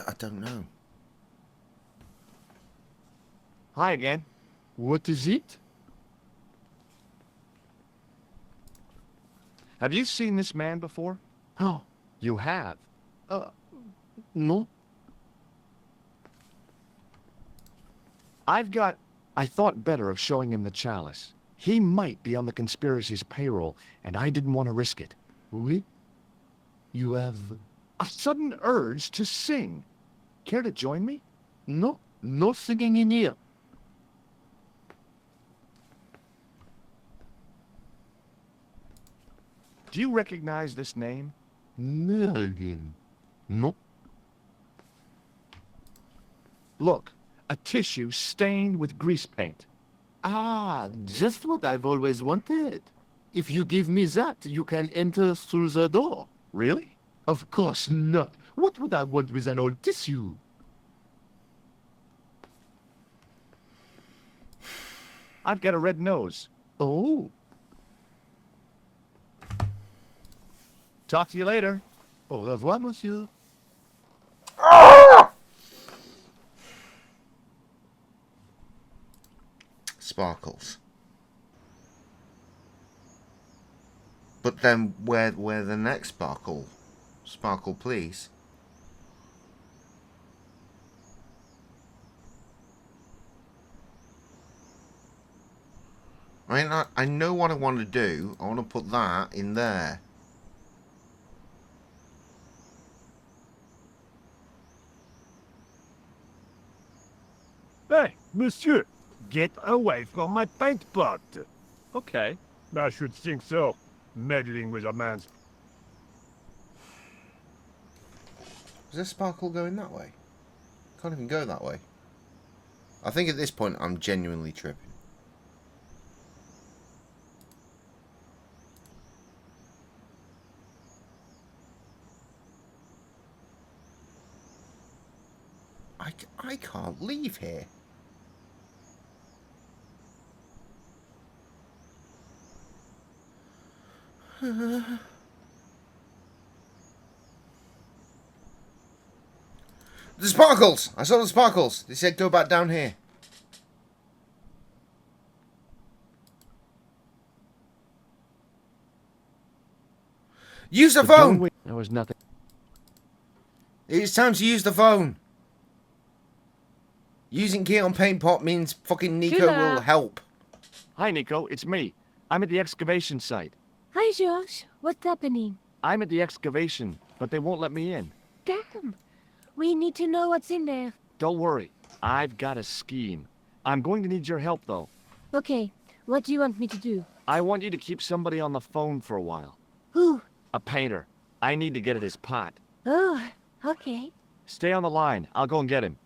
I don't know. Hi again. What is it? Have you seen this man before? Oh, You have. no. I thought better of showing him the chalice. He might be on the conspiracy's payroll, and I didn't want to risk it. Oui? You have... A sudden urge to sing. Care to join me? No, no singing in here. Do you recognize this name? Merlin. No. Look, a tissue stained with grease paint. Ah, just what I've always wanted. If you give me that, you can enter through the door. Really? Of course not. What would I want with an old tissue? I've got a red nose. Oh. Talk to you later. Au revoir, monsieur. Sparkles. But then where the next sparkle? Sparkle, please. I mean, I know what I want to do. I want to put that in there. Hey, monsieur, get away from my paint pot. Okay. I should think so. Meddling with a man's... Is there sparkle going that way? Can't even go that way. I think at this point I'm genuinely tripping. I can't leave here. The sparkles! I saw the sparkles. They said go back down here. Use the phone! There was nothing. It's time to use the phone. Using key on paint pot means fucking Nico will help. Hi, Nico. It's me. I'm at the excavation site. Hi, Josh. What's happening? I'm at the excavation, but they won't let me in. Damn. We need to know what's in there. Don't worry. I've got a scheme. I'm going to need your help, though. Okay. What do you want me to do? I want you to keep somebody on the phone for a while. Who? A painter. I need to get at his pot. Oh, okay. Stay on the line. I'll go and get him.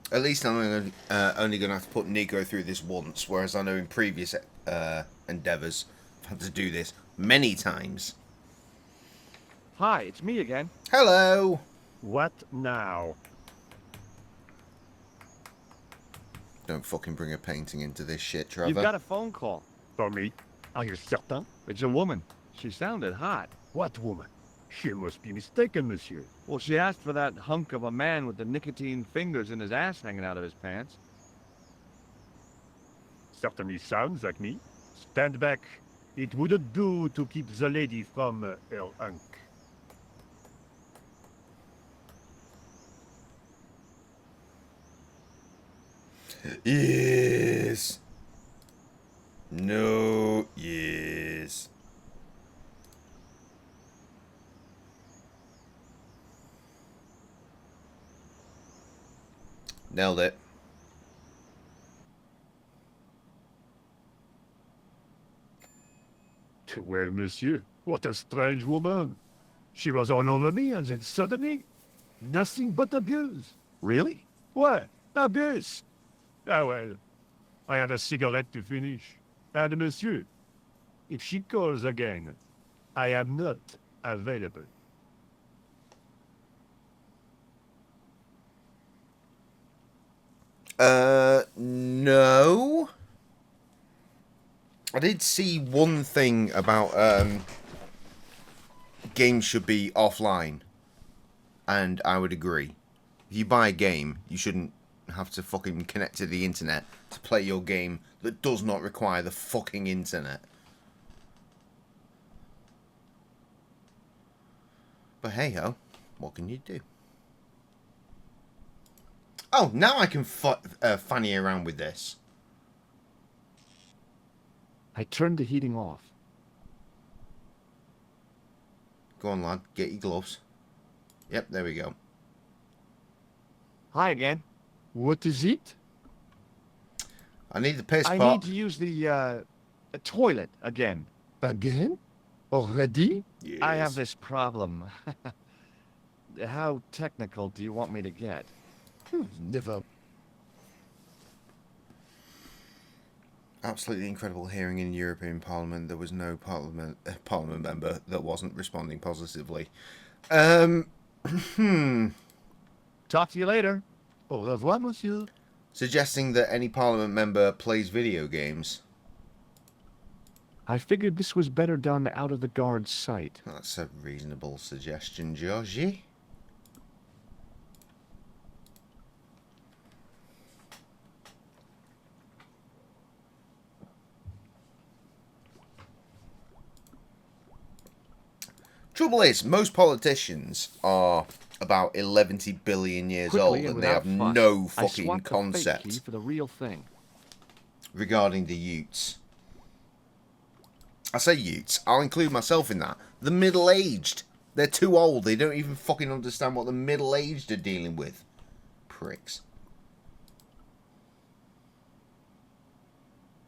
At least I'm only going to have to put Nico through this once, whereas I know in previous endeavours I've had to do this many times. Hi, it's me again. Hello! What now? Don't fucking bring a painting into this shit, Trevor. You've got a phone call. For me? Are you certain? It's a woman. She sounded hot. What woman? She must be mistaken, monsieur. Well, she asked for that hunk of a man with the nicotine fingers and his ass hanging out of his pants. Certainly sounds like me. Stand back. It wouldn't do to keep the lady from her hunk. Yes. No. Yes. Nailed it. Well, monsieur, what a strange woman. She was all over me, and then suddenly, nothing but abuse. Really? What? Abuse? Ah, well, I had a cigarette to finish. And monsieur, if she calls again, I am not available. No. I did see one thing about games should be offline, and I would agree. If you buy a game, you shouldn't have to fucking connect to the internet to play your game that does not require the fucking internet. But hey ho, what can you do? Oh, now I can fanny around with this. I turned the heating off. Go on, lad. Get your gloves. Yep, there we go. Hi again. What is it? I need the piss pot. I need to use the toilet again. Again? Already? Yes. I have this problem. How technical do you want me to get? Never. Absolutely incredible hearing in European Parliament. There was no Parliament member that wasn't responding positively. Talk to you later. Au revoir, monsieur. Suggesting that any Parliament member plays video games. I figured this was better done out of the guard's sight. That's a reasonable suggestion, Georgie. Trouble is, most politicians are about 11 billion years old, and they have no fucking concept for the real thing regarding the Utes. I say Utes, I'll include myself in that. The middle-aged. They're too old, they don't even fucking understand what the middle-aged are dealing with. Pricks.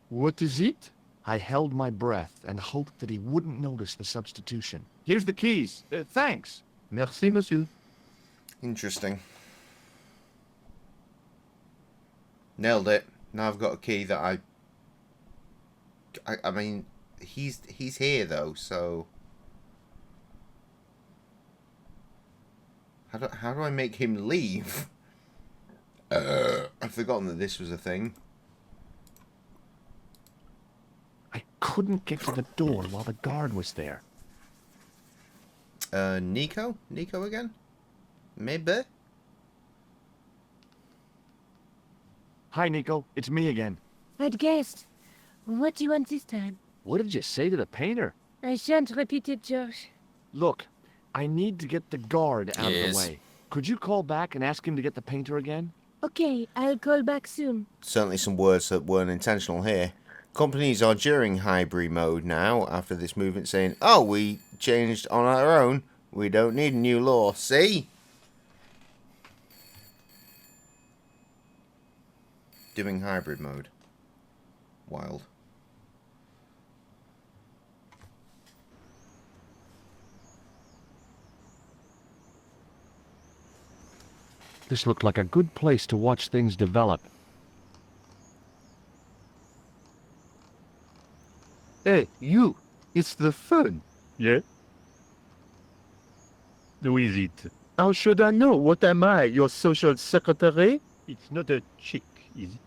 What is it? I held my breath and hoped that he wouldn't notice the substitution. Here's the keys. Thanks. Merci, monsieur. Interesting. Nailed it. Now I've got a key that I mean, he's here though, so how do I make him leave? I've forgotten that this was a thing. I couldn't get to the door while the guard was there. Nico? Nico again? Maybe? Hi, Nico. It's me again. I'd guessed. What do you want this time? What did you say to the painter? I shan't repeat it, Josh. Look, I need to get the guard out of Yes. the way. Could you call back and ask him to get the painter again? Okay, I'll call back soon. Certainly some words that weren't intentional here. Companies are during hybrid mode now after this movement saying, oh, we changed on our own. We don't need a new law. See? Doing hybrid mode. Wild. This looked like a good place to watch things develop. Hey, you. It's the fun. Yeah? Who is it? How should I know? What am I, your social secretary? It's not a chick, is it?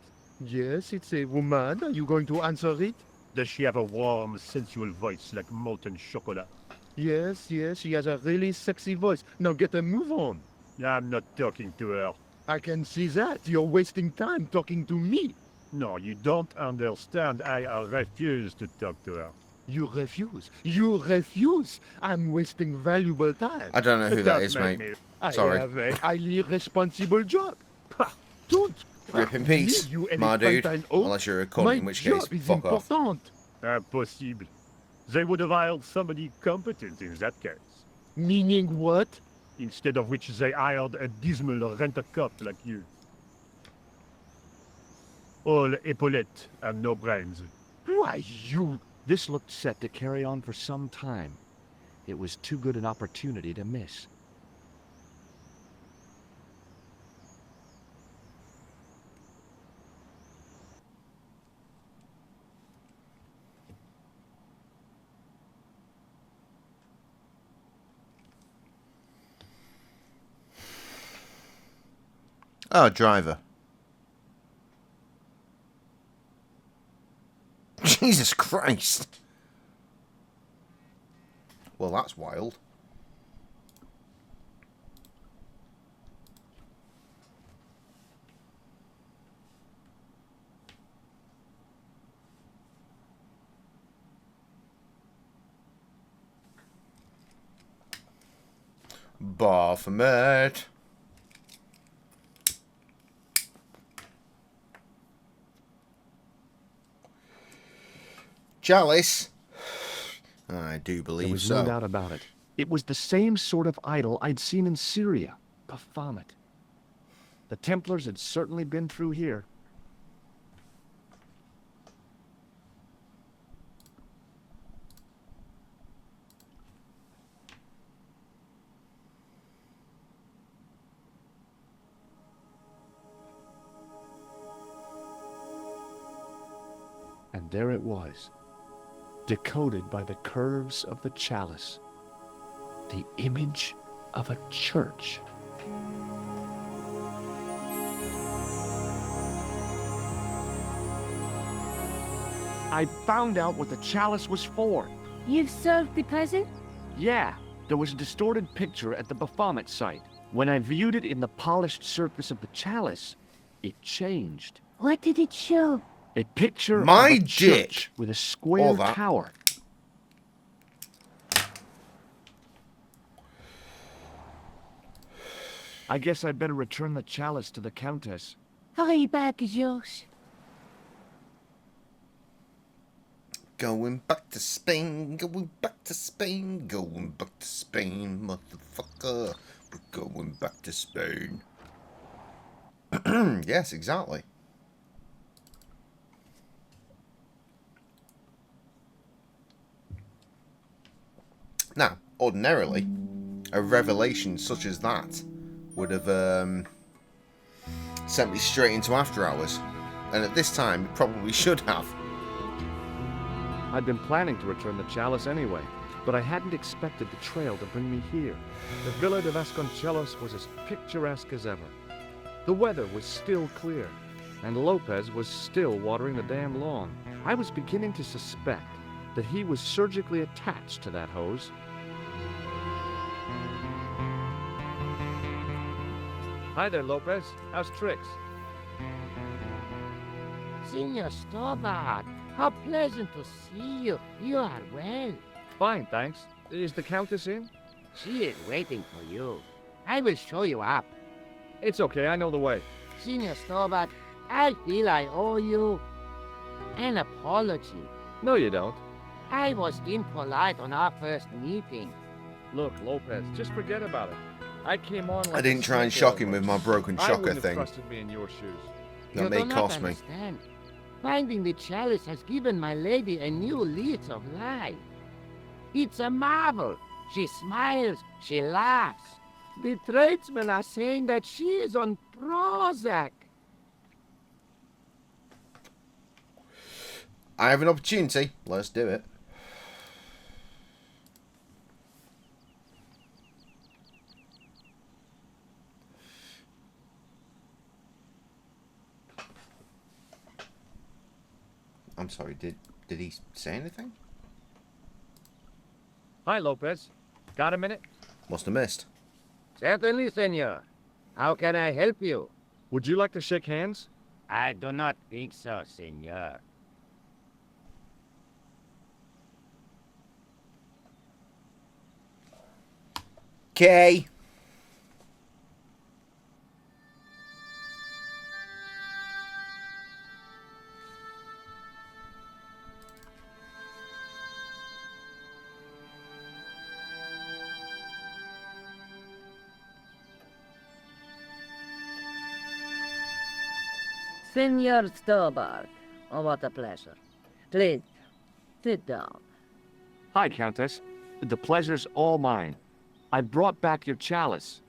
Yes, it's a woman. Are you going to answer it? Does she have a warm, sensual voice like molten chocolate? Yes, yes, she has a really sexy voice. Now get a move on. I'm not talking to her. I can see that. You're wasting time talking to me. No, you don't understand. I refuse to talk to her. You refuse. You refuse. I'm wasting valuable time. I don't know who that Don't is, make mate. me- Sorry. I have a highly responsible job. Ha, don't. Rip in peace, You my dude. elephantine oaf. Unless you're a cunt, My in which job case, is fuck off. important. Impossible. They would have hired somebody competent in that case. Meaning what? Instead of which they hired a dismal rent-a-cop like you. All epaulette and no brains. Why, you... This looked set to carry on for some time. It was too good an opportunity to miss. Oh, driver. Jesus Christ. Well, that's wild. Baphomet. Chalice? I do believe There was so. no doubt about it. It was the same sort of idol I'd seen in Syria. Baphomet. The Templars had certainly been through here. And there it was, decoded by the curves of the chalice. The image of a church. I found out what the chalice was for. You've solved the puzzle? Yeah, there was a distorted picture at the Baphomet site. When I viewed it in the polished surface of the chalice, it changed. What did it show? A picture My of a dick. church with a square All that. tower. I guess I'd better return the chalice to the Countess. Hurry back, George. Going back to Spain, going back to Spain, going back to Spain, motherfucker. We're going back to Spain. Yes, exactly. Now, ordinarily, a revelation such as that would have sent me straight into After Hours. And at this time, it probably should have. I'd been planning to return the chalice anyway, but I hadn't expected the trail to bring me here. The Villa de Vasconcelos was as picturesque as ever. The weather was still clear, and Lopez was still watering the damn lawn. I was beginning to suspect that he was surgically attached to that hose. Hi there, Lopez. How's tricks? Senor Stobart, how pleasant to see you. You are well. Fine, thanks. Is the Countess in? She is waiting for you. I will show you up. It's okay, I know the way. Senor Stobart, I feel I owe you an apology. No, you don't. I was impolite on our first meeting. Look, Lopez, just forget about it. I came on like I didn't try and shock him with my broken I shocker wouldn't have thing. trusted me in your shoes. That You may do not cost me. understand. Finding the chalice has given my lady a new lease of life. It's a marvel. She smiles, she laughs. The tradesmen are saying that she is on Prozac. I have an opportunity. Let's do it. I'm sorry, did he say anything? Hi, Lopez. Got a minute? Must have missed. Certainly, senor. How can I help you? Would you like to shake hands? I do not think so, senor. Okay. Senor Stobart. Oh, what a pleasure. Please, Sit down. Hi, Countess. The pleasure's all mine. I brought back your chalice.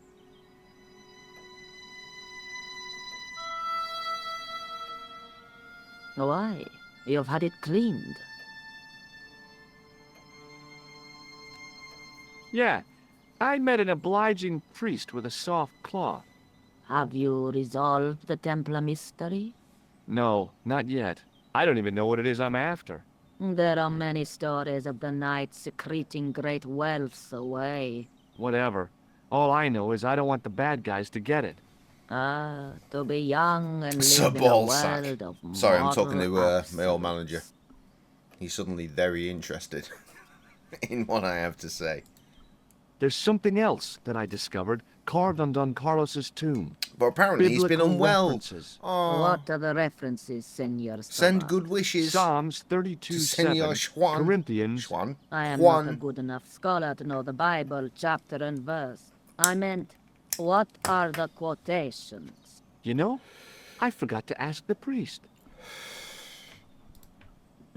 Why? You've had it cleaned. Yeah, I met an obliging priest with a soft cloth. Have you resolved the Templar mystery? No, not yet. I don't even know what it is I'm after. There are many stories of the knights secreting great wealths away. Whatever. All I know is I don't want the bad guys to get it. Ah, to be young and It's a live in a ball sack. world of Sorry, I'm talking to moral my old manager. He's suddenly very interested in what I have to say. There's something else that I discovered carved on Don Carlos's tomb. But apparently he's been Biblical unwell. references. Oh, What are the references, Senor send Sava? good wishes Psalms to 32:7, Senor Schwan. Corinthians. Schwan. I am Juan. not a good enough scholar to know the Bible chapter and verse. I meant, what are the quotations? You know, I forgot to ask the priest.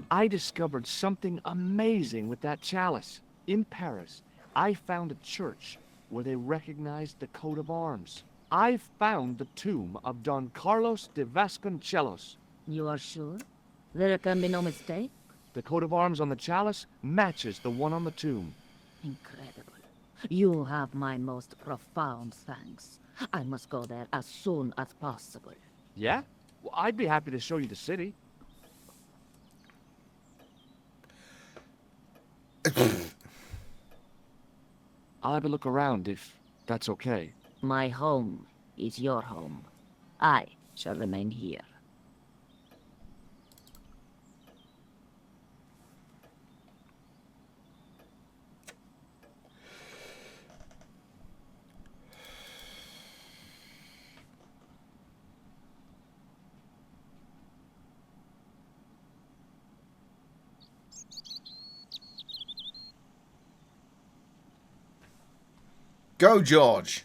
I discovered something amazing with that chalice. In Paris, I found a church where they recognized the coat of arms. I found the tomb of Don Carlos de Vasconcelos. You are sure? There can be no mistake? The coat of arms on the chalice matches the one on the tomb. Incredible. You have my most profound thanks. I must go there as soon as possible. Yeah? Well, I'd be happy to show you the city. I'll have a look around if that's okay. My home is your home. I shall remain here. Go, George.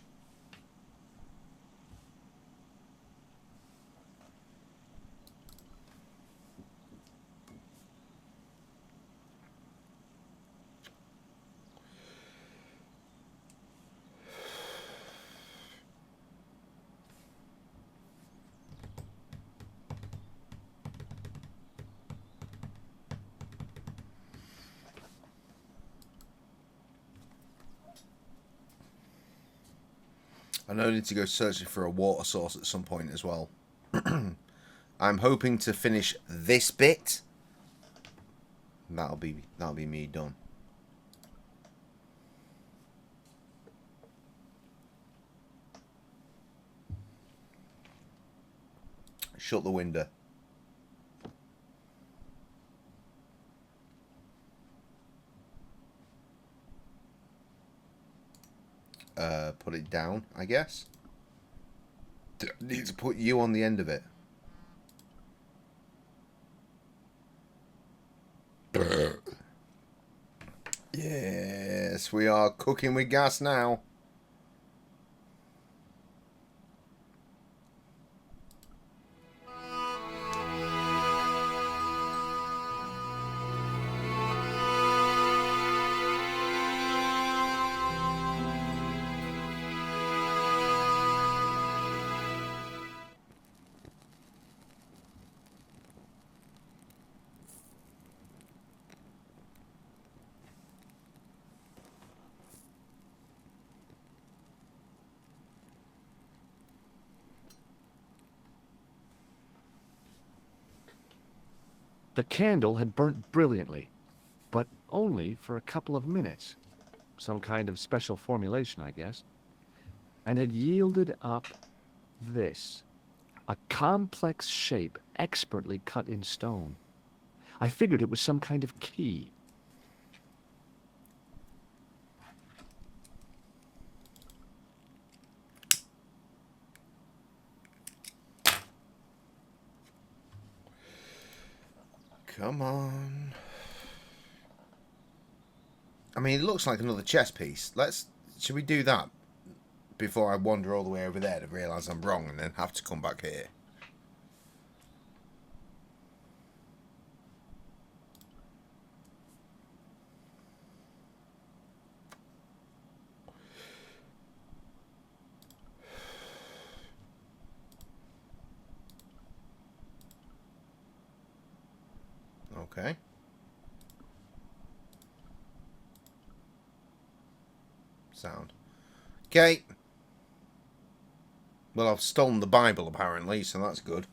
I know I need to go searching for a water source at some point as well. I'm hoping to finish this bit. And that'll be me done. Shut the window. Put it down, I guess. Need to put you on the end of it. Yes, we are cooking with gas now. The candle had burnt brilliantly, but only for a couple of minutes. Some kind of special formulation, I guess. And had yielded up this. A complex shape expertly cut in stone. I figured it was some kind of key. Come on. I mean, it looks like another chess piece. Should we do that before I wander all the way over there to realise I'm wrong and then have to come back here? Okay. Sound. Okay. Well, I've stolen the Bible, apparently, so that's good.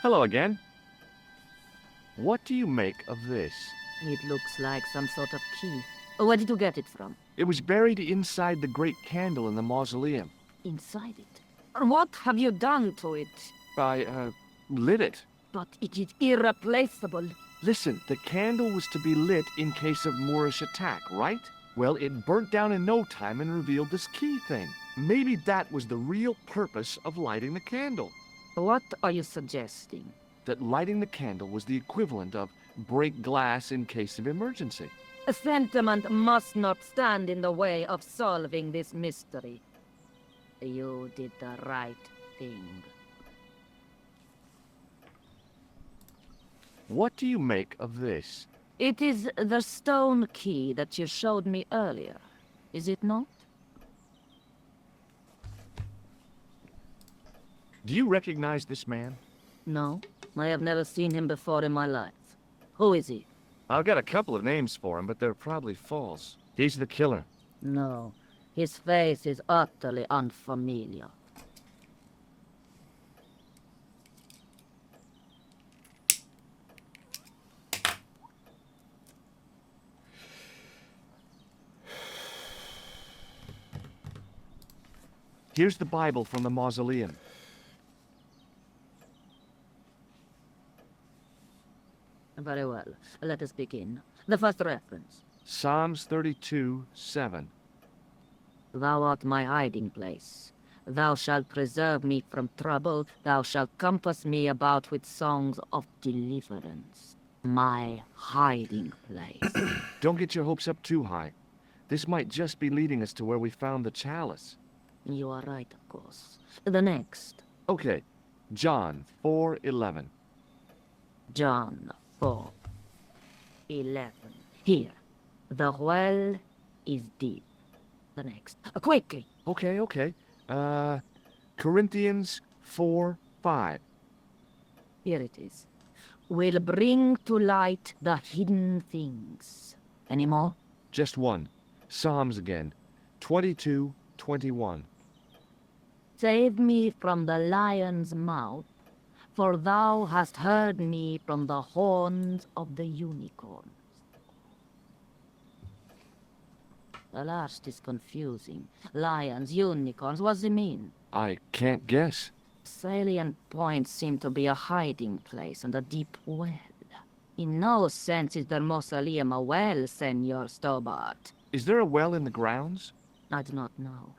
Hello again. What do you make of this? It looks like some sort of key. Where did you get it from? It was buried inside the great candle in the mausoleum. Inside it. What have you done to it? I, lit it. But it is irreplaceable. Listen, the candle was to be lit in case of Moorish attack, right? Well, it burnt down in no time and revealed this key thing. Maybe that was the real purpose of lighting the candle. What are you suggesting? That lighting the candle was the equivalent of break glass in case of emergency. A sentiment must not stand in the way of solving this mystery. You did the right thing. What do you make of this? It is the stone key that you showed me earlier, is it not? Do you recognize this man? No, I have never seen him before in my life. Who is he? I've got a couple of names for him, but they're probably false. He's the killer. No, his face is utterly unfamiliar. Here's the Bible from the mausoleum. Very well. Let us begin. The first reference. Psalms 32:7. Thou art my hiding place. Thou shalt preserve me from trouble. Thou shalt compass me about with songs of deliverance. My hiding place. Don't get your hopes up too high. This might just be leading us to where we found the chalice. You are right, of course. The next. Okay, John 4:11. John 4:11. Here. The well is deep. The next. Quickly. Okay. Corinthians 4:5. Here it is. Will bring to light the hidden things. Any more? Just one. Psalms again. 22:21. Save me from the lion's mouth, for thou hast heard me from the horns of the unicorns. The last is confusing. Lions, unicorns, what does it mean? I can't guess. Salient points seem to be a hiding place and a deep well. In no sense is the mausoleum a well, Senor Stobart. Is there a well in the grounds? I do not know.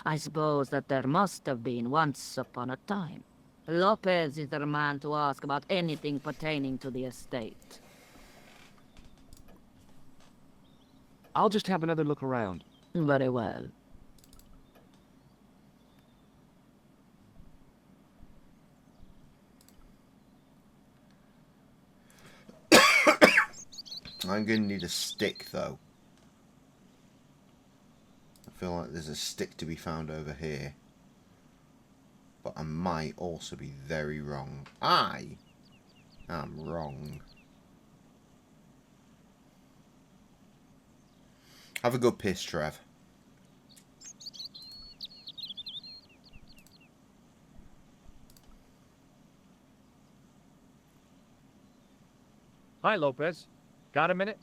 I suppose that there must have been once upon a time. Lopez is the man to ask about anything pertaining to the estate. I'll just have another look around. Very well. I'm going to need a stick, though. I feel like there's a stick to be found over here. But I might also be very wrong. I am wrong. Have a good piss, Trev. Hi, Lopez. Got a minute?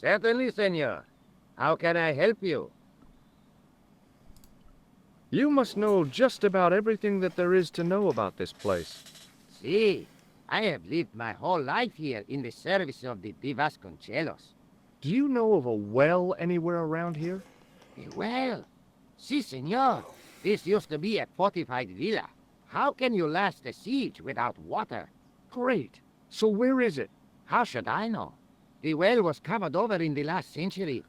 Certainly, senor. How can I help you? You must know just about everything that there is to know about this place. See, I have lived my whole life here in the service of the Vasconcelos. Do you know of a well anywhere around here? Well, si, senor. This used to be a fortified villa. How can you last a siege without water? Great. So where is it? How should I know? The well was covered over in the last century.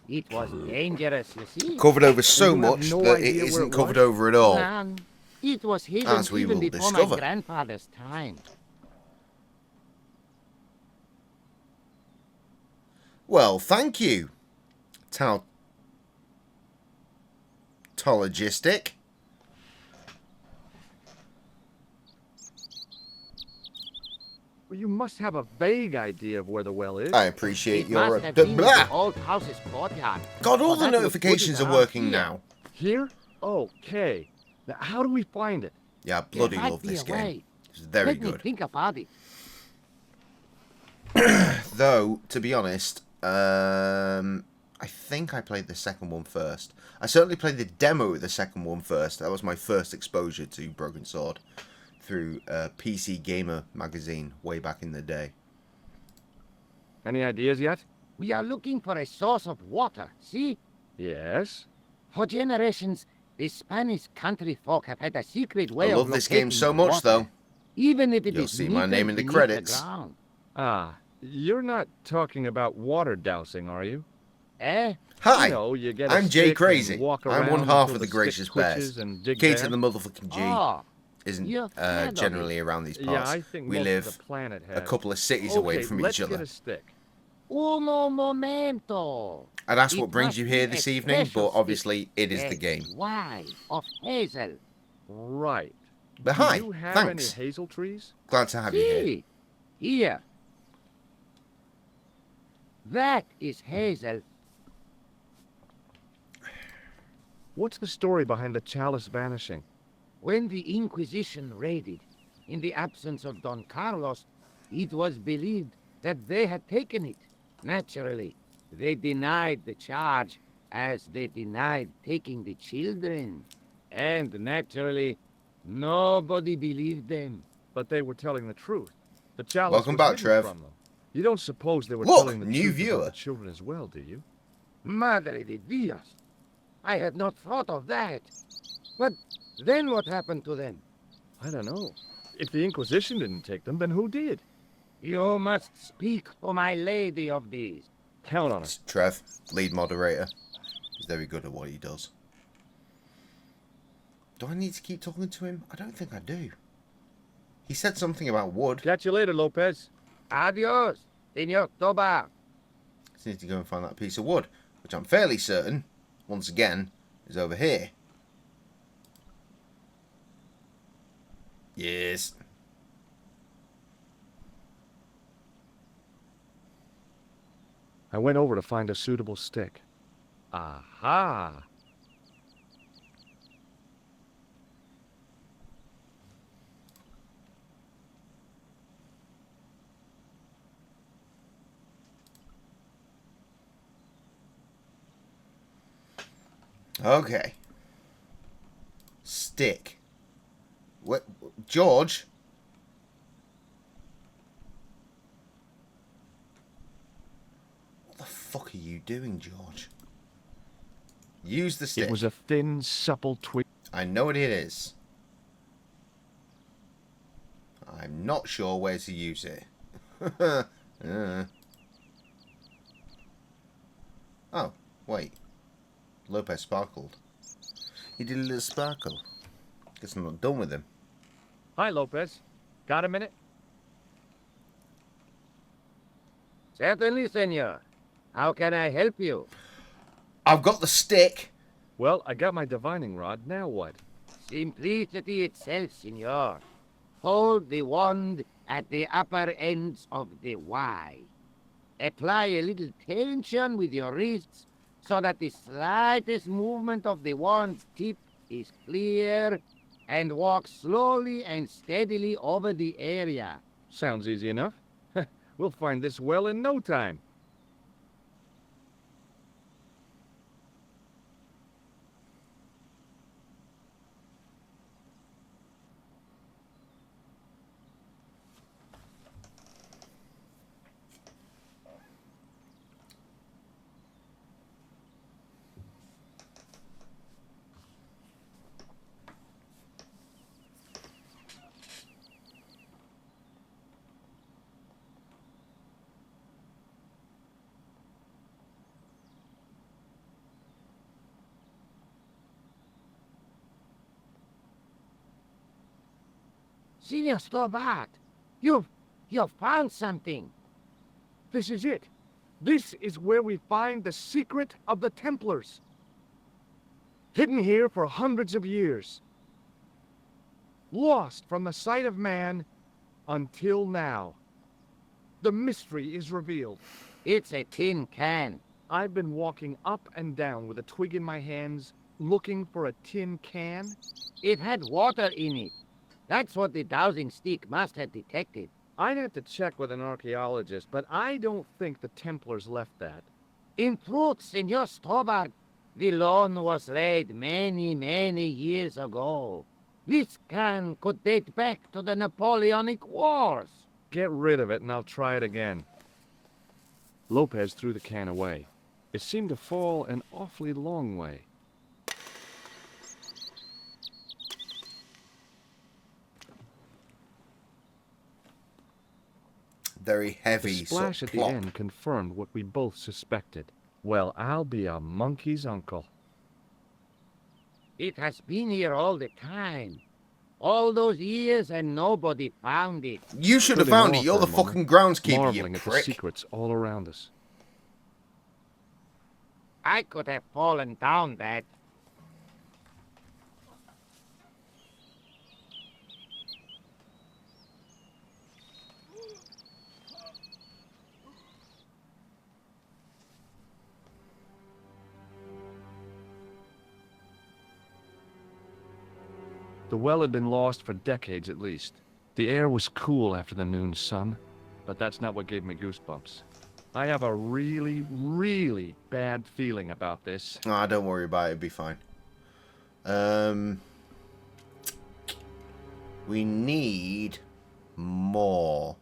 It was dangerous, you see. Covered over so You have much no that it idea where isn't it covered was? over at all. Man, it was hidden As we even will before my discover. grandfather's time. Well, thank you. Tautologistic. Well, you must have a vague idea of where the well is. I appreciate It your... must have been blah. the old house's courtyard. God, all For the that would put notifications it are around working here. now. Here? Okay. Now, how do we find it? Yeah, I bloody There might love be this a game. way. It's very Let me good. think about it. Though, to be honest, I think I played the second one first. I certainly played the demo of the second one first. That was my first exposure to Broken Sword through PC Gamer magazine way back in the day. Any ideas yet? We are looking for a source of water, see? Yes. For generations, the Spanish country folk have had a secret way I of love this game locating so the much, water, though. even if it You'll is see my name in the beneath credits. ground. Ah, you're not talking about water dousing, are you? Eh? Hi, You know, you get a I'm stick J-Cray-Z. and walk I'm one around half until of the stick Gracious twitches Bears. and dig Key to down. the motherfucking G Oh, isn't you're fond of generally it. around these Yeah, parts. I think We most live of the planet has. a couple of cities away Okay, from let's each get other. a stick. Uno momento. I'd ask It what brings must you be here a this evening, special but obviously it is stick. the game. Why? Of hazel. But Right. Do hi, you have thanks. any hazel trees? Glad to have you here. See? Here. That is hazel. What's the story behind the chalice vanishing? When the Inquisition raided, in the absence of Don Carlos, it was believed that they had taken it. Naturally, they denied the charge, as they denied taking the children. And naturally, nobody believed them. But they were telling the truth. The chalice Welcome was back, hidden Trev. from them. You don't suppose they were Look, telling the new truth viewer. about the children as well, do you? Madre de Dios. I had not thought of that. But then what happened to them? I don't know. If the Inquisition didn't take them, then who did? You must speak to my lady of these. Count on It's it. Trev, lead moderator. He's very good at what he does. Do I need to keep talking to him? I don't think I do. He said something about wood. Catch you later, Lopez. Adios, Senor Toba. Just need to go and find that piece of wood, which I'm fairly certain, once again, is over here. Yes. I went over to find a suitable stick. Aha! Okay. Stick. What, George? What the fuck are you doing, George? Use the stick. It was a thin, supple twig. I know what it is. I'm not sure where to use it. Oh, wait. Lopez sparkled. He did a little sparkle. Guess I'm not done with him. Hi, Lopez. Got a minute? Certainly, senor. How can I help you? I've got the stick. Well, I got my divining rod. Now what? Simplicity itself, senor. Hold the wand at the upper ends of the Y. Apply a little tension with your wrists so that the slightest movement of the wand's tip is clear, and walk slowly and steadily over the area. Sounds easy enough. We'll find this well in no time. Senior Stobart, you've found something. This is it. This is where we find the secret of the Templars. Hidden here for hundreds of years. Lost from the sight of man until now. The mystery is revealed. It's a tin can. I've been walking up and down with a twig in my hands, looking for a tin can. It had water in it. That's what the dowsing stick must have detected. I'd have to check with an archaeologist, but I don't think the Templars left that. In truth, Senor Stobart, the loan was laid many, many years ago. This can could date back to the Napoleonic Wars. Get rid of it and I'll try it again. Lopez threw the can away. It seemed to fall an awfully long way. Very heavy The splash sort at of the plop. end confirmed what we both suspected. Well, I'll be a monkey's uncle. It has been here all the time. All those years and nobody found it. You should have Stood in found awe it. You're for the a moment, fucking groundskeeper, marveling you at the prick. secrets all around us. I could have fallen down that. The well had been lost for decades at least. The air was cool after the noon sun, but that's not what gave me goosebumps. I have a really, really bad feeling about this. Ah, don't worry about it. It'll be fine. We need more.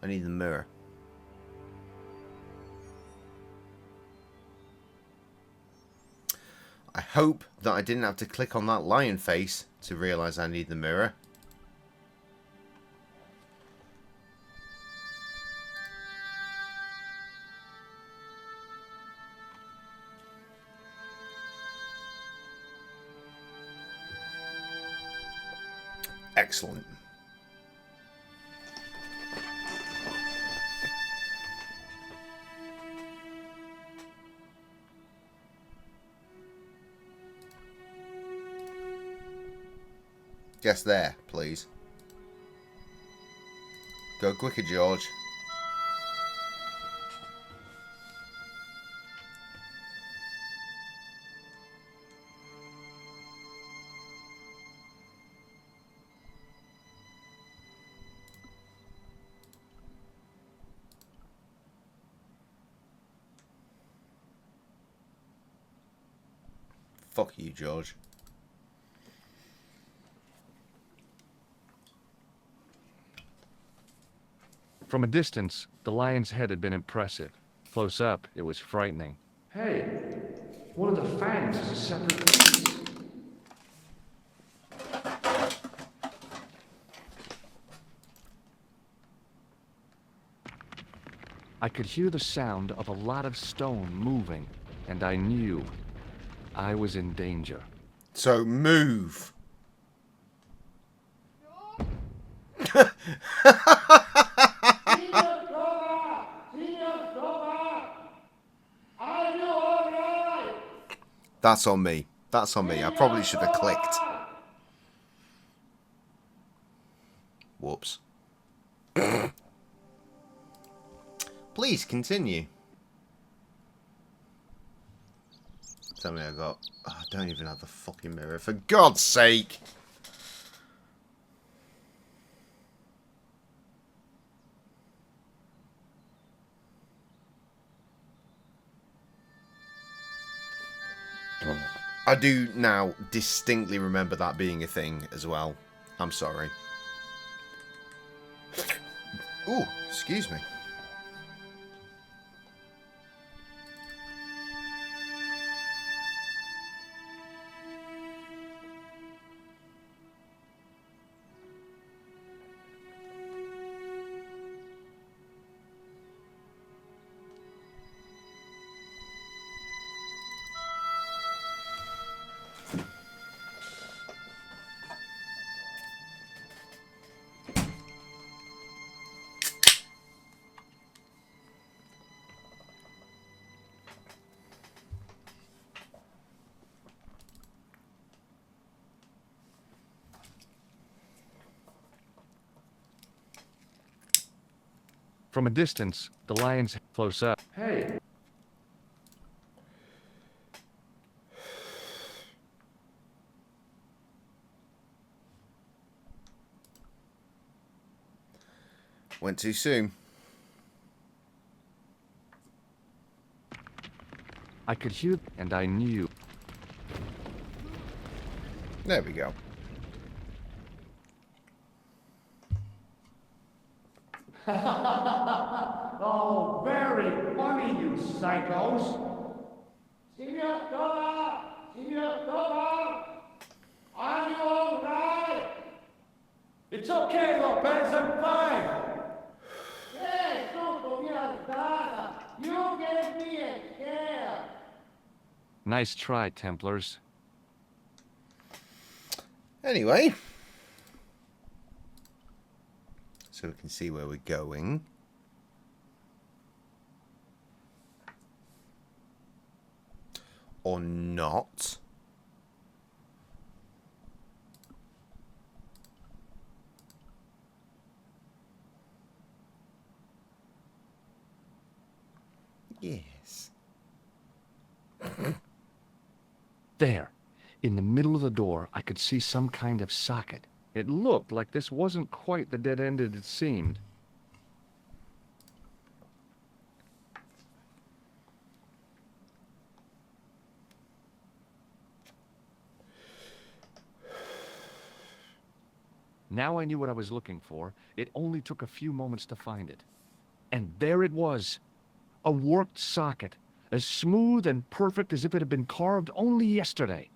I need the mirror. I hope that I didn't have to click on that lion face to realise I need the mirror. Excellent. Guess there, please. Go quicker, George. Fuck you, George. From a distance, the lion's head had been impressive. Close up, it was frightening. Hey, one of the fangs is a separate piece. I could hear the sound of a lot of stone moving, and I knew I was in danger. So move. That's on me. That's on me. I probably should have clicked. Whoops. Please continue. Tell me I got... Oh, I don't even have the fucking mirror. For God's sake. I do now distinctly remember that being a thing as well. I'm sorry. Ooh, excuse me. From a distance, the lions close up. Hey, Went too soon. I could hear, and I knew. There we go. Oh, very funny, you psychos. Senor Tola, are you all right? It's okay, Lopez, I'm fine. Hey, Soto, you gave me a scare. Nice try, Templars. Anyway. So we can see where we're going. Or not. Yes. There, in the middle of the door, I could see some kind of socket. It looked like this wasn't quite the dead end it seemed. Now I knew what I was looking for. It only took a few moments to find it. And there it was. A warped socket, as smooth and perfect as if it had been carved only yesterday.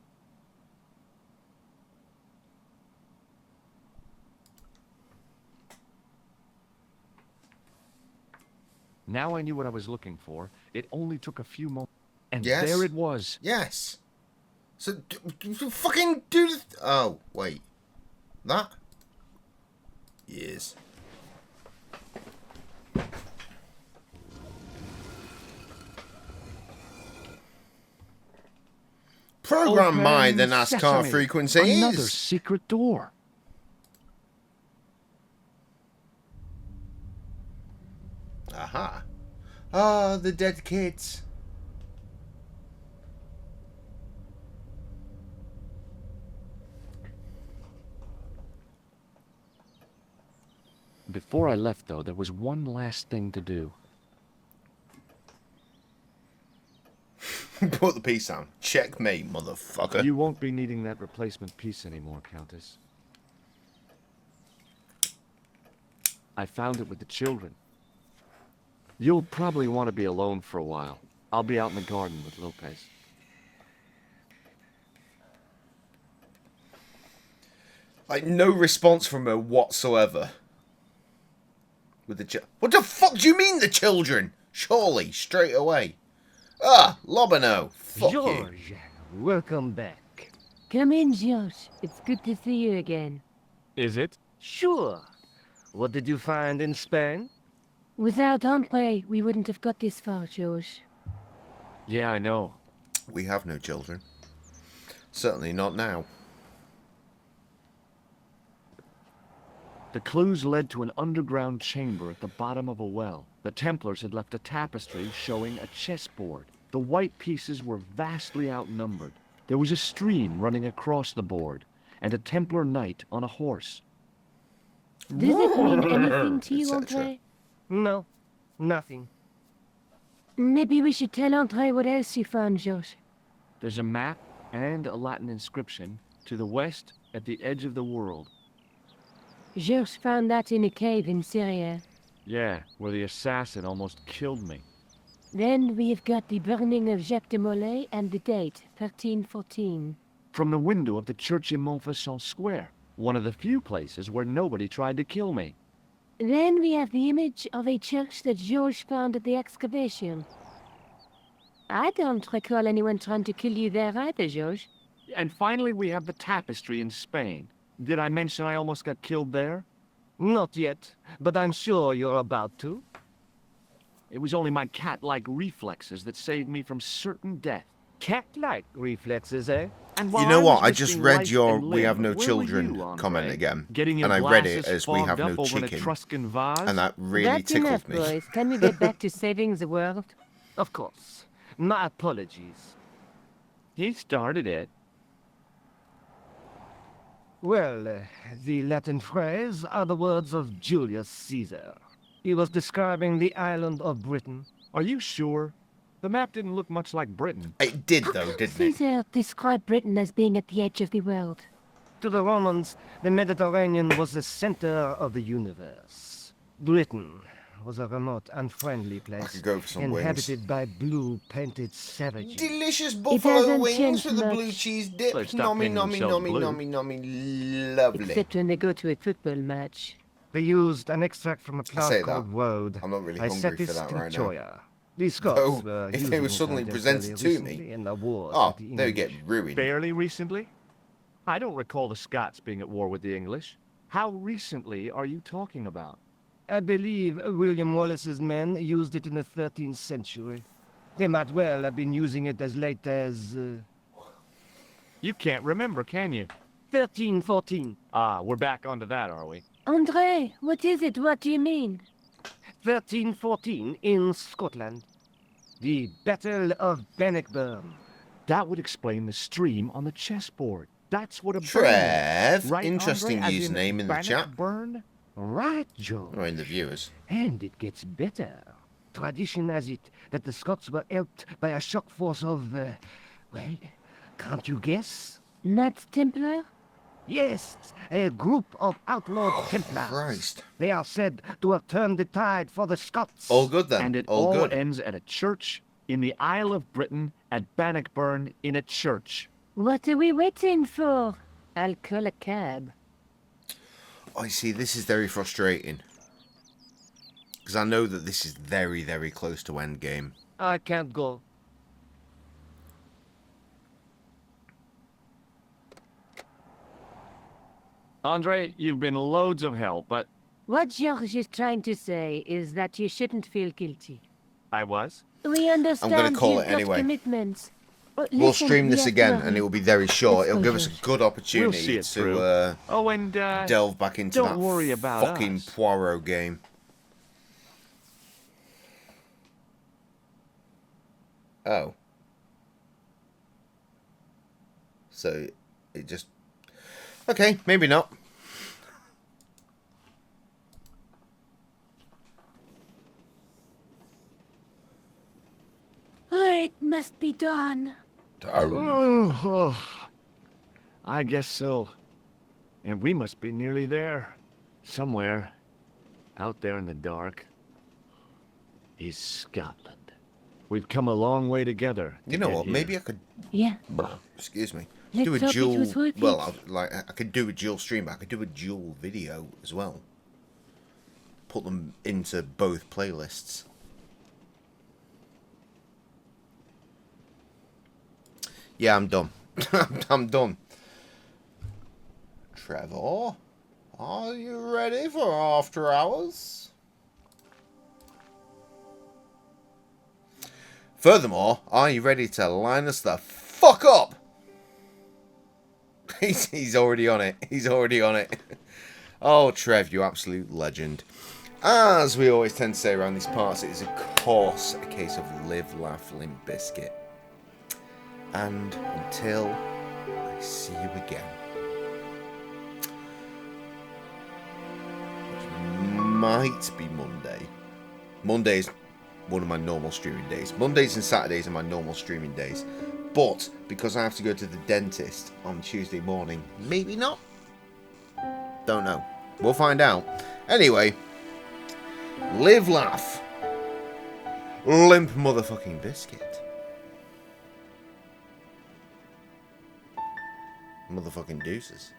Now I knew what I was looking for. It only took a few moments. And Yes. there it was. Yes. So, fucking do the... Oh, wait. That? Yes. Program my the Open NASCAR sesame. frequencies. Another secret door. Aha. Ah, the dead kids. Before I left, though, there was one last thing to do. Put the piece down. Checkmate, motherfucker. You won't be needing that replacement piece anymore, Countess. I found it with the children. You'll probably want to be alone for a while. I'll be out in the garden with Lopez. Like, no response from her whatsoever. With the what the fuck do you mean, the children? Surely, straight away. Ah, Lobano. Fuck you. George, welcome back. Come in, Josh. It's good to see you again. Is it? Sure. What did you find in Spain? Without Andre, we wouldn't have got this far, Josh. Yeah, I know. We have no children. Certainly not now. The clues led to an underground chamber at the bottom of a well. The Templars had left a tapestry showing a chessboard. The white pieces were vastly outnumbered. There was a stream running across the board, and a Templar knight on a horse. Does it mean anything to you, etc. Andre? No, nothing. Maybe we should tell Andre what else you found, Josh. There's a map and a Latin inscription to the west at the edge of the world. Josh found that in a cave in Syria. Yeah, where the assassin almost killed me. Then we have got the burning of Jacques de Molay and the date, 1314. From the window of the church in Montfaucon Square, one of the few places where nobody tried to kill me. Then we have the image of a church that George found at the excavation. I don't recall anyone trying to kill you there either, George. And finally we have the tapestry in Spain. Did I mention I almost got killed there? Not yet, but I'm sure you're about to. It was only my cat-like reflexes that saved me from certain death. Cat-like reflexes, eh? And You while know I what? was I just risking read life your and "We have limb, no where were children" you, Andre? comment again, Getting your and I read it glasses as "We have fogged no up over an chicken," Etruscan vase? and that really That's enough, tickled me. boys. Can we get back to saving the world? Of course. My apologies. He started it. Well, the Latin phrase are the words of Julius Caesar. He was describing the island of Britain. Are you sure? The map didn't look much like Britain. It did though, didn't it? Caesar described Britain as being at the edge of the world. To the Romans, the Mediterranean was the center of the universe. Britain was a remote, unfriendly place, could go for some inhabited by blue-painted savages. Delicious hasn't buffalo wings changed with a blue much. cheese dip. They've stopped Nommy, painting nommy, themselves nommy, blue. nommy, nommy. Lovely. Except when they go to a football match. They used an extract from a say plant that. called woad. I'm not really hungry for that right now. tinctoria. These Scots Though, were if they were using it suddenly until presented fairly to me, recently in the wars oh, with the they would get English. ruined. Fairly recently? I don't recall the Scots being at war with the English. How recently are you talking about? I believe William Wallace's men used it in the 13th century. They might well have been using it as late as... You can't remember, can you? 1314. Ah, we're back onto that, are we? Andre, what is it? What do you mean? 1314 in Scotland. The Battle of Bannockburn. That would explain the stream on the chessboard. That's what a burn is. Trev, Right, interesting Andre, as username in the chat. Bannockburn? Right, Joe. Or in the viewers. And it gets better. Tradition has it that the Scots were helped by a shock force of, well, can't you guess? Knights Templar? Yes, a group of outlawed Templars. Christ. They are said to have turned the tide for the Scots. All good then. And it all good. ends at a church in the Isle of Britain at Bannockburn in a church. What are we waiting for? I'll call a cab. I see, this is very frustrating. Because I know that this is very, very close to endgame. I can't go. Andre, you've been loads of help, but... What George is trying to say is that you shouldn't feel guilty. I was? We understand call you've it got anyway. commitments. But We'll listen, stream this yes, again, Rory. and it will be very short. Let's It'll go, give us a George. good We'll opportunity see it through. to Oh, and, delve back into don't that worry about fucking us. Poirot game. Oh. So, it just... Okay, maybe not. It must be done. Oh, I guess so. And we must be nearly there. Somewhere, out there in the dark, is Scotland. We've come a long way together. You know what? Maybe I could... Yeah. Excuse me. Let's Do a hope it dual... was worth Well, it. I could do a dual stream, but I could do a dual video as well. Put them into both playlists. Yeah, I'm done. I'm done. Trevor, are you ready for After Hours? Furthermore, are you ready to line us the fuck up? He's already on it. He's already on it. Oh, Trev, you absolute legend. As we always tend to say around these parts, it is of course a case of live, laugh, limp biscuit. And until I see you again, which might be Monday. Monday's one of my normal streaming days. Mondays and Saturdays are my normal streaming days. But because I have to go to the dentist on Tuesday morning, maybe not. Don't know. We'll find out. Anyway, live, laugh, limp motherfucking biscuit. Motherfucking deuces.